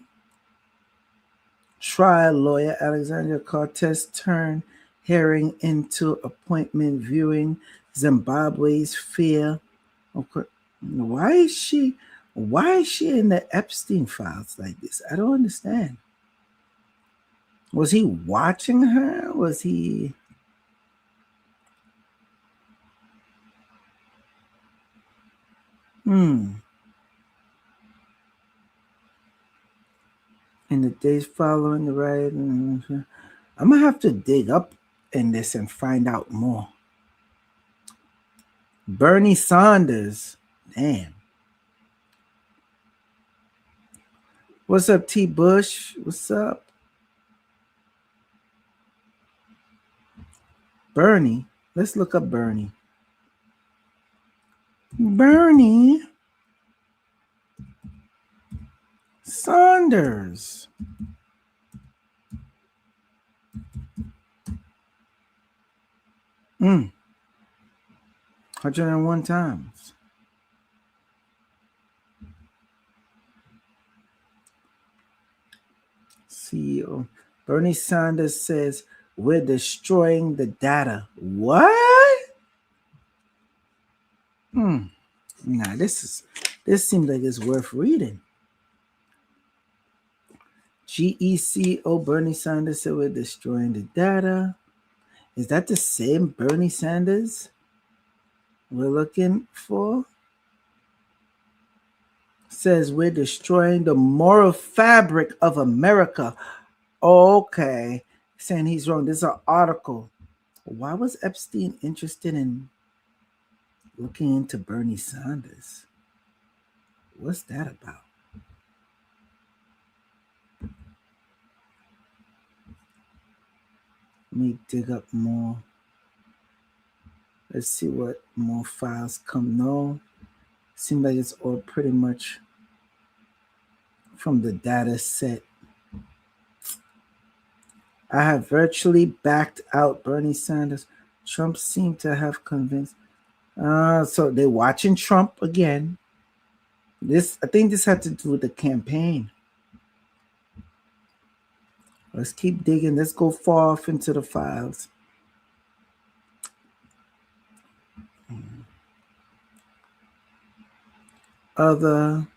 Speaker 1: Trial lawyer Alexandria Cortez turned hearing into appointment viewing Zimbabwe's fear. Okay. Why is she in the Epstein files like this? I don't understand. Was he watching her? Was he? In the days following the riot, I'm gonna have to dig up in this and find out more. Bernie Sanders, damn. What's up, T. Bush? What's up? Bernie. Let's look up Bernie. Bernie Sanders. Mm. 101 times. CEO. Bernie Sanders says we're destroying the data. What? Nah, this seems like it's worth reading. GECO Bernie Sanders said we're destroying the data. Is that the same Bernie Sanders we're looking for? Says we're destroying the moral fabric of America. Okay. Saying he's wrong. There's an article. Why was Epstein interested in looking into Bernie Sanders? What's that about? Let me dig up more. Let's see what more files come. No, seems like it's all pretty much from the data set. I have virtually backed out Bernie Sanders. Trump seemed to have convinced. So they're watching Trump again. I think this had to do with the campaign. Let's keep digging. Let's go far off into the files. Other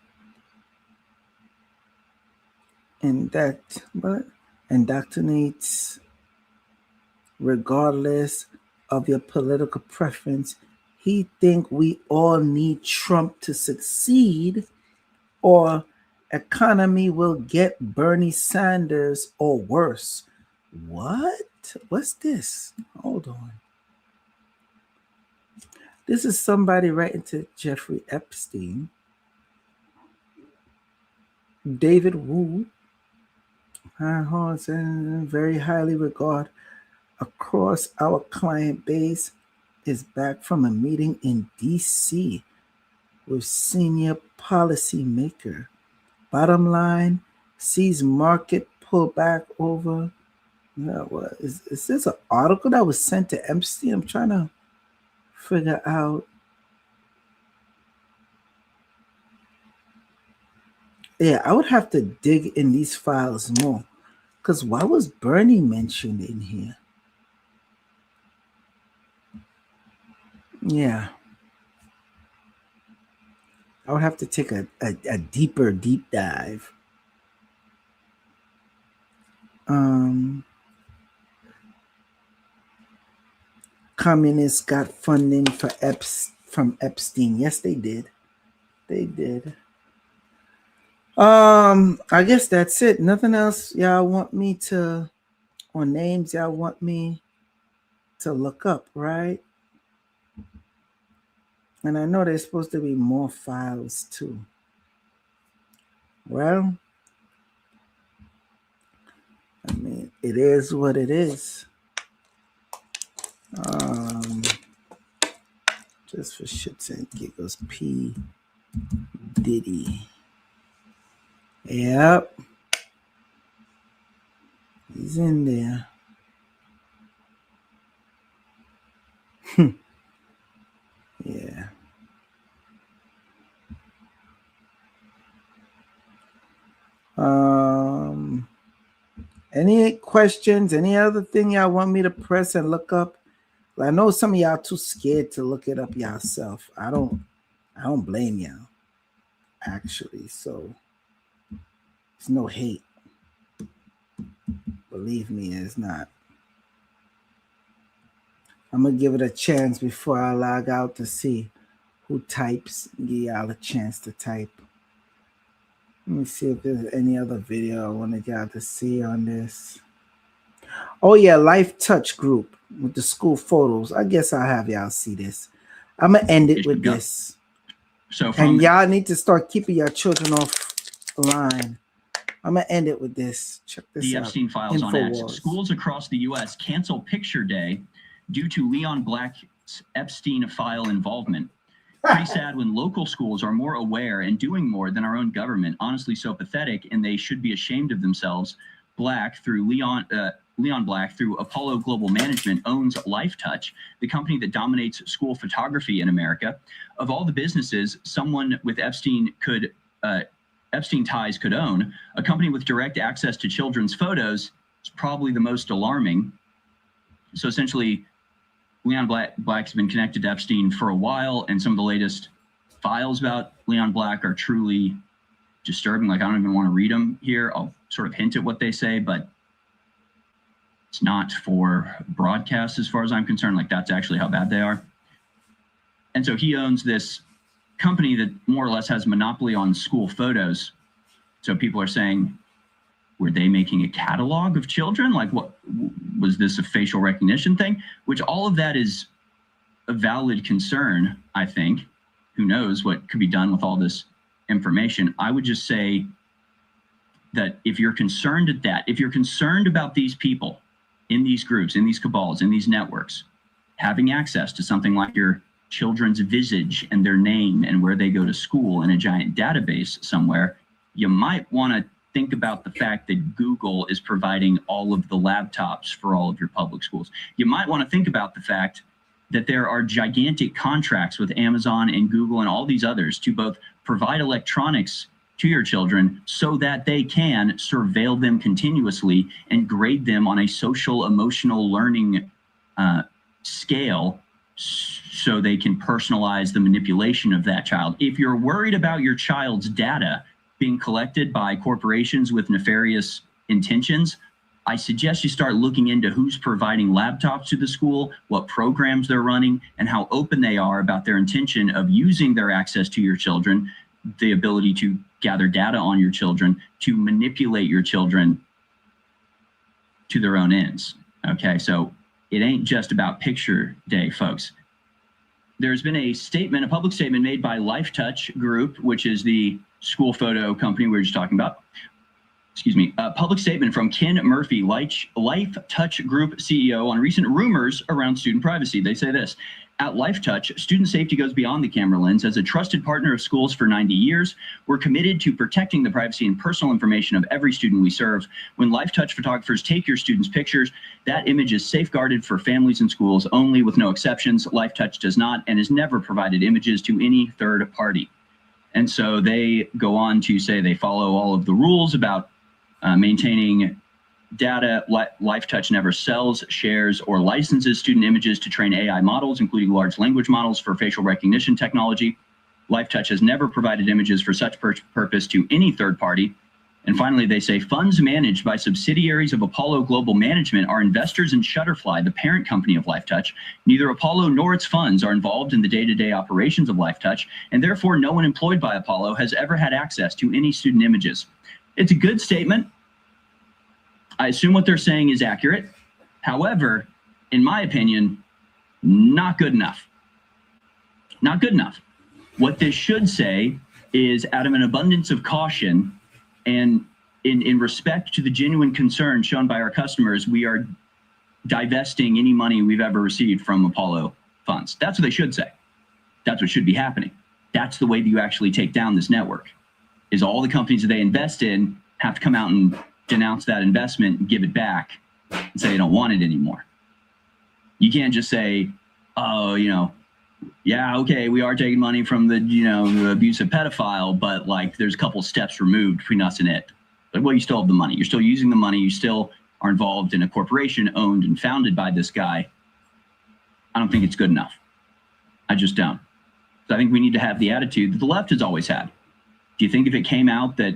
Speaker 1: indoctrinates regardless of your political preference. He think we all need Trump to succeed, or economy will get Bernie Sanders or worse. What? What's this? Hold on. This is somebody writing to Jeffrey Epstein. David Wu, very highly regarded across our client base, is back from a meeting in DC with senior policymaker. Bottom line, sees market pull back over. What is this? An article that was sent to Epstein? I'm trying to figure out. Yeah, I would have to dig in these files more, because why was Bernie mentioned in here? Yeah, I would have to take a deep dive. Communists got funding from Epstein. Yes, they did. They did. I guess that's it. Nothing else y'all want me to, or names y'all want me to look up, right? And I know there's supposed to be more files too. Well, I mean, it is what it is. Just for shits and giggles, P. Diddy. Yep. He's in there. Yeah. Any questions? Any other thing y'all want me to press and look up? I know some of y'all too scared to look it up yourself. I don't blame y'all, actually. So it's no hate. Believe me, it's not. I'm gonna give it a chance before I log out to see who types. Give y'all a chance to type. Let me see if there's any other video I wanted y'all to see on this. Oh yeah, Life Touch group with the school photos. I guess I'll have y'all see this. I'm gonna end it with this.
Speaker 3: So
Speaker 1: and y'all need to start keeping your children offline. I'm gonna end it with this. Check this out.
Speaker 3: The Epstein files on X. Schools across the U.S. cancel picture day due to Leon Black's Epstein file involvement. Pretty sad when local schools are more aware and doing more than our own government. Honestly, so pathetic, and they should be ashamed of themselves. Black, through Leon Black, through Apollo Global Management, owns Life Touch, the company that dominates school photography in America. Of all the businesses someone with Epstein ties could own, a company with direct access to children's photos is probably the most alarming. So essentially, Leon Black's been connected to Epstein for a while, and some of the latest files about Leon Black are truly disturbing. Like, I don't even want to read them here. I'll sort of hint at what they say, but it's not for broadcast as far as I'm concerned. Like, that's actually how bad they are. And so he owns this company that more or less has monopoly on school photos. So people are saying, were they making a catalog of children? Like, what was this, a facial recognition thing? Which all of that is a valid concern, I think. Who knows what could be done with all this information? I would just say that if you're concerned at that, if you're concerned about these people in these groups, in these cabals, in these networks, having access to something like your children's visage and their name and where they go to school in a giant database somewhere, you might want to think about the fact that Google is providing all of the laptops for all of your public schools. You might want to think about the fact that there are gigantic contracts with Amazon and Google and all these others to both provide electronics to your children so that they can surveil them continuously and grade them on a social emotional learning scale so they can personalize the manipulation of that child. If you're worried about your child's data being collected by corporations with nefarious intentions, I suggest you start looking into who's providing laptops to the school, what programs they're running, and how open they are about their intention of using their access to your children, the ability to gather data on your children, to manipulate your children to their own ends. Okay, so it ain't just about picture day, folks. There's been a statement, a public statement made by LifeTouch Group, which is the school photo company we were just talking about. Excuse me, a public statement from Ken Murphy, LifeTouch Group CEO, on recent rumors around student privacy. They say this: at LifeTouch, student safety goes beyond the camera lens. As a trusted partner of schools for 90 years, we're committed to protecting the privacy and personal information of every student we serve. When LifeTouch photographers take your students' pictures, that image is safeguarded for families and schools only, with no exceptions. LifeTouch does not and has never provided images to any third party. And so they go on to say they follow all of the rules about maintaining data. LifeTouch never sells, shares, or licenses student images to train AI models, including large language models for facial recognition technology. LifeTouch has never provided images for such purpose to any third party. And finally, they say funds managed by subsidiaries of Apollo Global Management are investors in Shutterfly, the parent company of LifeTouch. Neither Apollo nor its funds are involved in the day-to-day operations of LifeTouch, and therefore no one employed by Apollo has ever had access to any student images. It's a good statement. I assume what they're saying is accurate. However, in my opinion, not good enough. Not good enough. What this should say is, out of an abundance of caution and in respect to the genuine concern shown by our customers, we are divesting any money we've ever received from Apollo funds. That's what they should say. That's what should be happening. That's the way that you actually take down this network, is all the companies that they invest in have to come out and denounce that investment and give it back and say they don't want it anymore. You can't just say, oh, yeah, okay, we are taking money from the, the abusive pedophile, but like there's a couple steps removed between us and it. Like, well, you still have the money. You're still using the money. You still are involved in a corporation owned and founded by this guy. I don't think it's good enough. I just don't. So I think we need to have the attitude that the left has always had. Do you think if it came out that,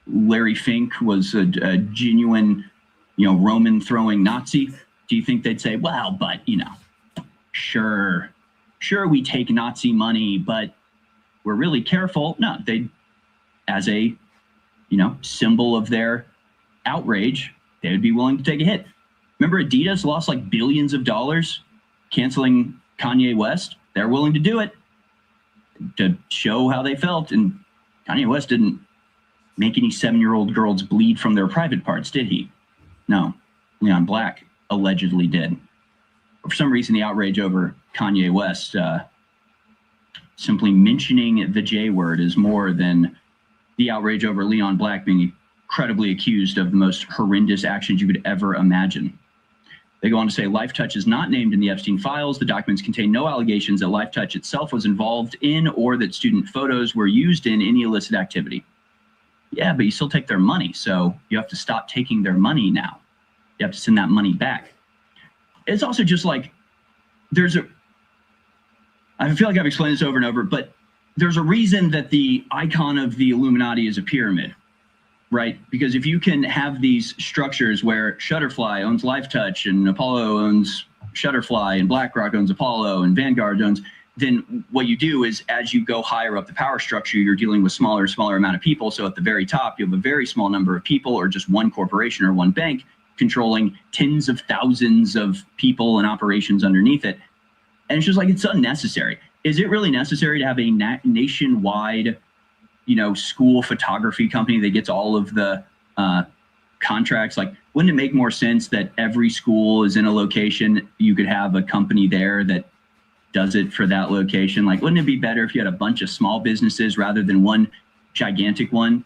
Speaker 3: Larry Fink was a genuine, Roman throwing Nazi, do you think they'd say, well, but, sure, we take Nazi money, but we're really careful? No, they, as a, symbol of their outrage, they would be willing to take a hit. Remember, Adidas lost like billions of dollars canceling Kanye West? They're willing to do it to show how they felt. And Kanye West didn't make any 7-year-old girls bleed from their private parts, did he? No, Leon Black allegedly did. For some reason, the outrage over Kanye West, simply mentioning the J word, is more than the outrage over Leon Black being incredibly accused of the most horrendous actions you could ever imagine. They go on to say LifeTouch is not named in the Epstein files. The documents contain no allegations that LifeTouch itself was involved in or that student photos were used in any illicit activity. Yeah, but you still take their money, so you have to stop taking their money now. You have to send that money back. It's also just like, I feel like I've explained this over and over, but there's a reason that the icon of the Illuminati is a pyramid, right? Because if you can have these structures where Shutterfly owns LifeTouch and Apollo owns Shutterfly and BlackRock owns Apollo and Vanguard owns, then what you do is, as you go higher up the power structure, you're dealing with smaller amount of people. So at the very top, you have a very small number of people, or just one corporation or one bank controlling tens of thousands of people and operations underneath it. And it's just like, it's unnecessary. Is it really necessary to have a nationwide, school photography company that gets all of the contracts? Like, wouldn't it make more sense that every school is in a location, you could have a company there that does it for that location? Like, wouldn't it be better if you had a bunch of small businesses rather than one gigantic one?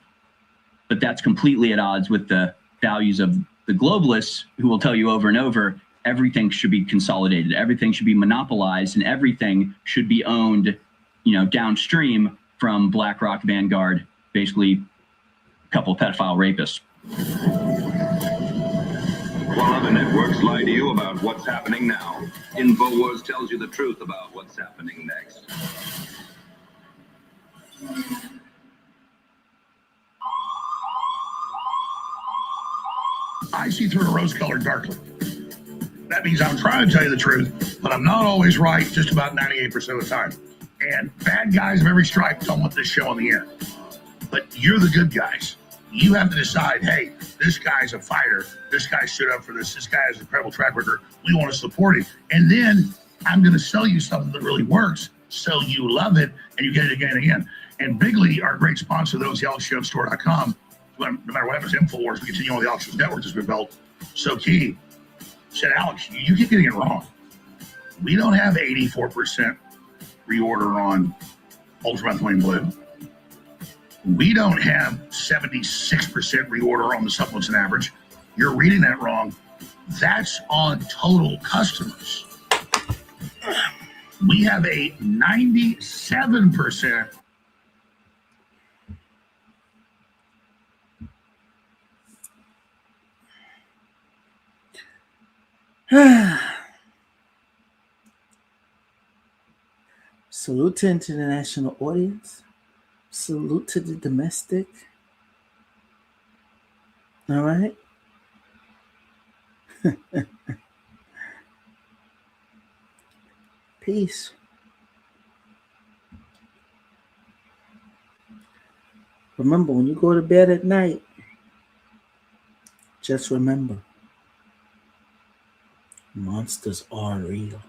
Speaker 3: But that's completely at odds with the values of the globalists, who will tell you over and over, everything should be consolidated, everything should be monopolized, and everything should be owned, downstream from BlackRock, Vanguard, basically a couple of pedophile rapists.
Speaker 5: While other networks lie to you about what's happening now, InfoWars tells you the truth about what's happening next.
Speaker 20: I see through a rose-colored darkly. That means I'm trying to tell you the truth, but I'm not always right just about 98% of the time. And bad guys of every stripe don't want this show on the air. But you're the good guys. You have to decide, hey, this guy's a fighter. This guy stood up for this. This guy has an incredible track record. We want to support him. And then I'm going to sell you something that really works so you love it and you get it again and again. And Bigley, our great sponsor, those AlexJonesStore.com, no matter what happens to InfoWars, we continue on the Alex Jones network that's been built. So key. Said, Alex, you keep getting it wrong. We don't have 84% reorder on ultramethylene blue. We don't have 76% reorder on the supplements on average. You're reading that wrong. That's on total customers. We have a 97%.
Speaker 1: Salute to international audience. Salute to the domestic. All right. Peace. Remember, when you go to bed at night, just remember, monsters are real.